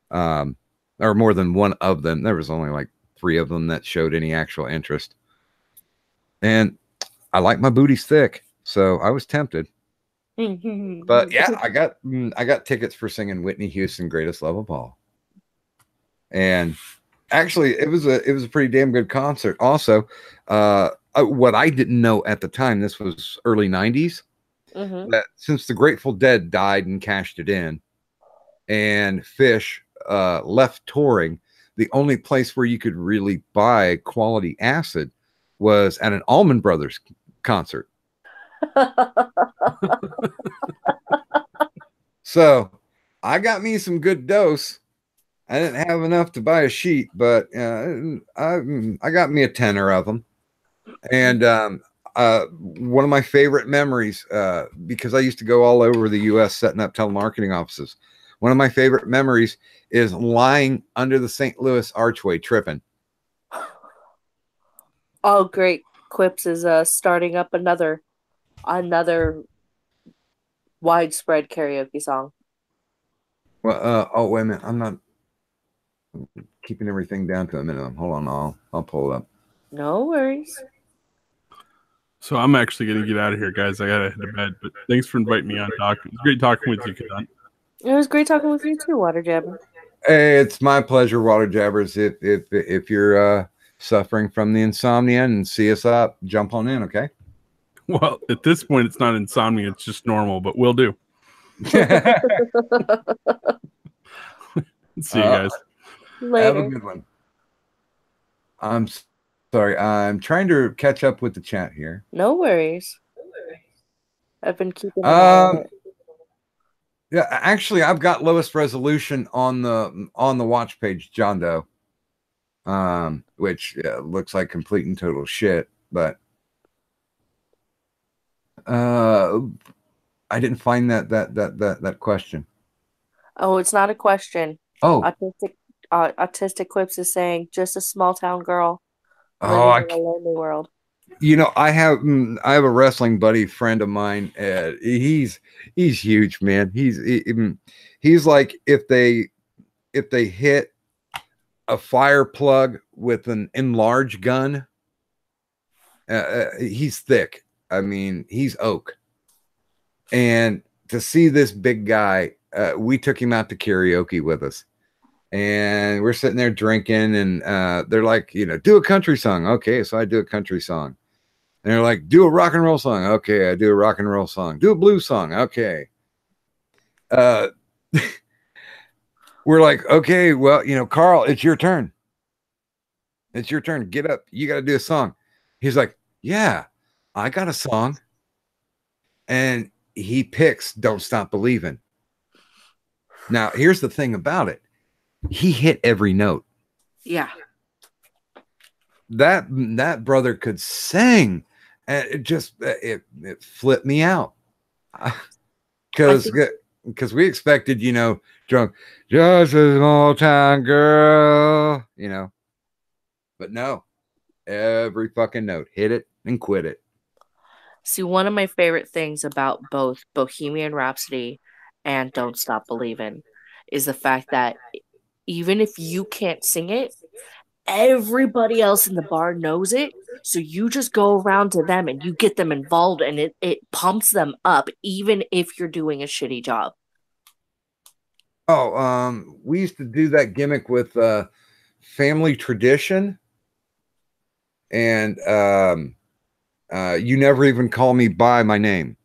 or more than one of them. There was only like 3 of them that showed any actual interest. And I like my booties thick, so I was tempted. But yeah, I got tickets for singing Whitney Houston "Greatest Love of All," and actually, it was a pretty damn good concert. Also, what I didn't know at the time, this was early '90s, that since the Grateful Dead died and cashed it in, and Fish left touring, the only place where you could really buy quality acid was at an Allman Brothers concert. So I got me some good dose. I didn't have enough to buy a sheet, but I got me a 10 of them. And one of my favorite memories, because I used to go all over the U.S. setting up telemarketing offices. One of my favorite memories is lying under the St. Louis Archway tripping. Oh, great. Quips is starting up another widespread karaoke song. Well, oh, wait a minute. I'm not keeping everything down to a minimum. Hold on. I'll pull it up. No worries. So I'm actually going to get out of here, guys. I got to head to bed. But thanks for inviting me on, Doc. It was great talking with you, Kadant. It was great talking with you too, Water Jabber. Hey, it's my pleasure, Water Jabbers. If you're suffering from the insomnia and see us up, jump on in, okay? Well, at this point, it's not insomnia. It's just normal, but we'll do. See you guys. Later. Have a good one. I'm sorry. I'm trying to catch up with the chat here. No worries. I've been keeping an eye on it. Yeah, actually, I've got lowest resolution on the watch page, John Doe, which looks like complete and total shit. But I didn't find that question. Oh, it's not a question. Oh, Autistic Quips is saying just a small town girl oh, living in a lonely world. you know, I have a wrestling buddy friend of mine. He's huge, man. He's like if they hit a fire plug with an enlarged gun, he's thick. I mean, he's oak. And to see this big guy, we took him out to karaoke with us. And we're sitting there drinking, and they're like, you know, do a country song. Okay, so I do a country song. And they're like, do a rock and roll song. Okay, I do a rock and roll song. Do a blues song. Okay. We're like, okay, well, you know, Carl, it's your turn. It's your turn. Get up. You got to do a song. He's like, yeah, I got a song. And he picks Don't Stop Believing. Now, here's the thing about it. He hit every note. Yeah. That brother could sing. And it just it flipped me out. Because we expected, you know, drunk, just a small town girl, you know. But no. Every fucking note. Hit it and quit it. See, one of my favorite things about both Bohemian Rhapsody and Don't Stop Believin' is the fact that even if you can't sing it, everybody else in the bar knows it. So you just go around to them and you get them involved, and it pumps them up, even if you're doing a shitty job. Oh, we used to do that gimmick with Family Tradition. And You Never Even Call Me By My Name.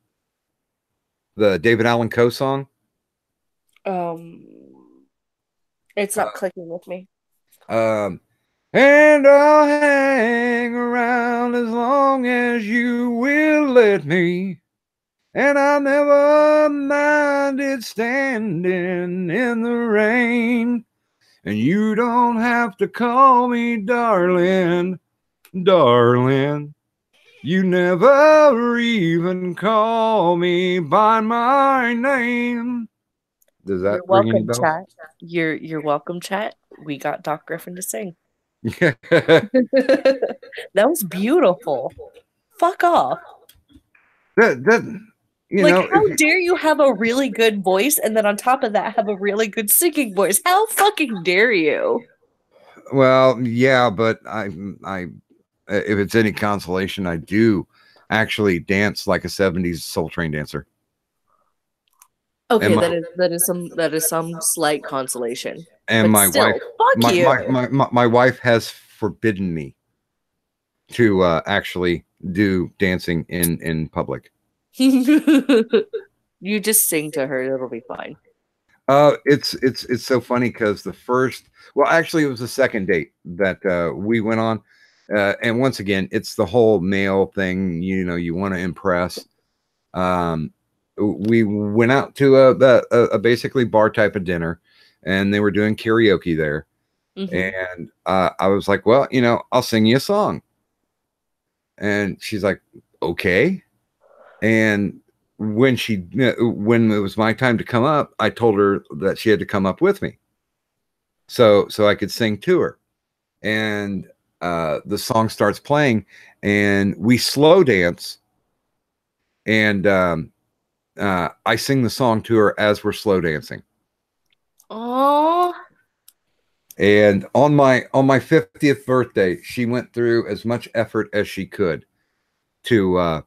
The David Allan Coe song. It's not clicking with me. And I'll hang around as long as you will let me. And I'll never minded standing in the rain. And you don't have to call me darling, darling. You never even call me by my name. Does that You're ring any welcome, bells? chat. You're welcome, chat. We got Doc Griffin to sing. That That was beautiful. Fuck off. you Like, know, how dare you have a really good voice and then on top of that have a really good singing voice? How fucking dare you? well, yeah, but I if it's any consolation, I do actually dance like a 70s Soul Train dancer. Okay, And that is some slight consolation. And But my still, wife, fuck you. my wife has forbidden me to actually do dancing in public. You just sing to her, it'll be fine. It's so funny because actually it was the second date that we went on, and once again it's the whole male thing. You know, you want to impress. We went out to a basically bar type of dinner, and they were doing karaoke there. Mhm. And I was like, well, you know, I'll sing you a song. And she's like, okay. And when when it was my time to come up, I told her that she had to come up with me, so I could sing to her. And the song starts playing, and we slow dance, and I sing the song to her as we're slow dancing. Oh, And on my 50th birthday, she went through as much effort as she could to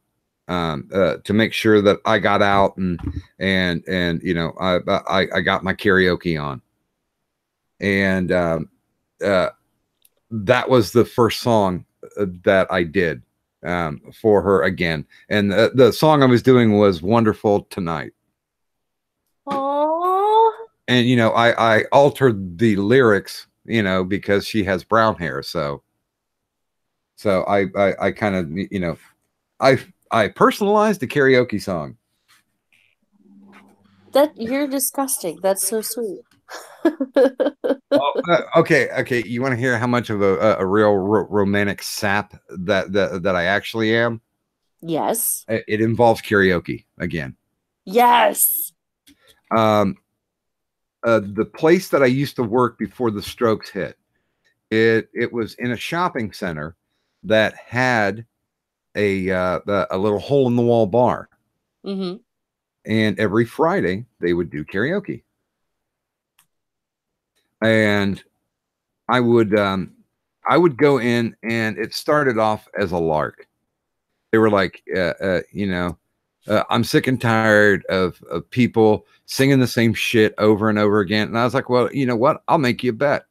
make sure that I got out and you know, I got my karaoke on. And that was the first song that I did for her again. And the song I was doing was Wonderful Tonight. oh, And, you know, I altered the lyrics, you know, because she has brown hair. So I kind of, you know, I personalized the karaoke song. that you're disgusting. That's so sweet. Okay. You want to hear how much of a real romantic sap that I actually am? Yes. It involves karaoke again. Yes. The place that I used to work before the Strokes hit, it was in a shopping center that had a little hole in the wall bar. Mm-hmm. And every Friday they would do karaoke. And I would go in, and it started off as a lark. They were like, you know, I'm sick and tired of people singing the same shit over and over again. And I was like, well, you know what? I'll make you a bet.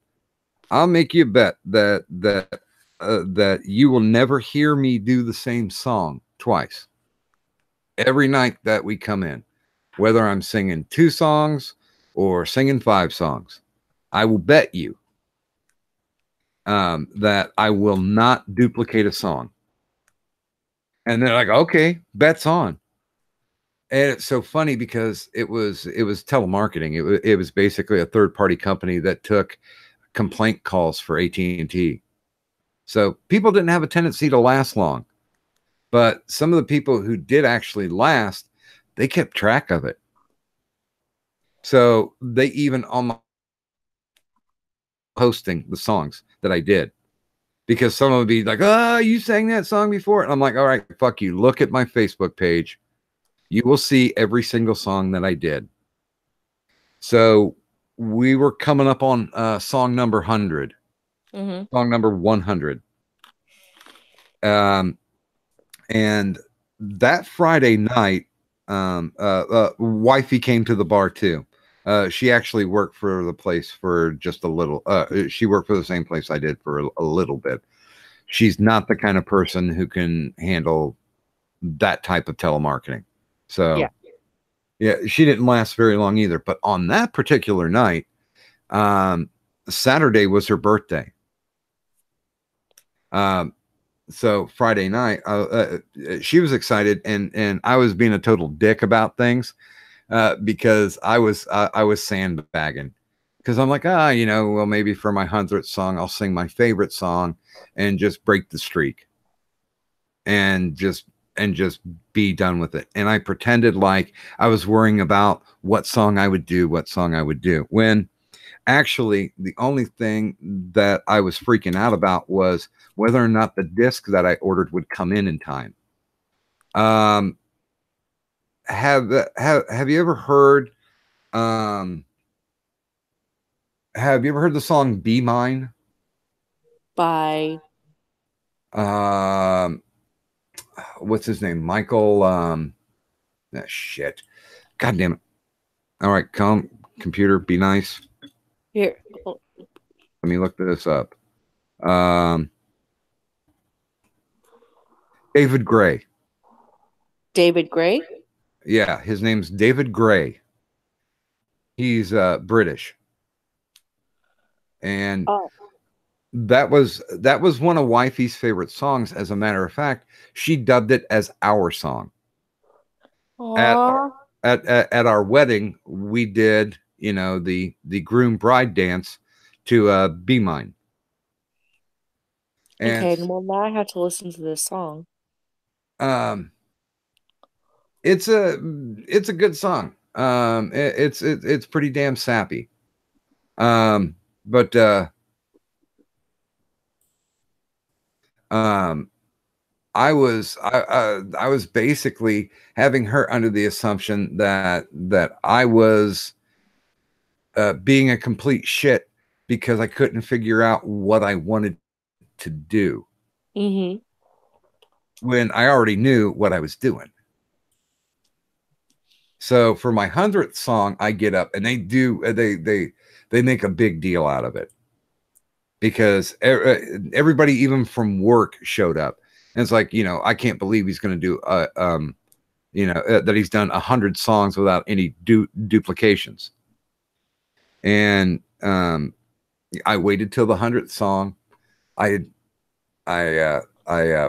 I'll make you a bet that you will never hear me do the same song twice. Every night that we come in, whether I'm singing 2 songs or singing 5 songs, I will bet you that I will not duplicate a song. And they're like, okay, bet's on. And it's so funny because it was telemarketing. It was basically a third-party company that took complaint calls for AT&T. So people didn't have a tendency to last long. But some of the people who did actually last, they kept track of it. So they even on my posting the songs that I did, because someone would be like, oh, you sang that song before. And I'm like, all right, fuck you. Look at my Facebook page. You will see every single song that I did. So we were coming up on song number 100, song number 100. And that Friday night, wifey came to the bar too. She actually worked for the place for just a little. She worked for the same place I did for a little bit. She's not the kind of person who can handle that type of telemarketing. So yeah, she didn't last very long either. But on that particular night, Saturday was her birthday. So Friday night, she was excited, and I was being a total dick about things because I was sandbagging, because I'm like, you know, well, maybe for my 100th song, I'll sing my favorite song and just break the streak and just be done with it. And I pretended like I was worrying about what song I would do, when actually the only thing that I was freaking out about was whether or not the disc that I ordered would come in time. Have you ever heard the song Be Mine by what's his name? Michael shit. God damn it. All right, computer, be nice. Here. Let me look this up. David Gray. David Gray? Yeah, his name's David Gray. He's British. And that was one of wifey's favorite songs. As a matter of fact, she dubbed it as our song. At our wedding, we did, you know, the groom bride dance to Be Mine. And Okay, well now I have to listen to this song. um, it's a good song. It's pretty damn sappy. But um, I was basically having her under the assumption that I was being a complete shit because I couldn't figure out what I wanted to do Mm-hmm. when I already knew what I was doing. So for my 100th song, I get up and they make a big deal out of it because everybody, even from work, showed up. And it's like, I can't believe he's going to do that he's done 100 songs without any duplications. And I waited till the 100th song. I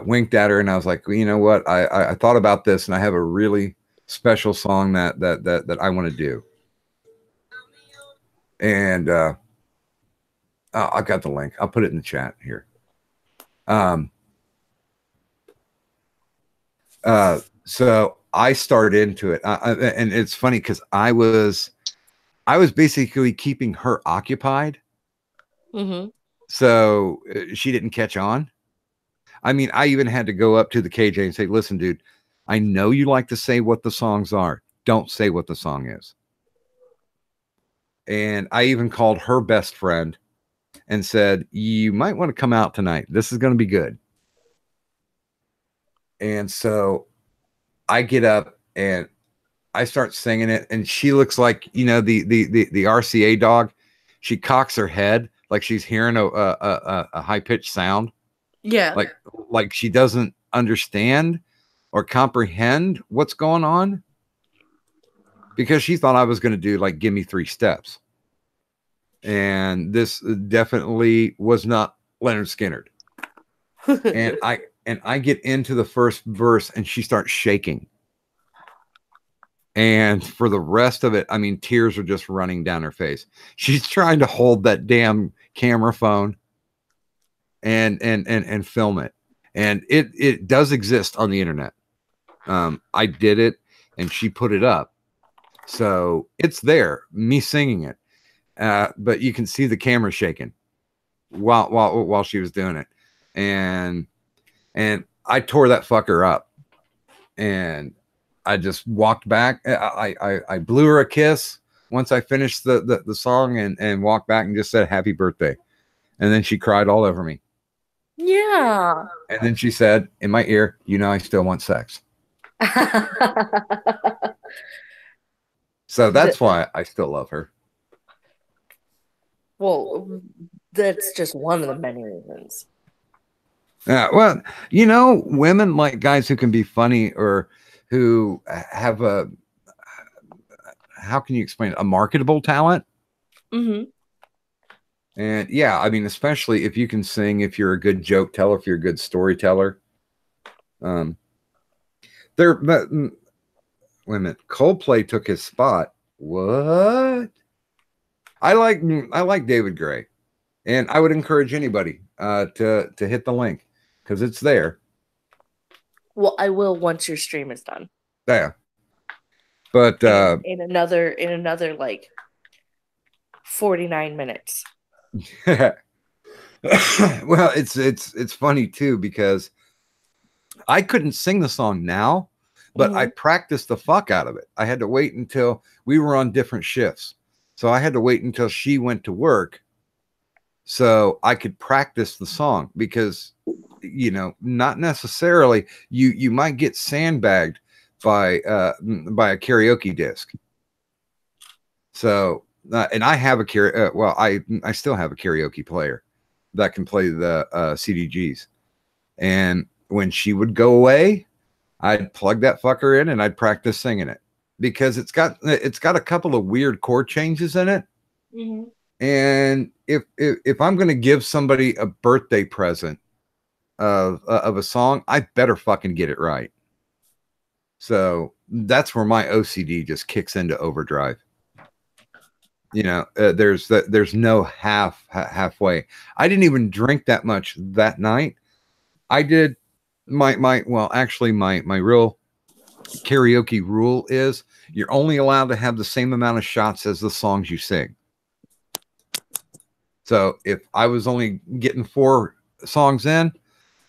winked at her and I was like, well, you know what? I thought about this and I have a really special song that I want to do. And I got the link. I'll put it in the chat here. So I started into it, and it's funny because I was basically keeping her occupied, so she didn't catch on. I mean, I even had to go up to the KJ and say, "Listen, dude, I know you like to say what the songs are. Don't say what the song is." And I even called her best friend and said, "You might want to come out tonight. This is going to be good." And so I get up and I start singing it, and she looks like, the RCA dog. She cocks her head like she's hearing a high pitched sound. Yeah. Like she doesn't understand or comprehend what's going on, because she thought I was going to do like Give Me 3 Steps. And this definitely was not Leonard Skinner. And I get into the first verse and she starts shaking. And for the rest of it, I mean, tears are just running down her face. She's trying to hold that damn camera phone and film it. And it does exist on the internet. I did it and she put it up. So it's there, me singing it. But you can see the camera shaking while she was doing it. And I tore that fucker up. And I just walked back. I blew her a kiss once I finished the song and walked back and just said happy birthday. And then she cried all over me. Yeah. And then she said in my ear, I still want sex. So that's why I still love her. Well, that's just one of the many reasons. Well, women like guys who can be funny or who have how can you explain it? A marketable talent. Mm-hmm. And yeah, I mean, especially if you can sing, if you're a good joke teller, if you're a good storyteller. Wait a minute. Coldplay took his spot. What? I like David Gray, and I would encourage anybody to hit the link because it's there. Well, I will once your stream is done. Yeah. But in another like 49 minutes. Well, it's funny too because I couldn't sing the song now, but I practiced the fuck out of it. I had to wait until we were on different shifts. So I had to wait until she went to work so I could practice the song because, not necessarily you might get sandbagged by a karaoke disc. So, and I have I still have a karaoke player that can play the CDGs. And when she would go away, I'd plug that fucker in and I'd practice singing it because it's got a couple of weird chord changes in it. Mm-hmm. And if I'm going to give somebody a birthday present of a song, I better fucking get it right. So that's where my OCD just kicks into overdrive. You know, there's no halfway. I didn't even drink that much that night. I did my real karaoke rule is you're only allowed to have the same amount of shots as the songs you sing. So if I was only getting 4 songs in,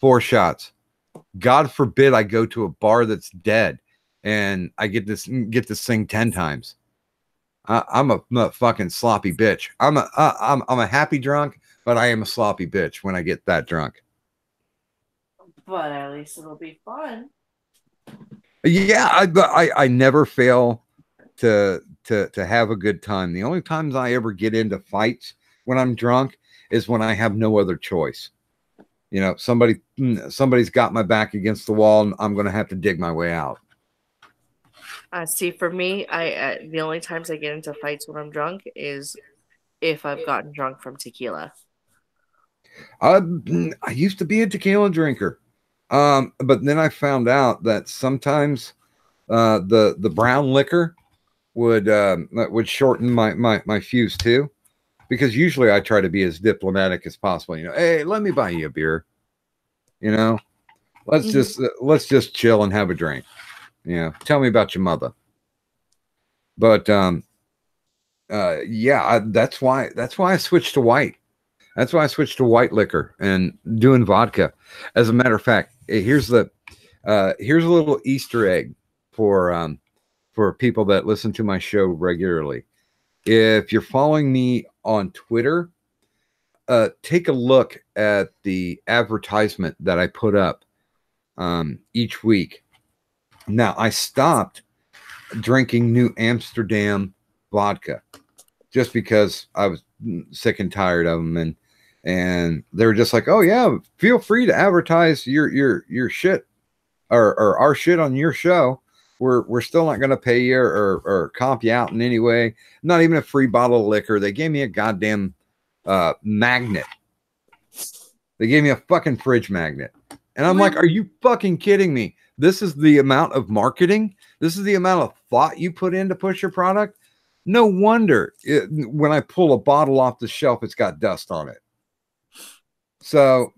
4 shots. God forbid I go to a bar that's dead and I get to sing 10 times. I'm a fucking sloppy bitch. I'm a happy drunk, but I am a sloppy bitch when I get that drunk. But at least it'll be fun. Yeah, I never fail to have a good time. The only times I ever get into fights when I'm drunk is when I have no other choice. You know, somebody's got my back against the wall, and I'm going to have to dig my way out. See, for me, the only times I get into fights when I'm drunk is if I've gotten drunk from tequila. I used to be a tequila drinker, but then I found out that sometimes the brown liquor would shorten my fuse too, because usually I try to be as diplomatic as possible. You know, hey, let me buy you a beer. You know, let's just chill and have a drink. You know, tell me about your mother. But yeah, that's why I switched to white. That's why I switched to white liquor and doing vodka. As a matter of fact, here's a little Easter egg for people that listen to my show regularly. If you're following me on Twitter, take a look at the advertisement that I put up each week. Now, I stopped drinking New Amsterdam vodka just because I was sick and tired of them, and they were just like, "Oh yeah, feel free to advertise your shit or our shit on your show. We're still not going to pay you or comp you out in any way. Not even a free bottle of liquor. They gave me a goddamn magnet. They gave me a fucking fridge magnet, and I'm like, are you fucking kidding me? This is the amount of marketing. This is the amount of thought you put in to push your product. No wonder when I pull a bottle off the shelf, it's got dust on it. So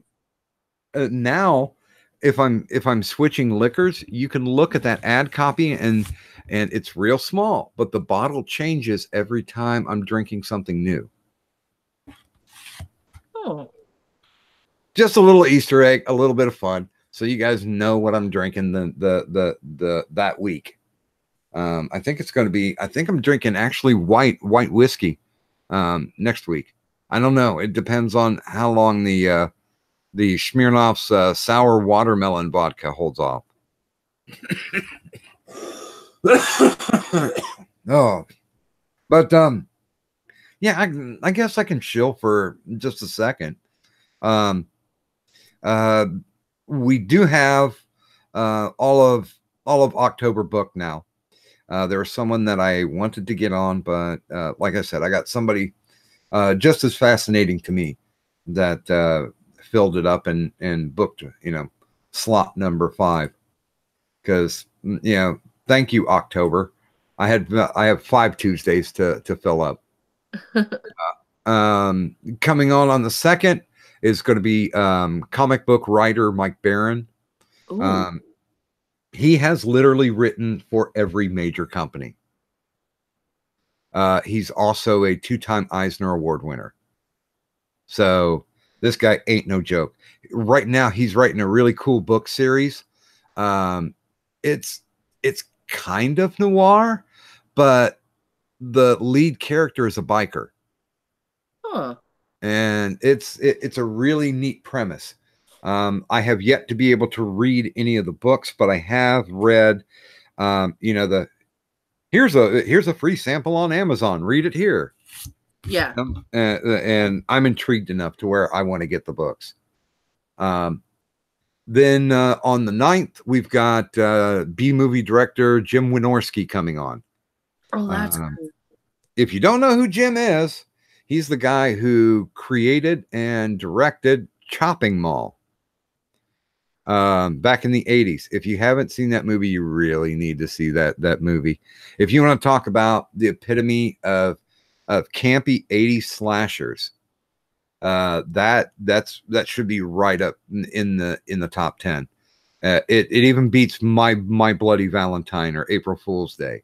now, if I'm switching liquors, you can look at that ad copy and it's real small, but the bottle changes every time I'm drinking something new. Oh, just a little Easter egg, a little bit of fun, so you guys know what I'm drinking that week. I think it's going to be. I think I'm drinking actually white whiskey next week. I don't know. It depends on how long the Smirnoff's sour watermelon vodka holds off. Oh, but yeah, I guess I can chill for just a second. We do have all of October booked now. There was someone that I wanted to get on, but like I said, I got somebody just as fascinating to me that filled it up and booked, slot number 5. Because, thank you, October. I have 5 Tuesdays to fill up. Coming on the 2nd is going to be comic book writer Mike Barron. He has literally written for every major company. He's also a 2-time Eisner Award winner. So this guy ain't no joke. Right now, he's writing a really cool book series. It's kind of noir, but the lead character is a biker. Huh. And it's a really neat premise. I have yet to be able to read any of the books, but I have read, here's a free sample on Amazon. Read it here. Yeah. And I'm intrigued enough to where I want to get the books. Then on the 9th, we've got B-movie director Jim Wynorski coming on. Oh, that's cool. If you don't know who Jim is, he's the guy who created and directed Chopping Mall back in the 80s. If you haven't seen that movie, you really need to see that movie. If you want to talk about the epitome of of campy 80s slashers. That should be right up in the top 10. It even beats My Bloody Valentine or April Fool's Day.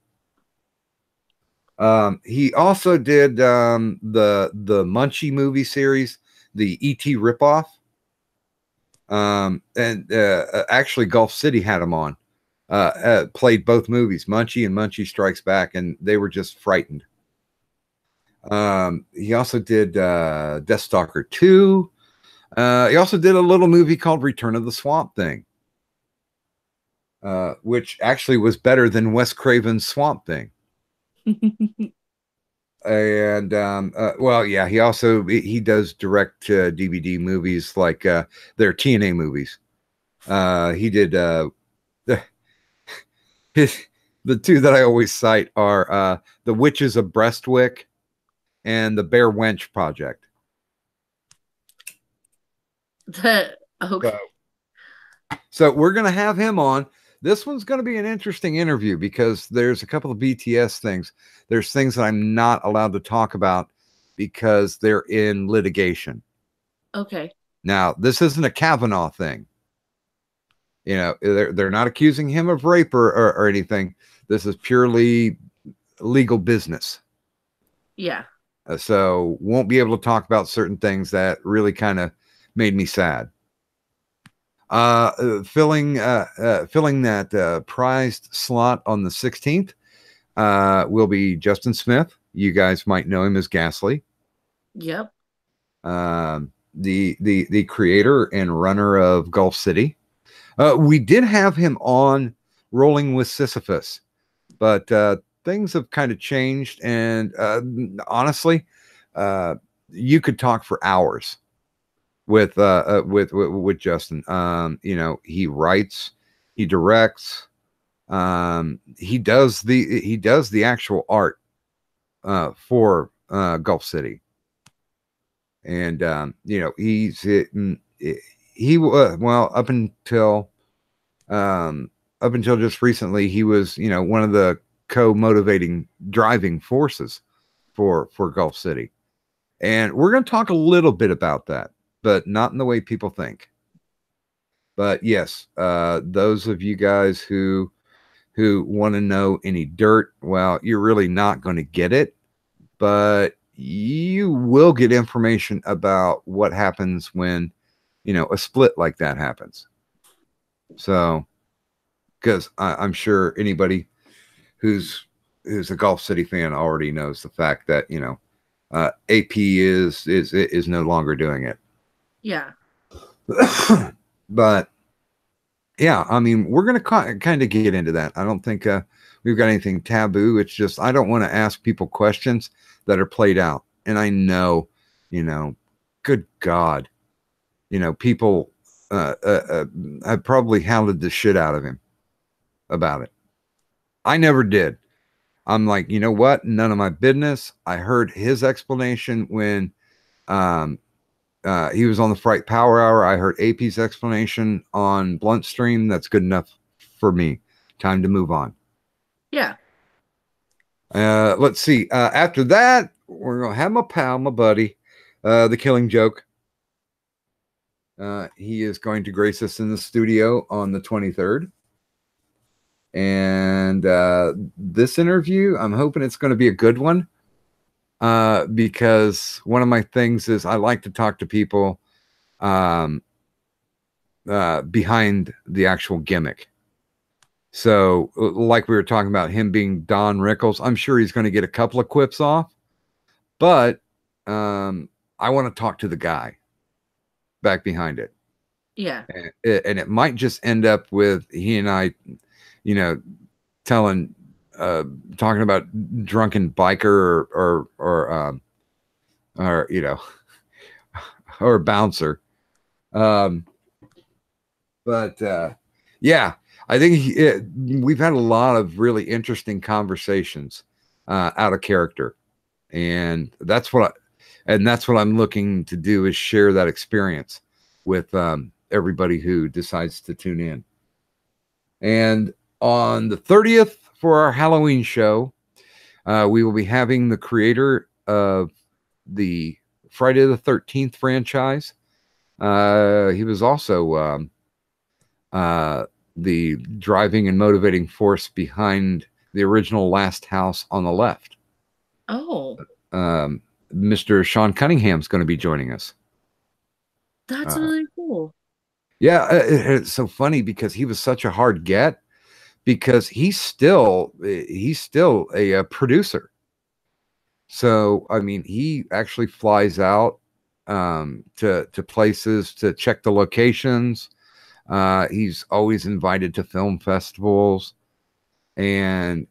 He also did the Munchie movie series, the E.T. ripoff. And actually Gulf City had him on. Played both movies, Munchie and Munchie Strikes Back, and they were just frightened. He also did Deathstalker 2. He also did a little movie called Return of the Swamp Thing, which actually was better than Wes Craven's Swamp Thing. And well, yeah, he does direct DVD movies like their TNA movies. He did the two that I always cite are The Witches of Brestwick and the Bear Wench Project. Okay. So we're going to have him on. This one's going to be an interesting interview because there's a couple of BTS things. There's things that I'm not allowed to talk about because they're in litigation. Okay. Now, this isn't a Kavanaugh thing. You know, they're not accusing him of rape or anything. This is purely legal business. Yeah. So won't be able to talk about certain things that really kind of made me sad. Filling that prized slot on the 16th will be Justin Smith. You guys might know him as Ghastly. Yep. The creator and runner of Gulf City. We did have him on Rolling with Sisyphus, but things have kind of changed, and honestly, you could talk for hours with Justin. You know, he writes, he directs, he does the actual art for Gulf City, and you know, well, up until just recently, he was, you know, one of the co-motivating driving forces for Gulf City. And we're going to talk a little bit about that, but not in the way people think. But yes, those of you guys who want to know any dirt, well, you're really not going to get it, but you will get information about what happens when, you know, a split like that happens. So, because I'm sure anybody who's a Gulf City fan already knows the fact that, you know, AP is no longer doing it. Yeah. But yeah, I mean, we're going to kind of get into that. I don't think we've got anything taboo. It's just I don't want to ask people questions that are played out. And I know, you know, good God, you know, people I probably hounded the shit out of him about it. I never did. I'm like, you know what? None of my business. I heard his explanation when he was on the Fright Power Hour. I heard AP's explanation on Blunt Stream. That's good enough for me. Time to move on. Yeah. Let's see. After that, we're going to have my pal, my buddy, The Killing Joke. He is going to grace us in the studio on the 23rd. And this interview, I'm hoping it's going to be a good one. Because one of my things is I like to talk to people behind the actual gimmick. So like we were talking about him being Don Rickles, I'm sure he's going to get a couple of quips off, but I want to talk to the guy back behind it. Yeah. And it might just end up with he and I, you know, talking about drunken biker or you know, or a bouncer. But yeah, I think we've had a lot of really interesting conversations out of character, and that's what I'm looking to do is share that experience with everybody who decides to tune in. And on the 30th for our Halloween show, we will be having the creator of the Friday the 13th franchise. He was also the driving and motivating force behind the original Last House on the Left. Oh, Mr. Sean Cunningham's going to be joining us. that's really cool. Yeah, it's so funny because he was such a hard get because he's still a producer. So I mean, he actually flies out to places to check the locations. He's always invited to film festivals, and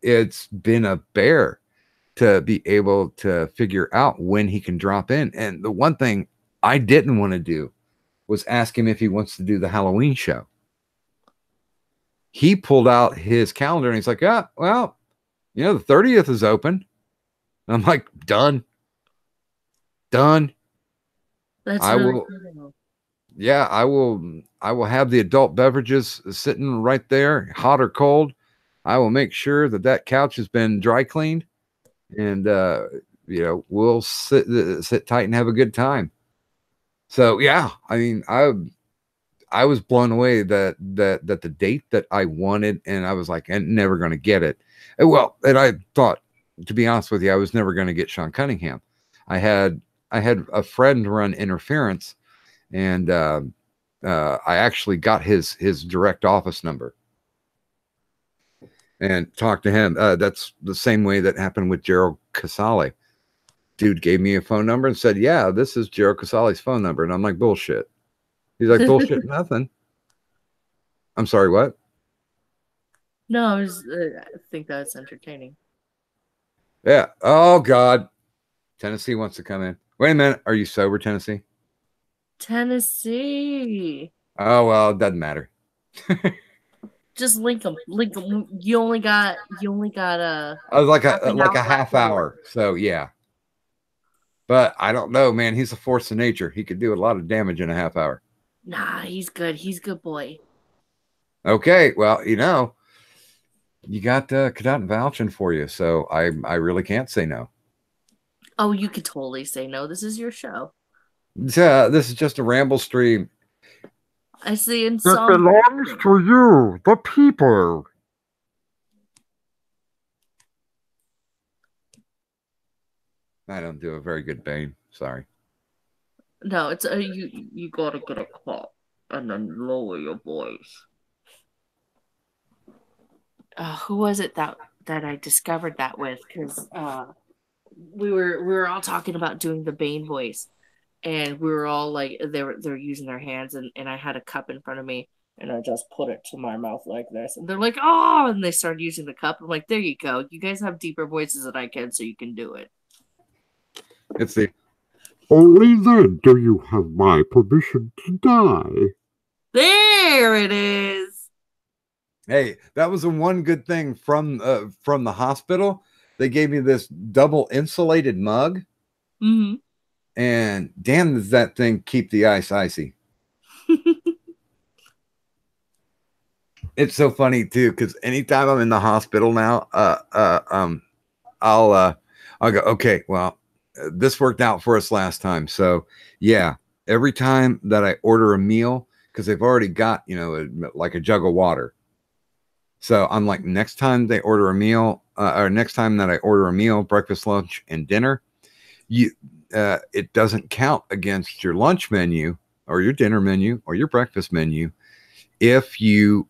it's been a bear to be able to figure out when he can drop in. And the one thing I didn't want to do was ask him if he wants to do the Halloween show. He pulled out his calendar and he's like, yeah, well, the 30th is open. And I'm like, done. That's I really will. cool. Yeah, I will have the adult beverages sitting right there, hot or cold. I will make sure that couch has been dry cleaned, and we'll sit tight and have a good time. So yeah, I mean, I was blown away that the date that I wanted, and I was like, I'm never going to get it. And I thought, to be honest with you, I was never going to get Sean Cunningham. I had a friend run Interference, and I actually got his direct office number and talked to him. That's the same way that happened with Gerald Casale. Dude gave me a phone number and said, yeah, this is Gerald Casale's phone number. And I'm like, bullshit. He's like, bullshit, nothing. I'm sorry, what? No, I think that's entertaining. Yeah. Oh, God. Tennessee wants to come in. Wait a minute. Are you sober, Tennessee? Tennessee. Oh, well, it doesn't matter. Just link them. You only got like a half hour. So, yeah. But I don't know, man. He's a force of nature. He could do a lot of damage in a half hour. Nah, he's good. He's a good boy. Okay, well, you got Cadet vouching for you, so I really can't say no. Oh, you could totally say no. This is your show. This is just a ramble stream. I see in some. It belongs to you, the people. I don't do a very good Bane. Sorry. No, it's you gotta get a clap and then lower your voice. Who was it that I discovered that with? Because we were all talking about doing the Bane voice, and we were all like, they're using their hands, and I had a cup in front of me, and I just put it to my mouth like this, and they're like, oh, and they started using the cup. I'm like, there you go. You guys have deeper voices than I can, so you can do it. It's the only then do you have my permission to die. There it is. Hey, that was the one good thing from the hospital. They gave me this double insulated mug. Mm-hmm. And damn, does that thing keep the ice icy. It's so funny too, because anytime I'm in the hospital now, I'll go, okay, well, this worked out for us last time. So yeah, every time that I order a meal, because they've already got, like a jug of water. So I'm like, next time they order a meal, or next time that I order a meal, breakfast, lunch, and dinner, it doesn't count against your lunch menu or your dinner menu or your breakfast menu if you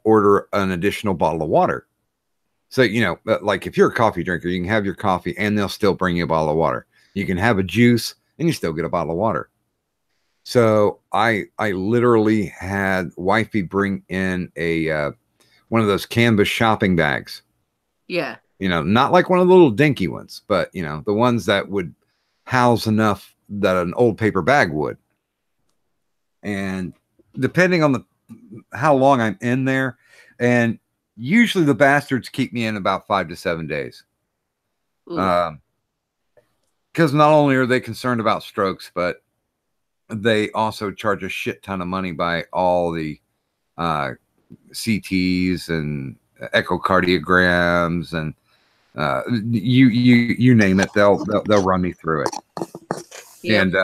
order an additional bottle of water. So, like if you're a coffee drinker, you can have your coffee and they'll still bring you a bottle of water. You can have a juice and you still get a bottle of water. So I literally had wifey bring in one of those canvas shopping bags. Yeah. Not like one of the little dinky ones, but the ones that would house enough that an old paper bag would. And depending on how long I'm in there, and usually the bastards keep me in about 5 to 7 days. Because not only are they concerned about strokes, but they also charge a shit ton of money by all the CTs and echocardiograms and you name it, they'll run me through it. Yep. And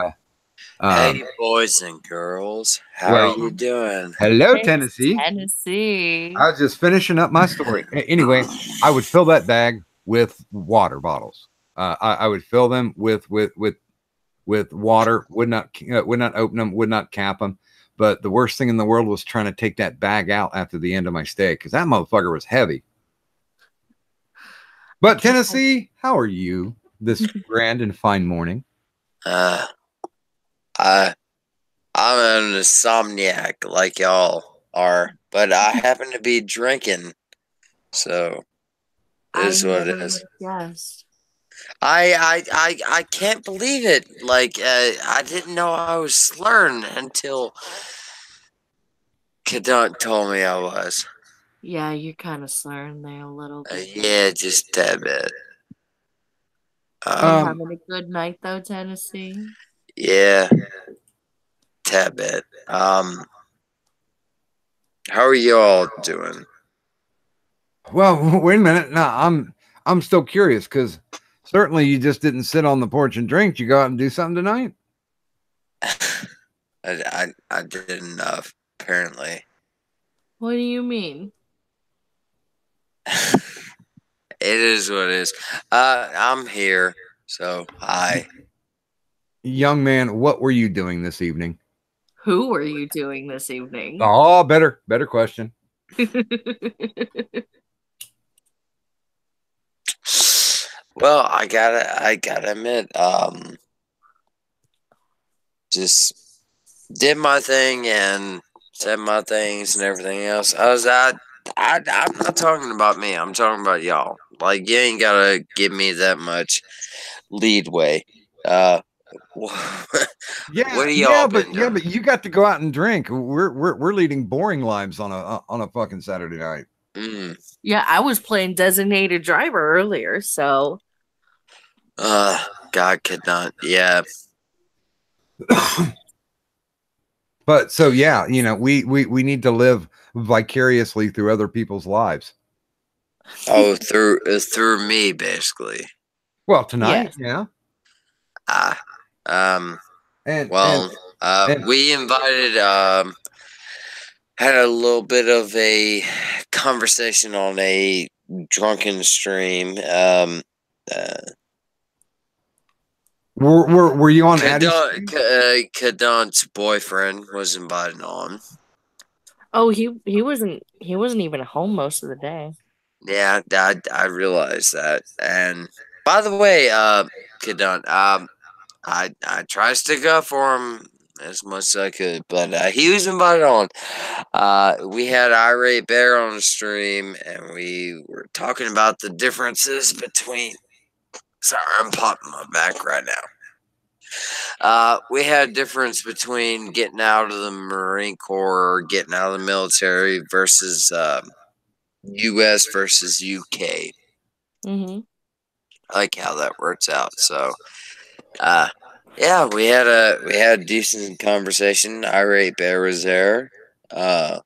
Hey, boys and girls, how well, are you doing? hello, It's Tennessee. Tennessee. I was just finishing up my story. Anyway, I would fill that bag with water bottles. I would fill them with water. Would not open them. Would not cap them. But the worst thing in the world was trying to take that bag out after the end of my stay because that motherfucker was heavy. But Tennessee, how are you this grand and fine morning? I'm an insomniac like y'all are, but I happen to be drinking, so it is what it is. Yes. I can't believe it. Like I didn't know I was slurring until Kadunk told me I was. Yeah, you're kind of slurring there a little bit. Yeah, just a bit. You Um, having a good night though, Tennessee? Yeah, tad bit. How are y'all doing? Well, wait a minute. No, I'm still curious because certainly you just didn't sit on the porch and drink. You go out and do something tonight. I did enough, apparently. What do you mean? It is what it is. I'm here, so hi. Young man, what were you doing this evening? Who were you doing this evening? Oh, better question. Well, I gotta admit, just did my thing and said my things and everything else. I'm not talking about me. I'm talking about y'all. Like, you ain't gotta give me that much leadway. Yeah, What are y'all but been doing? but you got to go out and drink. We're leading boring lives on a fucking Saturday night. Mm. Yeah, I was playing designated driver earlier, so God could not. Yeah. But so yeah, we need to live vicariously through other people's lives. Oh, through me, basically. Well, tonight, yeah. And Well, and- we invited had a little bit of a conversation on a drunken stream. were you on Addie's stream? Kadon's boyfriend was invited on. oh, he wasn't even home most of the day. Yeah, I realized that. And by the way, Kadon, I tried to stick up for him as much as I could, but he was invited on. We had Irate Bear on the stream, and we were talking about the differences between. Sorry, I'm popping my back right now. We had a difference between getting out of the Marine Corps or getting out of the military versus U.S. versus UK. Mm-hmm. I like how that works out. So, yeah, we had a decent conversation. Irate Bear was there. It's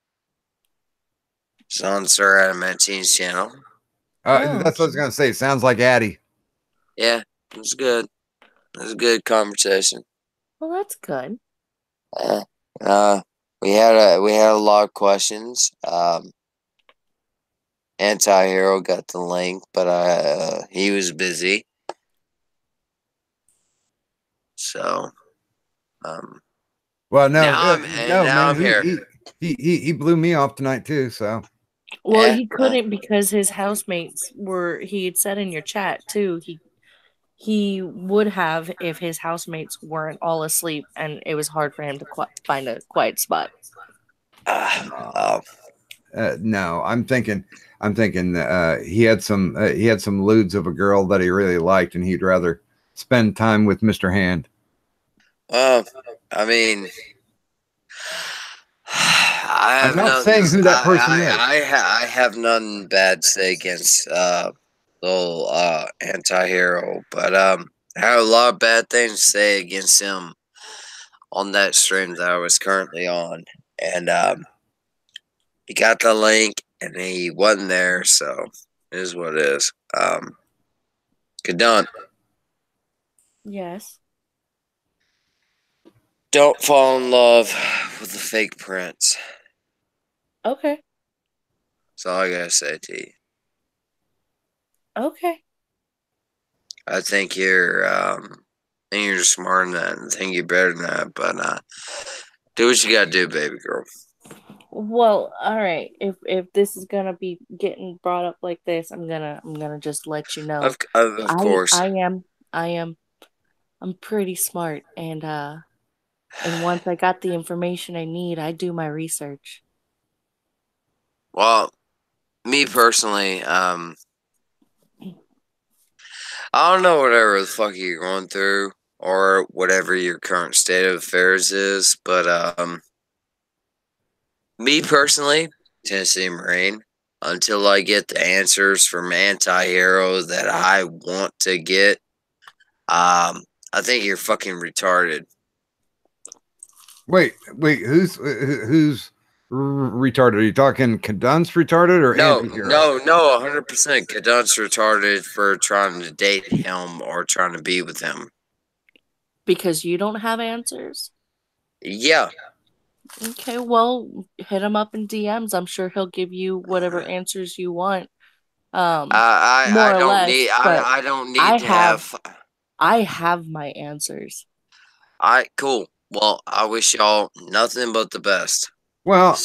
on Sir Adamantino's channel. That's what I was gonna say. Sounds like Addie. Yeah, it was good. It was a good conversation. Well, that's good. We had a lot of questions. Anti-Hero got the link, but he was busy. So, well, no, now I'm here. He blew me off tonight too. So, Well, Yeah, he couldn't because his housemates were. He had said in your chat too. He would have if his housemates weren't all asleep, and it was hard for him to find a quiet spot. no, I'm thinking he had some lewds of a girl that he really liked, and he'd rather spend time with Mr. Hand. Well, I mean, I'm not saying who that person is. I have nothing bad to say against little anti-hero, but I have a lot of bad things to say against him on that stream that I was currently on, and he got the link and he wasn't there, so it is what it is. Kadant, Yes. don't fall in love with the fake prince. Okay. That's all I gotta say to you. Okay. I think you're smart in that, and I think you're better than that. But do what you gotta do, baby girl. Well, all right. If this is gonna be getting brought up like this, I'm gonna just let you know. Of course. I'm pretty smart, and once I got the information I need, I do my research. Well, me personally, I don't know whatever the fuck you're going through or whatever your current state of affairs is, but me personally, Tennessee Marine, until I get the answers from anti-hero that I want to get, I think you're fucking retarded. Wait, who's retarded? Are you talking Kadun's retarded or No, Anti-Hero? no, 100% Kadun's retarded for trying to date him or trying to be with him. Because you don't have answers? Yeah. Okay, well, hit him up in DMs. I'm sure he'll give you whatever answers you want. I don't need to have. I have my answers. Cool. Well, I wish y'all nothing but the best. Well,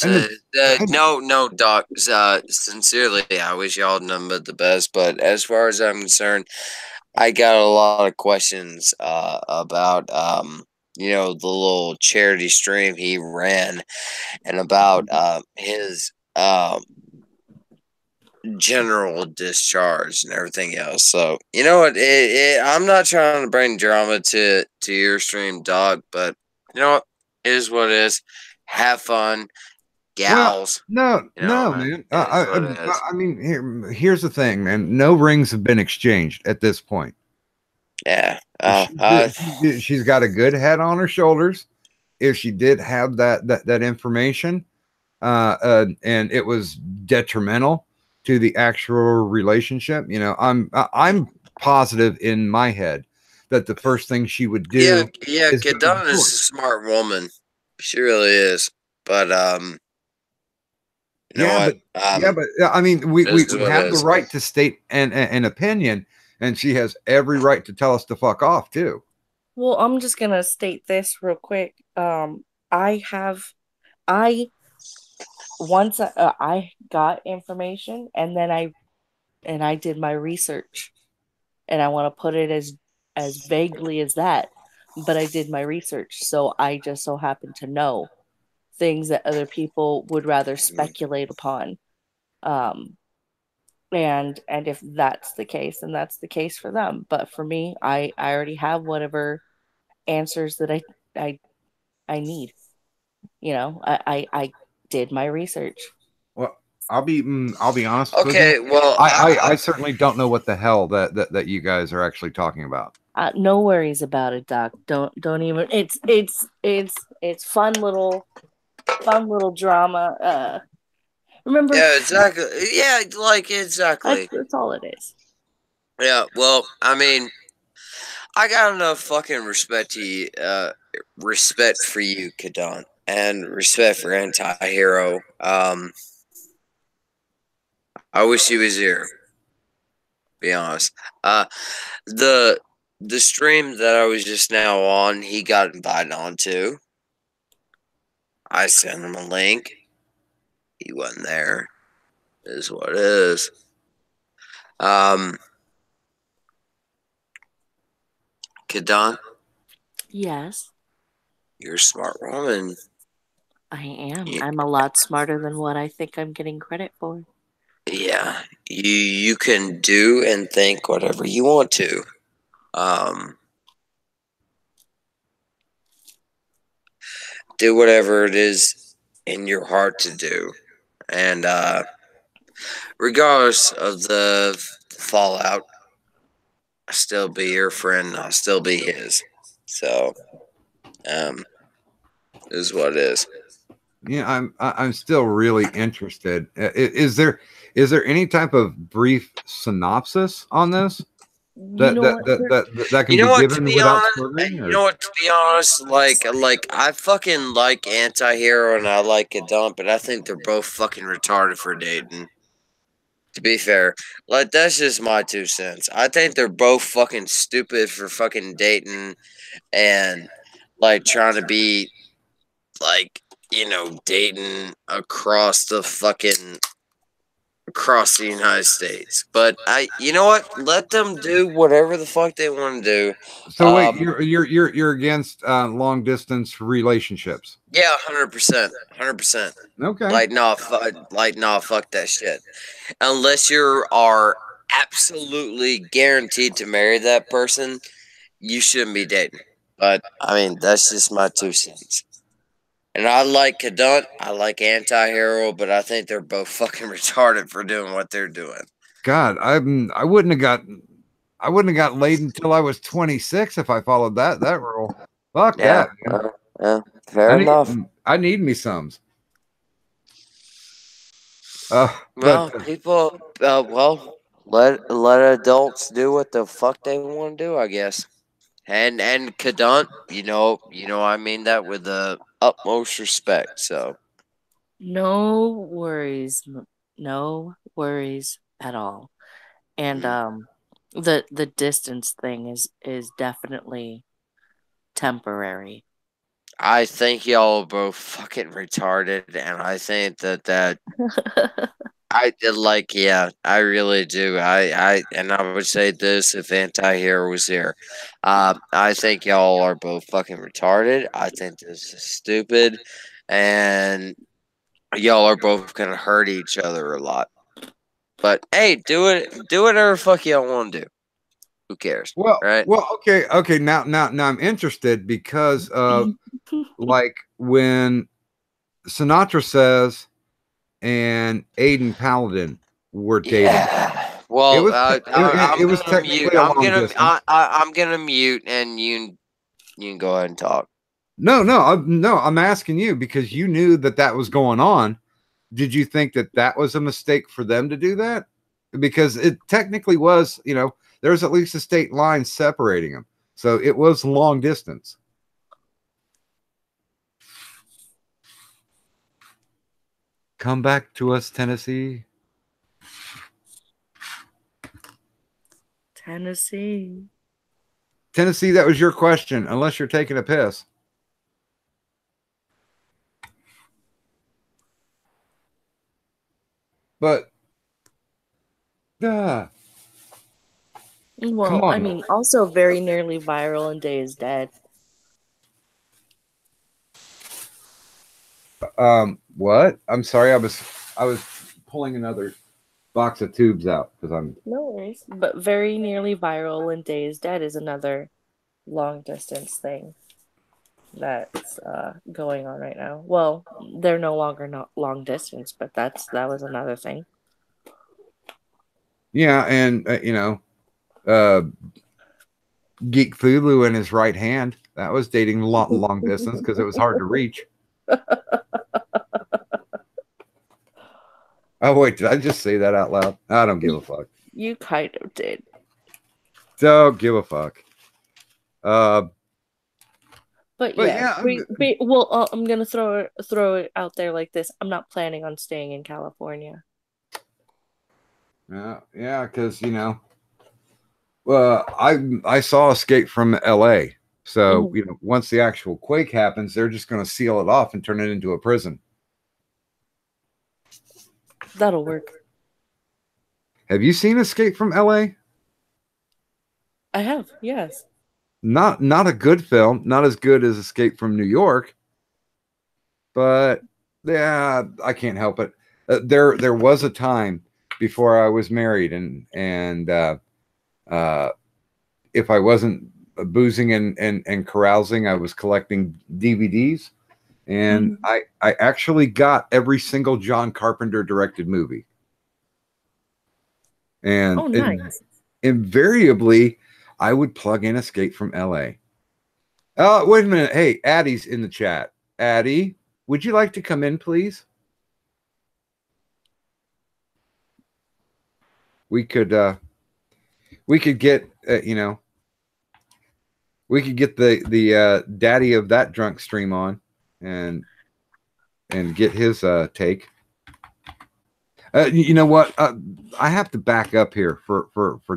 no, Doc. Sincerely, I wish y'all nothing but the best. But as far as I'm concerned, I got a lot of questions about the little charity stream he ran, and about his general discharge and everything else. So you know what? I'm not trying to bring drama to your stream, Doc. But you know what? It is what it is. Have fun, gals. Well, no, man. I mean, here's the thing, man. No rings have been exchanged at this point. Yeah. She's got a good head on her shoulders. If she did have that information, and it was detrimental to the actual relationship, I'm positive in my head that the first thing she would do. Yeah. Kadana is a smart woman. She really is. But you know what? But I mean, we have the right to state an opinion, and she has every right to tell us to fuck off too. Well, I'm just gonna state this real quick. I got information, and then I did my research, and I want to put it as vaguely as that, but I did my research, so I just so happen to know things that other people would rather speculate upon. And if that's the case, then that's the case for them. But for me, I already have whatever answers that I need. I did my research. Well, I'll be honest. Okay, with you. well, I certainly don't know what the hell that you guys are actually talking about. No worries about it, Doc. Don't even. It's fun little drama. Remember? Yeah, exactly. Yeah, exactly. That's all it is. Yeah. Well, I mean, I got enough fucking respect for you, Kadon, and respect for Anti-Hero. I wish he was here. Be honest. The stream that I was just now on, he got invited onto. I sent him a link. He wasn't there. Is what it is. Kadon? Yes. You're a smart woman. I am. Yeah. I'm a lot smarter than what I think I'm getting credit for. Yeah. You can do and think whatever you want to. Do whatever it is in your heart to do. And regardless of the fallout, I'll still be your friend. I'll still be his. So, is what it is. Yeah, I'm still really interested. Is there any type of brief synopsis on this? You know what? That can You know be what? To given be without honest, swerving? you know what? To be honest, like I fucking like Anti-Hero and I like Kadant, but I think they're both fucking retarded for dating. To be fair, like that's just my 2 cents. I think they're both fucking stupid for fucking dating and like trying to be like dating across the United States. But you know what? Let them do whatever the fuck they want to do. So wait, you're against long distance relationships? Yeah, 100%, 100%. Okay. Like no, fuck that shit. Unless you are absolutely guaranteed to marry that person, you shouldn't be dating. But I mean, that's just my 2 cents. And I like Kadant, I like Anti-Hero, but I think they're both fucking retarded for doing what they're doing. God, I wouldn't have got laid until I was 26 if I followed that rule. Fuck that, man. Fair enough. I need me sums. Well, people, let adults do what the fuck they want to do, I guess. And Kadant, I mean that with the utmost respect. So No worries. No worries at all. And the distance thing is definitely temporary. I think y'all are both fucking retarded, and I think that I like, yeah, I really do. I would say this if Anti-Hero was here. I think y'all are both fucking retarded. I think this is stupid, and y'all are both gonna hurt each other a lot. But hey, do whatever fuck y'all want to do. Who cares? Well, right? Okay. Now I'm interested because of like when Sinatra Says and Aiden Paladin were dating. Yeah. Well, it was technically a long distance. I'm gonna mute, and you can go ahead and talk. No, I'm asking you because you knew that was going on. Did you think that was a mistake for them to do that? Because it technically was, there's at least a state line separating them. So it was long distance. Come back to us, Tennessee. Tennessee, that was your question, unless you're taking a piss. But well, come on. I mean, also very nearly viral and Day is Dead. What? I'm sorry, I was pulling another box of tubes out because I'm No worries. But very nearly viral and Day is Dead is another long distance thing that's going on right now. Well, they're no longer not long distance, but that was another thing. Yeah, and Geek Thulu and his right hand, that was dating long distance because it was hard to reach. Oh wait, did I just say that out loud? I don't give a fuck. You kind of did. Don't give a fuck. But yeah, I'm gonna throw it out there like this. I'm not planning on staying in California. Yeah, because I saw Escape from L.A. So once the actual quake happens, they're just going to seal it off and turn it into a prison. That'll work. Have you seen Escape from L.A.? I have, yes. Not a good film, not as good as Escape from New York, but yeah, I can't help it. There was a time before I was married, and if I wasn't boozing and carousing, I was collecting DVDs, and I actually got every single John Carpenter directed movie, and nice. Invariably I would plug in Escape from LA. Oh, wait a minute. Hey, Addie's in the chat. Addie, would you like to come in, please? We could get you know, we could get the daddy of that drunk stream on and get his take. You know what? I have to back up here for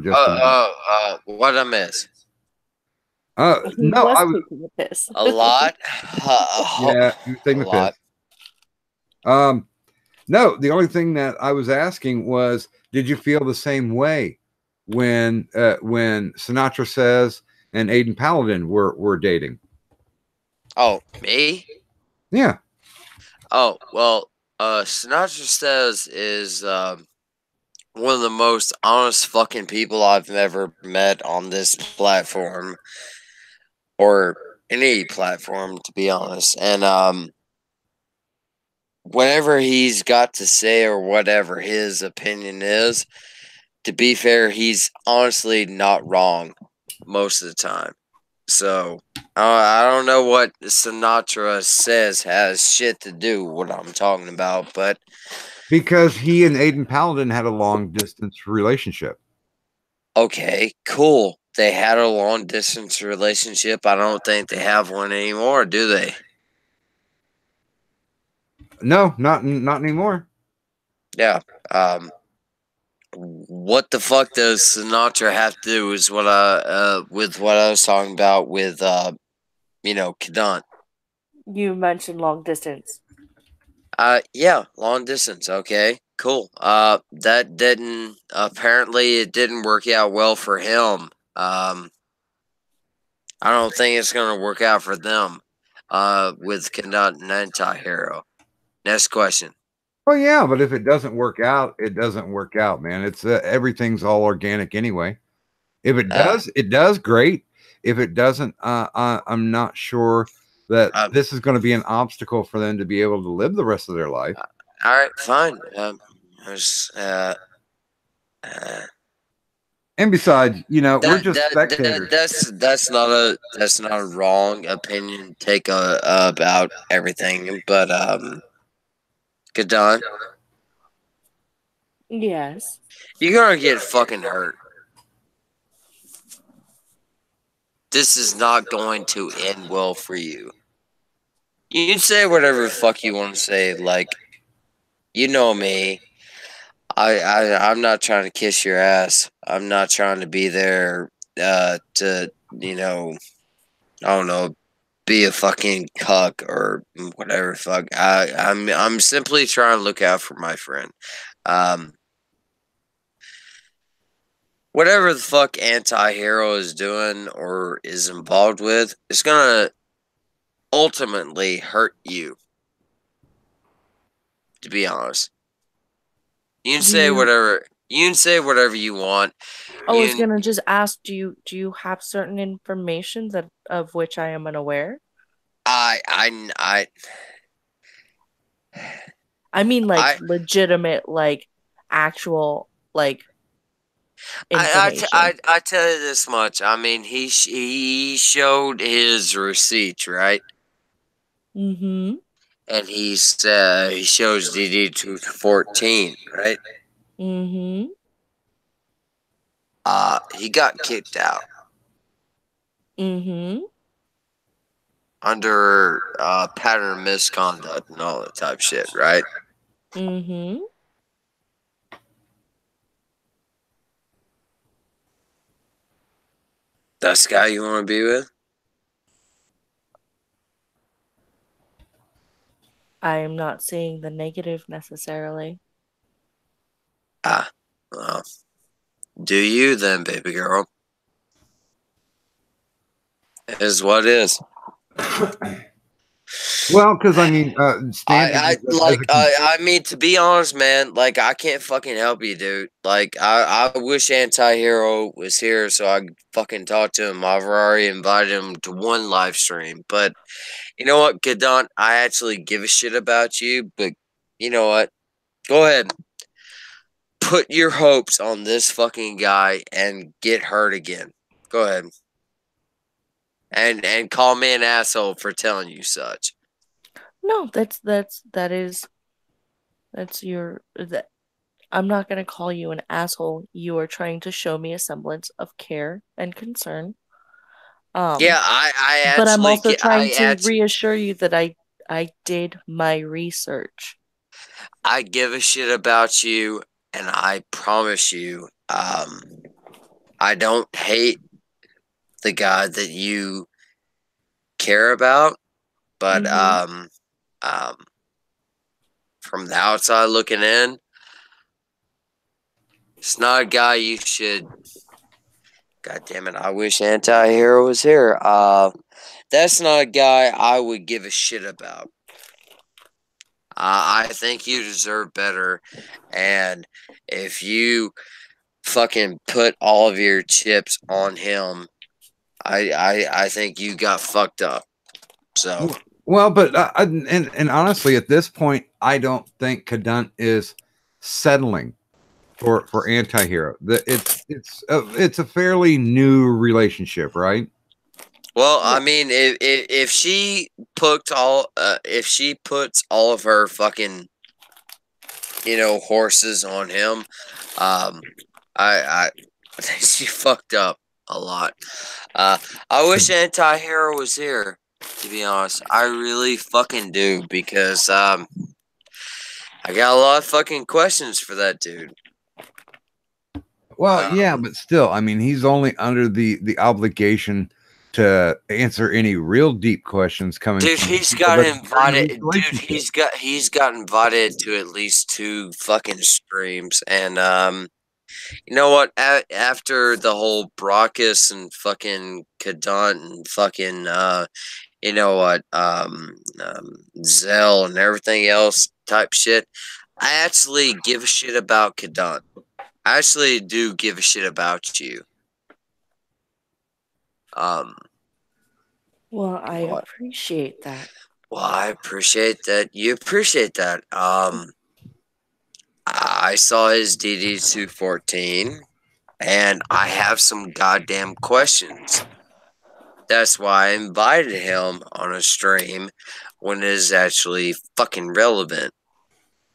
just a minute. What I miss? He No, was I was taking a piss. A lot. yeah, you were taking A a lot. piss. No, the only thing that I was asking was, did you feel the same way when Sinatra Says and Aiden Paladin were dating? Oh, me? Yeah. Oh, well, Sinatra Says is one of the most honest fucking people I've ever met on this platform or any platform, to be honest. And whatever he's got to say or whatever his opinion is, to be fair, he's honestly not wrong most of the time. So I don't know what Sinatra Says has shit to do with what I'm talking about, but Because he and Aiden Paladin had a long distance relationship. okay, cool. They had a long distance relationship. I don't think they have one anymore, do they? No, not anymore. Yeah. What the fuck does Sinatra have to do is what with what I was talking about with Kadant. You mentioned long distance. Yeah, long distance, okay. Cool. That didn't apparently it didn't work out well for him. I don't think it's gonna work out for them. With Kadant and Anti-Hero. Next question. Well, yeah, but if it doesn't work out, it doesn't work out, man. It's everything's all organic anyway. If it does, it does great. If it doesn't, I'm not sure that this is going to be an obstacle for them to be able to live the rest of their life. All right, fine. And besides, we're just spectators. That's not a wrong opinion take about everything, but Kadant, Yes. you're gonna get fucking hurt. This is not going to end well for you. You can say whatever the fuck you want to say, like, you know me. I'm not trying to kiss your ass. I'm not trying to be there to, I don't know, be a fucking cuck or whatever fuck. I'm simply trying to look out for my friend. Whatever the fuck Anti-Hero is doing or is involved with, it's gonna ultimately hurt you. To be honest. You can say whatever you want. I was gonna just ask, do you have certain information of which I am unaware? I mean, like, legitimate, like, actual, like, information. I tell you this much. I mean, he showed his receipt, right? Mm-hmm. And he shows DD 214, right? Mm-hmm. He got kicked out. Mm-hmm. Under pattern of misconduct and all that type shit, right? Mm-hmm. That's the guy you want to be with? I am not seeing the negative necessarily. Well, do you then, baby girl? Is what is. Well, because I mean, I mean, to be honest, man, like, I can't fucking help you, dude. Like, I wish Anti-Hero was here so I could fucking talk to him. I've already invited him to one live stream, but you know what, Kadant, I actually give a shit about you, but you know what? Go ahead. Put your hopes on this fucking guy and get hurt again. Go ahead. And call me an asshole for telling you such. No, that's your I'm not going to call you an asshole. You are trying to show me a semblance of care and concern. Yeah, I But I'm actually, also trying to actually, reassure you that I did my research. I give a shit about you, and I promise you, I don't hate the guy that you care about, but from the outside looking in, it's not a guy you should. God damn it! I wish Anti-Hero was here. That's not a guy I would give a shit about. I think you deserve better, and if you fucking put all of your chips on him, I think you got fucked up. So Well, but and honestly, at this point, I don't think Cadunt is settling for Anti-Hero. It's a fairly new relationship, right? well, I mean, if she puts all of her fucking horses on him, I think she fucked up a lot. I wish Anti-Hero was here, to be honest. I really fucking do, because I got a lot of fucking questions for that dude. Well, yeah, but still, I mean, he's only under the obligation to answer any real deep questions coming. Dude, from he's people got that are in invited. this Dude, relationship. he's got invited to at least 2 fucking streams, and you know what? After the whole Brockus and fucking Cadunt and fucking you know what, Zell and everything else type shit, I actually give a shit about Cadunt. I actually do give a shit about you. Well, I What? appreciate that. Well, I appreciate that. You appreciate that. I saw his DD214, and I have some goddamn questions. That's why I invited him on a stream when it is actually fucking relevant.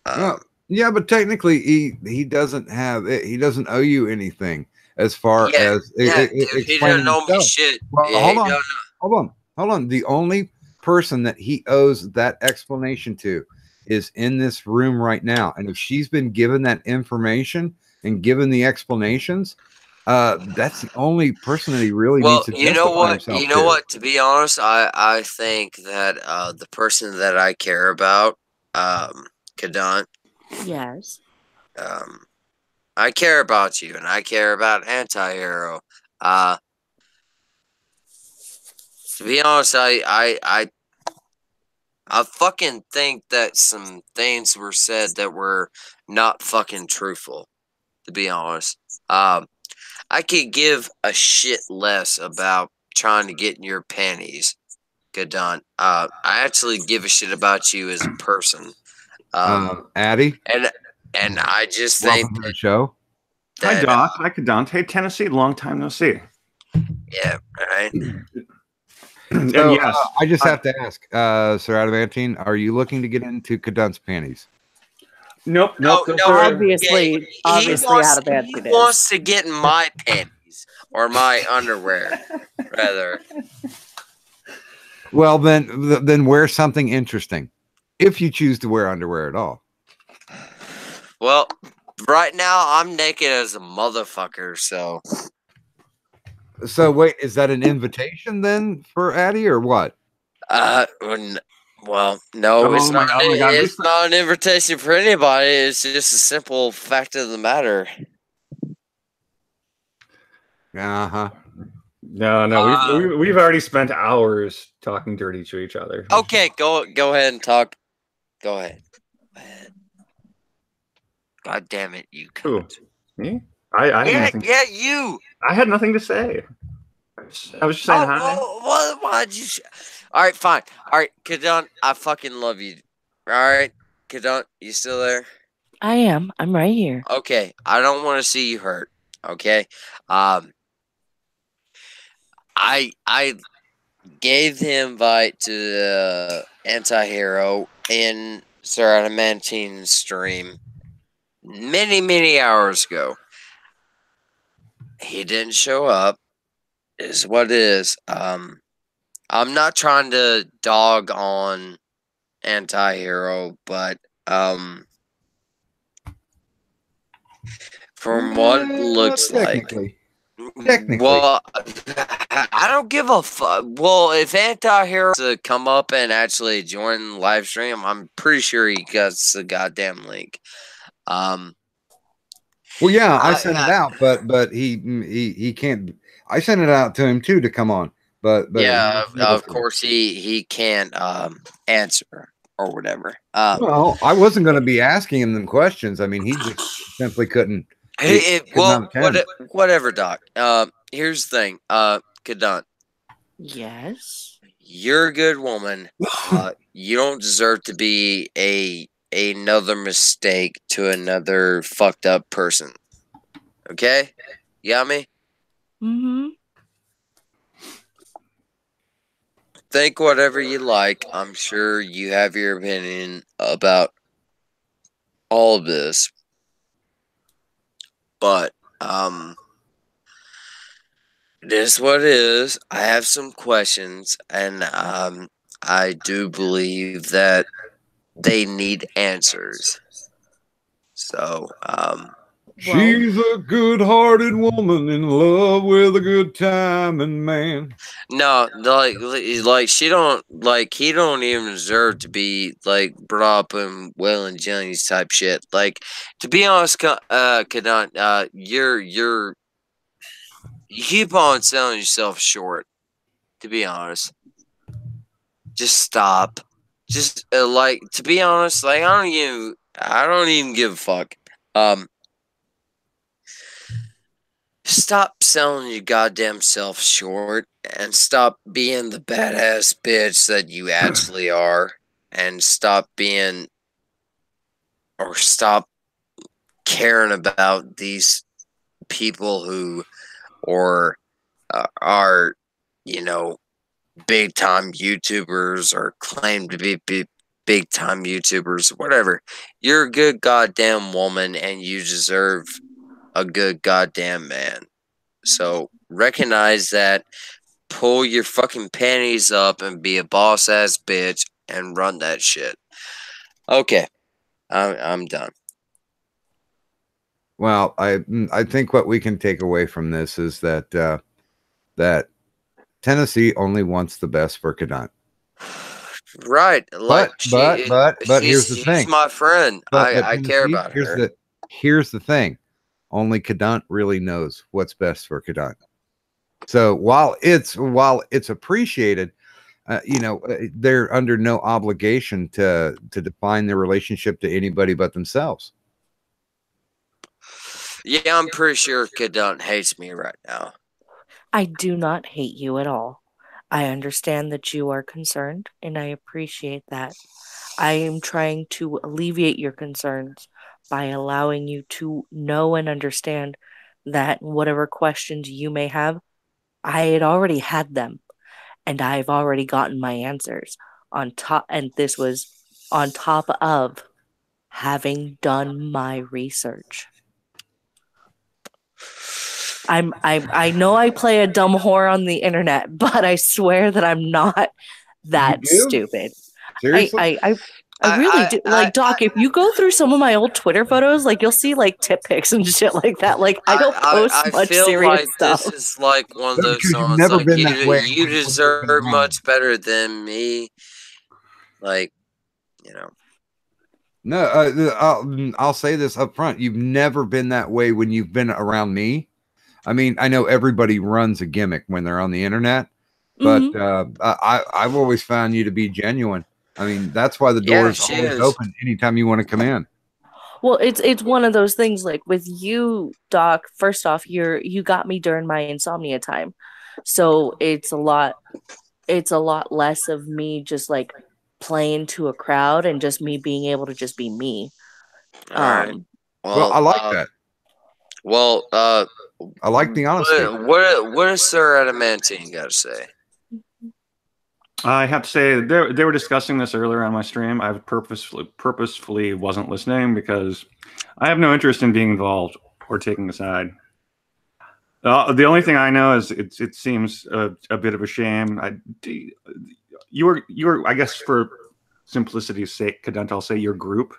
Well, yeah, but technically, he doesn't owe you anything as far as dude, he explaining doesn't know me himself. shit. Well, Yeah, hold on. The only person that he owes that explanation to is in this room right now, and if she's been given that information and given the explanations, that's the only person that he really needs to justify himself. You know what? To be honest, I think that the person that I care about, Cadunt. Yes. I care about you, and I care about Anti-Hero. To be honest, I fucking think that some things were said that were not fucking truthful. To be honest, I could give a shit less about trying to get in your panties, Cadunt. I actually give a shit about you as a person. Addie, and I just think welcome to the show. Hi, Doc. Hi, Cadunt. Hey, Tennessee. Long time no see. Yeah, right. So, yes, I just have to ask, Sir Adamantine, are you looking to get into Cadunt's panties? Nope. Obviously, Adamantine he wants to get in my panties or my underwear, rather. Well, then wear something interesting, if you choose to wear underwear at all. Well, right now I'm naked as a motherfucker, so. So wait, is that an invitation then for Addie or what? Well, no, it's not. It's not an invitation for anybody. It's just a simple fact of the matter. Uh-huh. No, we've already spent hours talking dirty to each other. Okay, go ahead and talk. Go ahead. God damn it, you cunt. Me? I you. I had nothing to say. I was just saying hi. Why'd you? All right, fine. All right, Cadunt, I fucking love you. All right, Cadunt, you still there? I am. I'm right here. Okay, I don't want to see you hurt. Okay, I gave the invite to the Anti-Hero in Sir Adamantine's stream. many hours ago. He didn't show up. Is what it is. I'm not trying to dog on Anti-Hero, but from what it looks like. Technically. Well, I don't give a fuck. Well, if Anti-Hero to come up and actually join the live stream, I'm pretty sure he gets the goddamn link. Well, yeah, I sent it out, but he can't. I sent it out to him too to come on, but yeah, of course he can't answer or whatever. Well, I wasn't going to be asking him them questions. I mean, he just simply couldn't. Well, whatever, Doc. Here's the thing, Kadant. Yes. You're a good woman. You don't deserve to be another mistake to another fucked up person. Okay? You got me? Mm-hmm. Think whatever you like. I'm sure you have your opinion about all of this. But, it is what it is. I have some questions, and I do believe that they need answers. So, she's a good-hearted woman in love with a good time and man. no, like she don't he don't even deserve to be like brought up in Waylon Jennings type shit. Like, to be honest, Kadant, you keep on selling yourself short. To be honest, just stop. Just to be honest, like I don't even give a fuck. Stop selling your goddamn self short and stop being the badass bitch that you actually are, and stop caring about these people who are big time YouTubers or claim to be big time YouTubers, whatever. You're a good goddamn woman and you deserve a good goddamn man. So recognize that, pull your fucking panties up and be a boss ass bitch and run that shit. Okay. I'm done. Well, I think what we can take away from this is that that Tennessee only wants the best for Kadant. Right. Like but here's the thing. She's my friend. I care about her. Here's the thing. Only Kadant really knows what's best for Kadant. So while it's appreciated, they're under no obligation to define their relationship to anybody but themselves. Yeah, I'm pretty sure Kadant hates me right now. I do not hate you at all. I understand that you are concerned, and I appreciate that. I am trying to alleviate your concerns by allowing you to know and understand that whatever questions you may have, I had already had them, and I've already gotten my answers on top, and this was on top of having done my research. I know I play a dumb whore on the internet, but I swear that I'm not that stupid. Seriously? I really do. Like, Doc, if you go through some of my old Twitter photos, like, you'll see, like, tip pics and shit like that. Like, I don't post much serious stuff. This is like one of those songs, like, you deserve much better than me. Like, No, I'll say this up front. You've never been that way when you've been around me. I mean, I know everybody runs a gimmick when they're on the internet, but I've always found you to be genuine. I mean, that's why the door is always open anytime you want to come in. Well, it's one of those things, like with you, Doc. First off, you got me during my insomnia time, so it's a lot less of me just like playing to a crowd and just me being able to just be me. All right. Well, I like that. Well, I like the honesty. What does Sir Adamantine got to say? I have to say they were discussing this earlier on my stream. I purposefully wasn't listening because I have no interest in being involved or taking a side. The only thing I know is it seems a bit of a shame. You were, I guess, for simplicity's sake, Kadent, I'll say your group.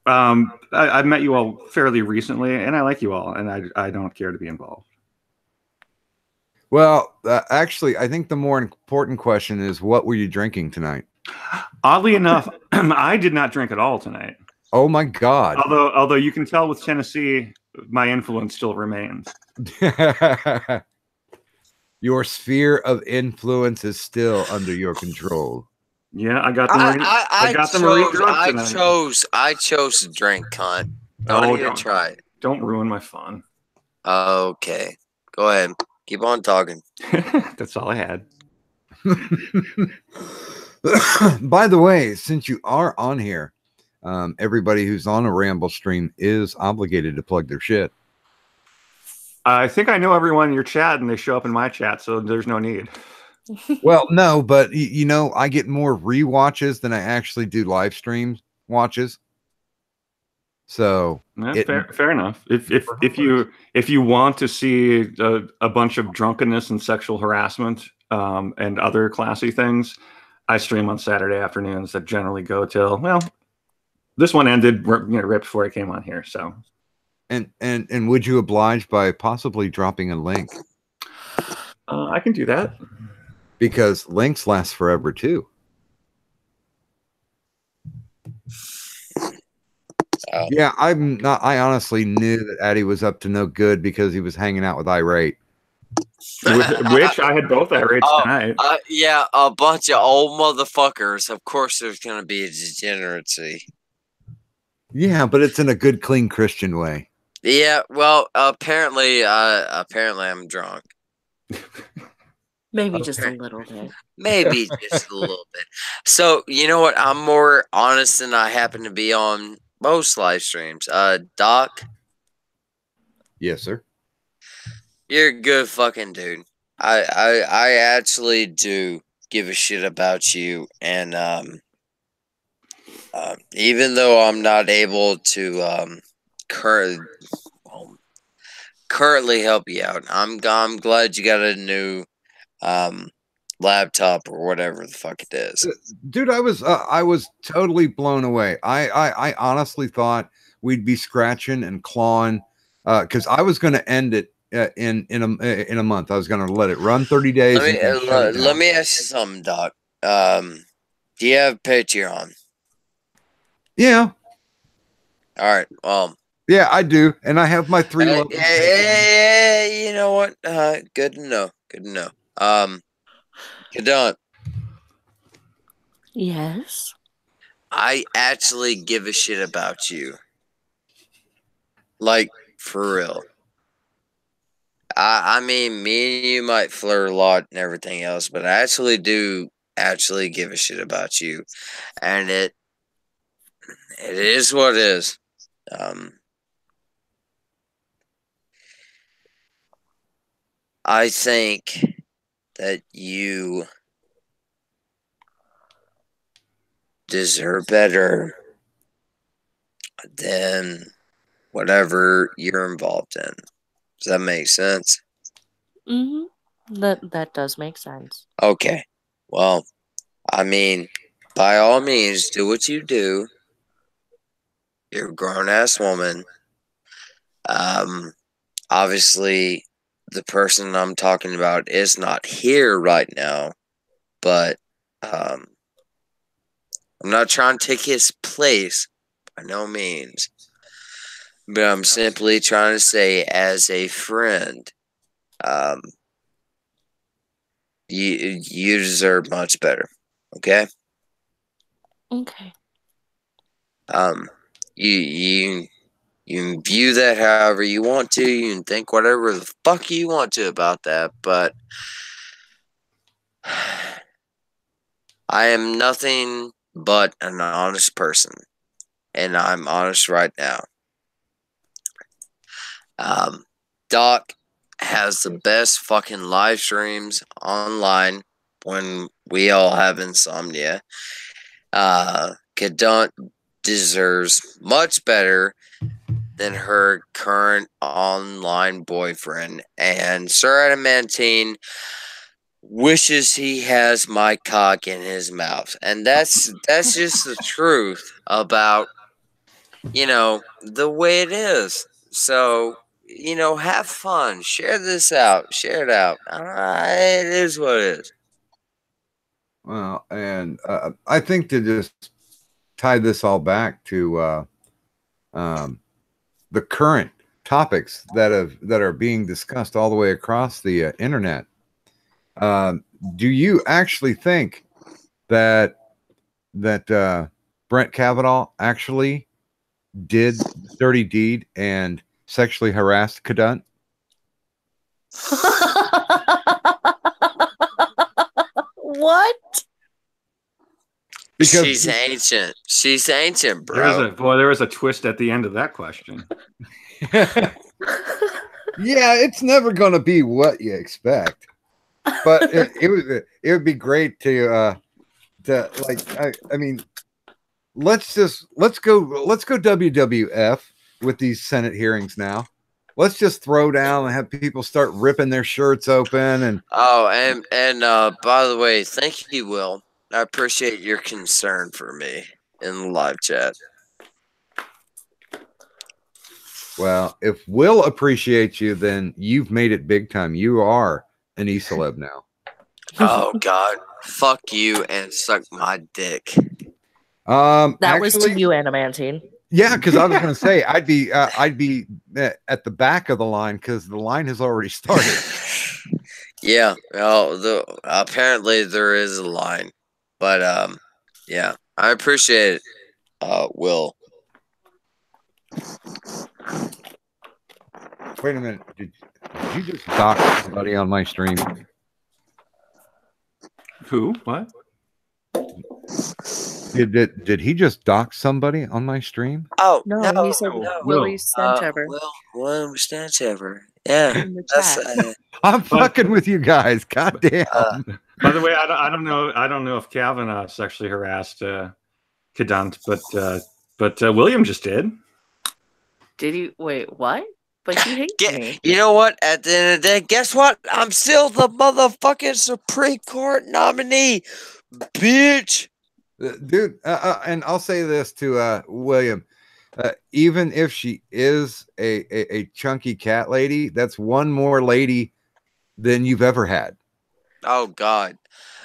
I've met you all fairly recently, and I like you all, and I don't care to be involved. Well, actually, I think the more important question is, what were you drinking tonight? Oddly enough, I did not drink at all tonight. Oh my God! Although you can tell with Tennessee, my influence still remains. Your sphere of influence is still under your control. Yeah, I got the Marine. I chose to drink, cunt. Don't try it. Don't ruin my fun. Okay, go ahead. Keep on talking. That's all I had. By the way, since you are on here, everybody who's on a Ramble stream is obligated to plug their shit. I think I know everyone in your chat, and they show up in my chat, so there's no need. Well, no, but you know, I get more rewatches than I actually do live stream watches. So fair enough. If you want to see a bunch of drunkenness and sexual harassment and other classy things, I stream on Saturday afternoons that generally go till, well, this one ended right before I came on here. So, and would you oblige by possibly dropping a link? I can do that. Because links last forever too. Yeah, I'm not. I honestly knew that Addy was up to no good because he was hanging out with Irate. Which I had both Irates tonight. Yeah, a bunch of old motherfuckers. Of course, there's going to be a degeneracy. Yeah, but it's in a good, clean Christian way. Yeah, well, apparently I'm drunk. Maybe just a little bit. Maybe just a little bit. So, you know what? I'm more honest than I happen to be on most live streams. Doc? Yes, sir. You're a good fucking dude. I actually do give a shit about you. And even though I'm not able to currently help you out, I'm glad you got a new laptop or whatever the fuck it is. Dude, I was totally blown away. I honestly thought we'd be scratching and clawing because I was going to end it in a month. I was going to let it run 30 days. Let me ask you something, Doc. Do you have Patreon? Yeah. All right. Yeah, I do, and I have my 3 levels. Yeah, you know what? Good to know. Good to know. Kadent. Yes. I actually give a shit about you. Like, for real. I mean, me and you might flirt a lot and everything else, but I actually do give a shit about you. And it is what it is. I think that you deserve better than whatever you're involved in. Does that make sense? Mm-hmm. That does make sense. Okay. Well, I mean, by all means, do what you do. You're a grown-ass woman. Obviously, the person I'm talking about is not here right now, but I'm not trying to take his place by no means. But I'm simply trying to say, as a friend, you deserve much better. Okay? Okay. You can view that however you want to. You can think whatever the fuck you want to about that, but I am nothing but an honest person, and I'm honest right now. Doc has the best fucking live streams online when we all have insomnia. Kadent deserves much better than her current online boyfriend. And Sir Adamantine wishes he has my cock in his mouth. And that's just the truth about, the way it is. So, have fun. Share this out. Share it out. It is what it is. Well, and I think to just tie this all back to the current topics that are being discussed all the way across the internet. Do you actually think that Brett Kavanaugh actually did the dirty deed and sexually harassed Cadunt? What? Because she's ancient. She's ancient, There bro. was a twist at the end of that question. yeah, it's never going to be what you expect, but it would be great to like, I mean, let's go WWF with these Senate hearings now. Let's just throw down and have people start ripping their shirts open. And By the way, thank you, Will. I appreciate your concern for me in the live chat. Well, if Will appreciates you, then you've made it big time. You are an e-celeb now. Oh God, fuck you and suck my dick. That was to you, Adamantine. Yeah, because I was going to say I'd be at the back of the line because the line has already started. Yeah, well, apparently there is a line, but yeah, I appreciate it, Will. Wait a minute, did you just dox somebody on my stream? Who? What? Did he just dox somebody on my stream? Oh No, he said Willie Stenchever. William Stenchever. Yeah, In the that's chat. I'm fucking with you guys. God damn. By the way, I don't know if Kavanaugh sexually harassed Cadunt, but William just did. Did he? Wait, what? But he hates me. You know what? At the end of the day, guess what? I'm still the motherfucking Supreme Court nominee, bitch. Dude, and I'll say this to William. Even if she is a chunky cat lady, that's one more lady than you've ever had. Oh God!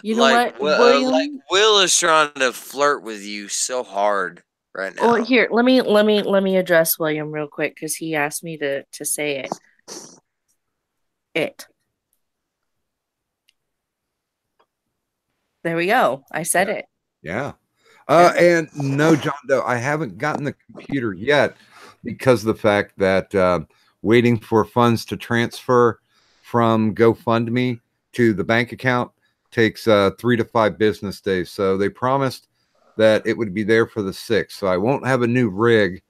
You know what, William? Will is trying to flirt with you so hard right now. Well, here, let me address William real quick because he asked me to say it. There we go. I said it. Yeah. And no, John Doe, I haven't gotten the computer yet because of the fact that waiting for funds to transfer from GoFundMe to the bank account takes 3 to 5 business days. So they promised that it would be there for the 6th. So I won't have a new rig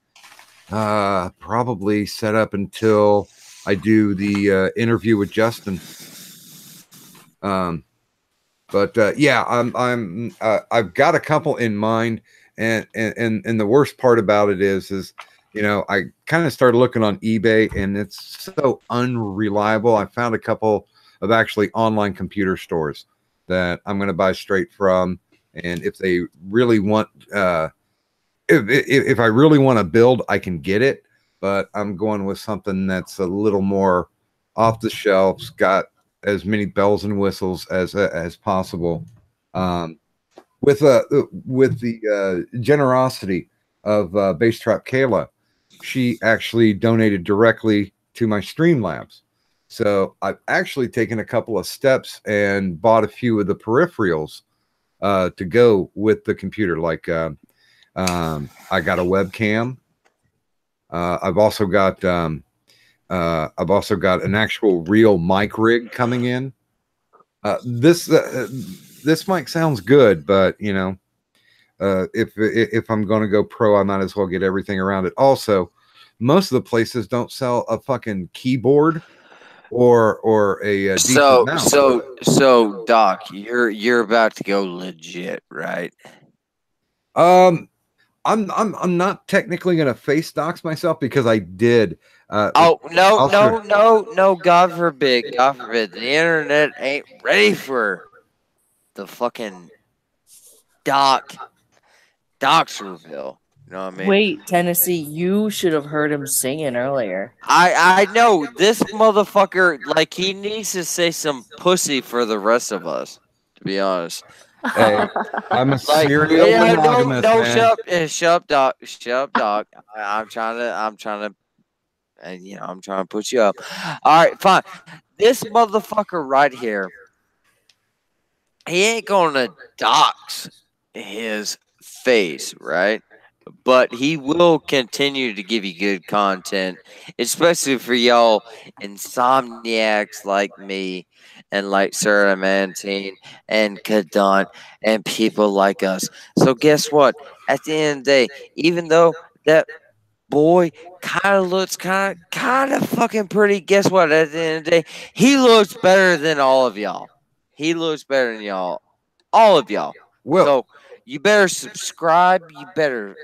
probably set up until I do the interview with Justin. But yeah, I've got a couple in mind, and the worst part about it is I kind of started looking on eBay, and it's so unreliable. I found a couple of actually online computer stores that I'm going to buy straight from, and if they really want, if I really want to build, I can get it, but I'm going with something that's a little more off the shelves, got as many bells and whistles as possible, with the generosity of Bass Trap Kayla. She actually donated directly to my Streamlabs, so I've actually taken a couple of steps and bought a few of the peripherals to go with the computer. Like I got a webcam. I've also got an actual real mic rig coming in. This mic sounds good, but if I'm going to go pro, I might as well get everything around it. Also, most of the places don't sell a fucking keyboard or a decent mouse. So Doc, you're about to go legit, right? I'm not technically gonna face dox myself because I did. Oh no, I'll no, sure- no, no! God forbid, God forbid. The internet ain't ready for the fucking dox reveal. You know what I mean? Wait, Tennessee, you should have heard him singing earlier. I know this motherfucker. Like he needs to say some pussy for the rest of us. To be honest. Hey, I'm a Like, serial yeah, monogamous, no, man. shut up, Doc. Shut up, Doc. I'm trying to, and I'm trying to put you up. All right, fine. This motherfucker right here, he ain't gonna dox his face, right? But he will continue to give you good content, especially for y'all insomniacs like me and like Sarah Mantine and Kadant and people like us. So guess what? At the end of the day, even though that boy kind of looks kind of fucking pretty, guess what? At the end of the day, he looks better than all of y'all. He looks better than y'all. All of y'all. Well, So you better subscribe. You better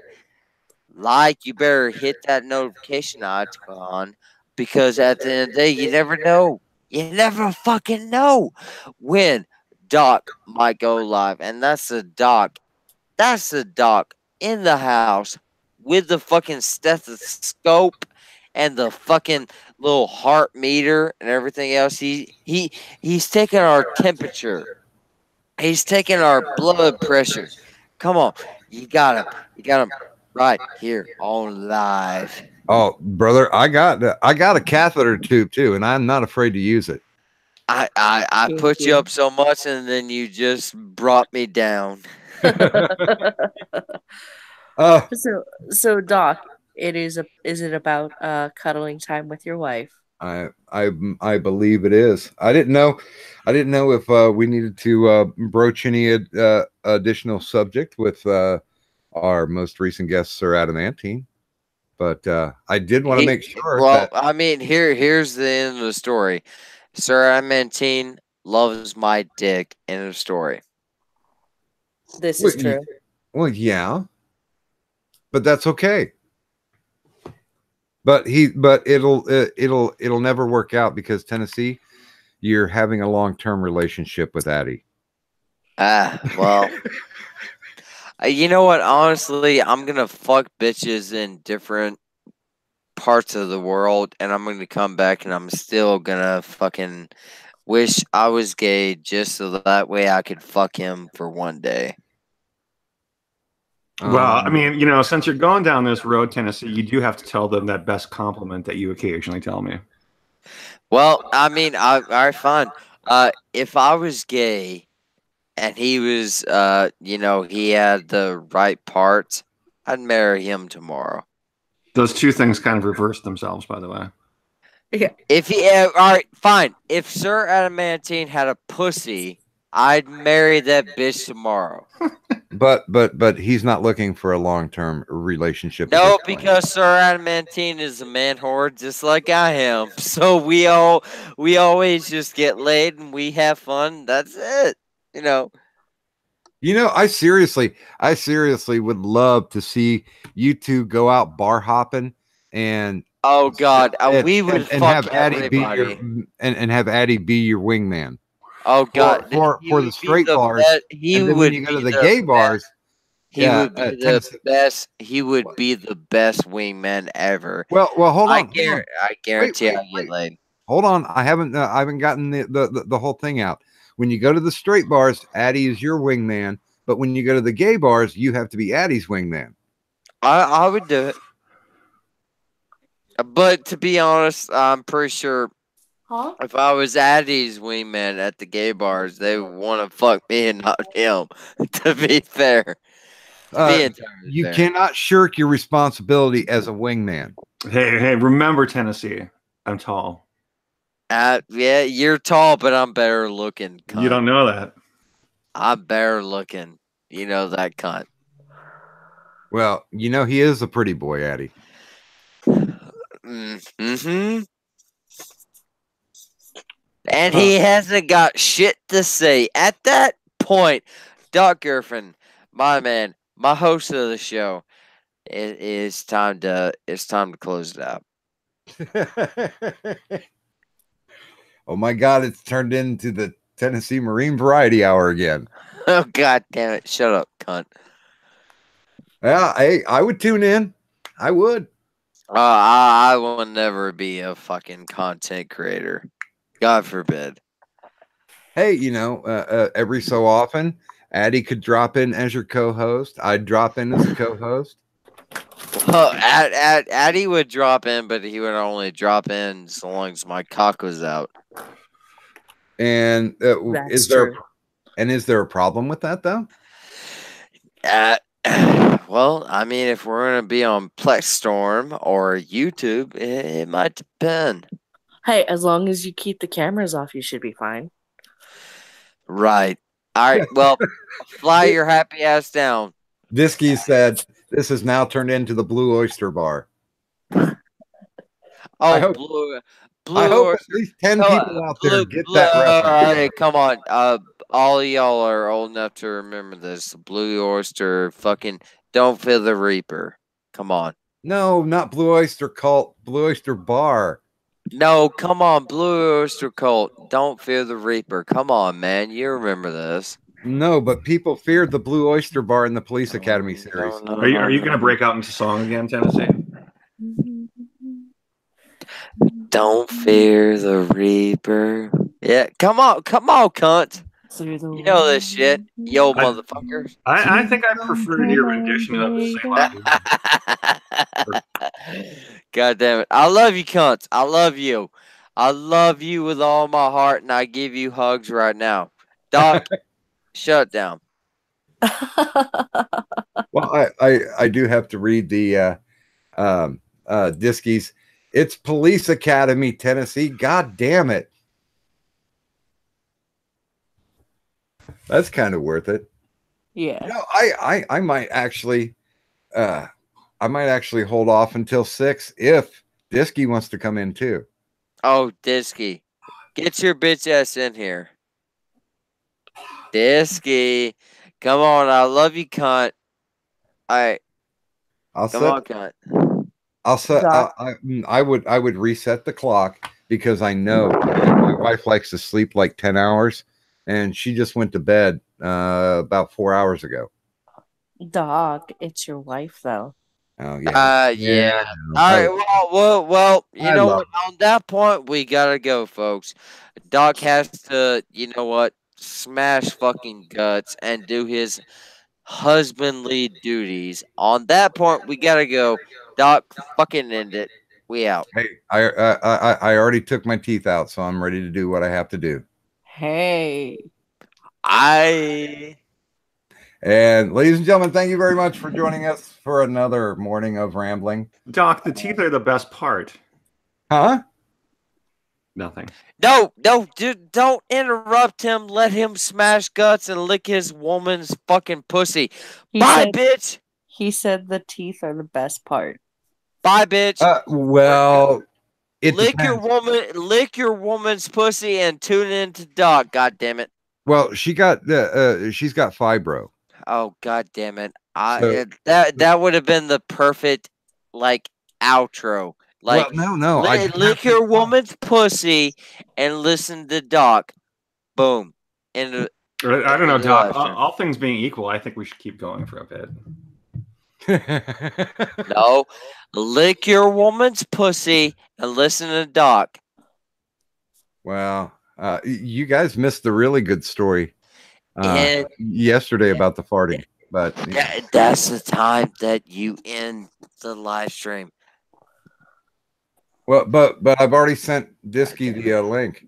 like. You better hit that notification icon because at the end of the day, you never know. You never fucking know when Doc might go live. And that's the Doc. That's the Doc in the house with the fucking stethoscope and the fucking little heart meter and everything else. He's taking our temperature. He's taking our blood pressure. Come on, you got him. You got him right here on live. oh, brother, I got a catheter tube too, and I'm not afraid to use it. I Thank put you you. up so much, and then you just brought me down. Oh, So Doc, is it about cuddling time with your wife? I believe it is. I didn't know if we needed to broach any additional subject with our most recent guest, Sir Adamantine, but I did want to make sure. Well, that I mean, here's the end of the story. Sir Adamantine loves my dick. End of story. This is true. Well, yeah, but that's okay. But it'll never work out because Tennessee, you're having a long-term relationship with Addie. Well, you know what? Honestly, I'm gonna fuck bitches in different parts of the world, and I'm gonna come back, and I'm still gonna fucking wish I was gay just so that way I could fuck him for one day. Well, I mean, since you're going down this road, Tennessee, you do have to tell them that best compliment that you occasionally tell me. Well, I mean, all right, fine. If I was gay and he was, he had the right parts, I'd marry him tomorrow. Those two things kind of reverse themselves, by the way. Yeah. If he, all right, fine. If Sir Adamantine had a pussy, I'd marry that bitch tomorrow. But he's not looking for a long-term relationship. No, at this point. because Sir Adamantine is a man whore just like I am. So we always just get laid and we have fun. That's it. I seriously would love to see you two go out bar hopping and Oh God, we would and fuck have Addie be everybody. and have Addie be your wingman. Oh God, for he the would be straight the bars. He And then would when you go to be the gay best. bars, He yeah, would be the Tennessee- best. He would be the best wingman ever. well, hold I on. Hold on. guarantee wait, I get laid. Hold on. I haven't gotten the whole thing out. When you go to the straight bars, Addie is your wingman. But when you go to the gay bars, you have to be Addie's wingman. I would do it. But to be honest, I'm pretty sure Huh? if I was Addie's wingman at the gay bars, they would want to fuck me and not him. To be fair. You cannot shirk your responsibility as a wingman. Hey, remember, Tennessee, I'm tall. Yeah, you're tall, but I'm better looking. Cunt. You don't know that. I'm better looking. You know that cunt. Well, he is a pretty boy, Addie. Mm-hmm. And he hasn't got shit to say. At that point, Doc Griffin, my man, my host of the show, It's time to close it out. Oh my God, it's turned into the Tennessee Marine Variety Hour again. Oh God damn it! Shut up, cunt. Yeah, I would tune in. I would. I will never be a fucking content creator. God forbid. Hey, every so often, Addie could drop in as your co-host. I'd drop in as a co-host. Well, Addy would drop in, but he would only drop in so long as my cock was out. And is there a problem with that though? Well, I mean, if we're gonna be on Plexstorm or YouTube, it might depend. Hey, as long as you keep the cameras off, you should be fine. Right. All right. Well, fly your happy ass down. Disky said this has now turned into the Blue Oyster Bar. Oh, I hope, Blue I hope Oyster. at least 10 people out there get that reference. Hey, come on. All of y'all are old enough to remember this. Blue Oyster, fucking Don't Fear the Reaper. Come on. No, not Blue Oyster Cult. Blue Oyster Bar. No, come on, Blue Oyster Cult. Don't Fear the Reaper. Come on, man. You remember this. No, but people feared the Blue Oyster Bar in the Police Academy series. No, Are you going to break out into song again, Tennessee? Don't fear the Reaper. Yeah, come on, cunt. You know this shit, yo, motherfuckers. I think I preferred your rendition of the same. God damn it. I love you, cunts. I love you. I love you with all my heart, and I give you hugs right now. Doc, shut down. Well, I do have to read the Diskies. It's Police Academy, Tennessee. God damn it. That's kind of worth it. Yeah. I might actually hold off until 6 if Disky wants to come in too. Oh, Disky. Get your bitch ass in here. Disky. Come on, I love you, cunt. Alright. Come on, cunt. I would reset the clock because I know my wife likes to sleep like 10 hours and she just went to bed about 4 hours ago. Doc, it's your wife though. Oh yeah. Yeah. All right. Well. You know what? On that point, we gotta go, folks. Doc has to, you know what? Smash fucking guts and do his husbandly duties. On that point, we gotta go. Doc, fucking end it. We out. Hey, I already took my teeth out, so I'm ready to do what I have to do. Hey. And ladies and gentlemen, thank you very much for joining us for another morning of rambling. Doc, the teeth are the best part. Huh? Nothing. No, dude, don't interrupt him. Let him smash guts and lick his woman's fucking pussy. Bye, bitch. He said the teeth are the best part. Bye, bitch. Well, lick your woman's pussy and tune in to Doc. God damn it. Well, she's got fibro. Oh, god damn it. That would have been the perfect outro. No. Lick your woman's pussy and listen to Doc. Boom. I don't know, Doc. All things being equal, I think we should keep going for a bit. No. Lick your woman's pussy and listen to Doc. Well, you guys missed the really good story yesterday about the farting, but that's the time that you end the live stream. Well, but I've already sent Disky the link.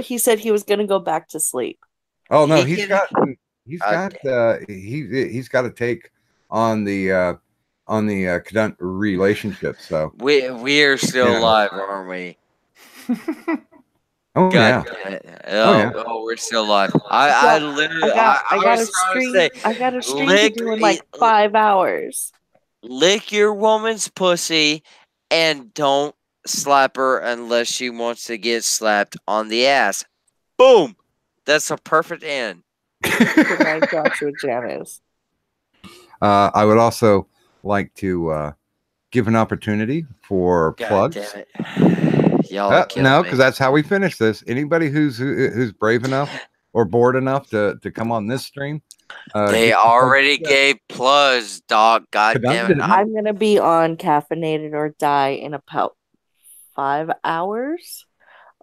He said he was gonna go back to sleep. Oh no, he's got to take on the cadet relationship. So we are still live, aren't we? Oh God, yeah. Oh, we're still live. I got a stream to do in like 5 hours. Lick your woman's pussy and don't slap her unless she wants to get slapped on the ass. Boom. That's a perfect end. Good night, Joshua Janice. I would also like to give an opportunity for God plugs. damn it. Y'all are killing No, me. because that's how we finish this. Anybody who's brave enough or bored enough to come on this stream, They get- already gave plugs, dog. God damn it. I'm gonna be on Caffeinated or Die in about 5 hours.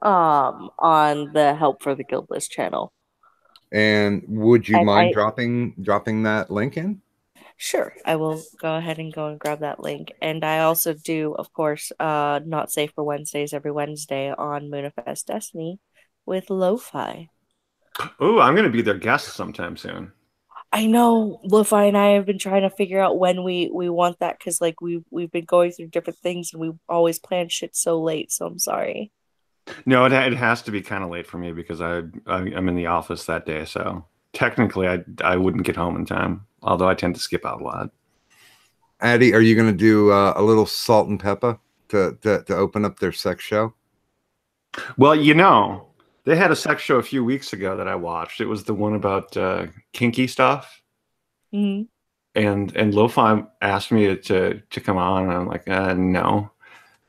On the Help for the Guildless channel. And would you And mind I- dropping that link in? Sure, I will go ahead and go and grab that link. And I also do, of course, Not Safe for Wednesdays every Wednesday on Moonifest Destiny with Lo-Fi. Ooh, I'm gonna be their guest sometime soon. I know Lo-Fi and I have been trying to figure out when we want that because like we've been going through different things and we always plan shit so late. So I'm sorry. No, it has to be kind of late for me because I'm in the office that day. So technically, I wouldn't get home in time. Although I tend to skip out a lot. Addie, are you going to do a little Salt and Pepper to open up their sex show? Well, you know, they had a sex show a few weeks ago that I watched. It was the one about kinky stuff. Mm-hmm. And Lo-Fi asked me to come on, and I'm like, no,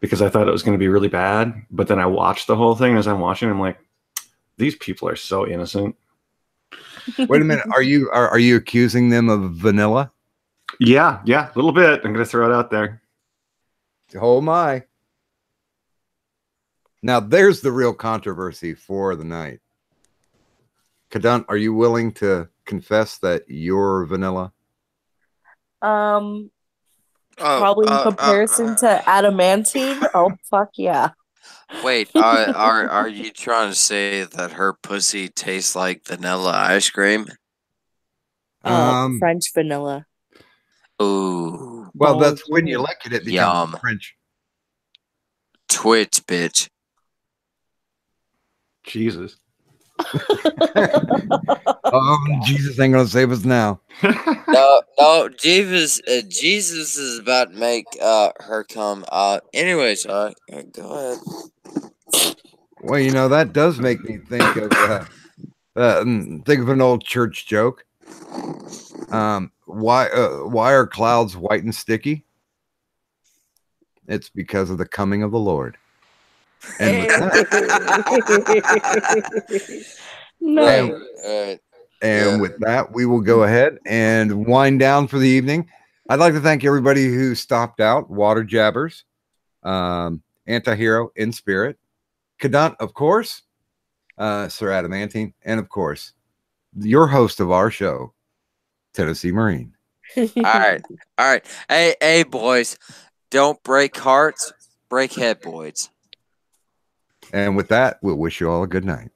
because I thought it was going to be really bad. But then I watched the whole thing. As I'm watching, I'm like, these people are so innocent. Wait a minute. Are you accusing them of vanilla? Yeah, a little bit. I'm going to throw it out there. Oh my. Now there's the real controversy for the night. Kadant, are you willing to confess that you're vanilla? Probably in comparison to adamantine. Oh fuck yeah. Wait, are you trying to say that her pussy tastes like vanilla ice cream? French vanilla. Ooh, Well, that's when you lick it, it becomes Yum. French. Twitch, bitch. Jesus. Jesus ain't gonna save us now. No, Jesus is about to make her come. Anyways, go ahead. Well, you know, that does make me think of an old church joke. Why are clouds white and sticky? It's because of the coming of the Lord. And with that, with that, we will go ahead and wind down for the evening. I'd like to thank everybody who stopped out. Water Jabbers, Antihero in Spirit, Kadant, of course, Sir Adamantine, and of course, your host of our show, Tennessee Marine. All right. Hey, boys, don't break hearts, break head, boys. And with that, we'll wish you all a good night.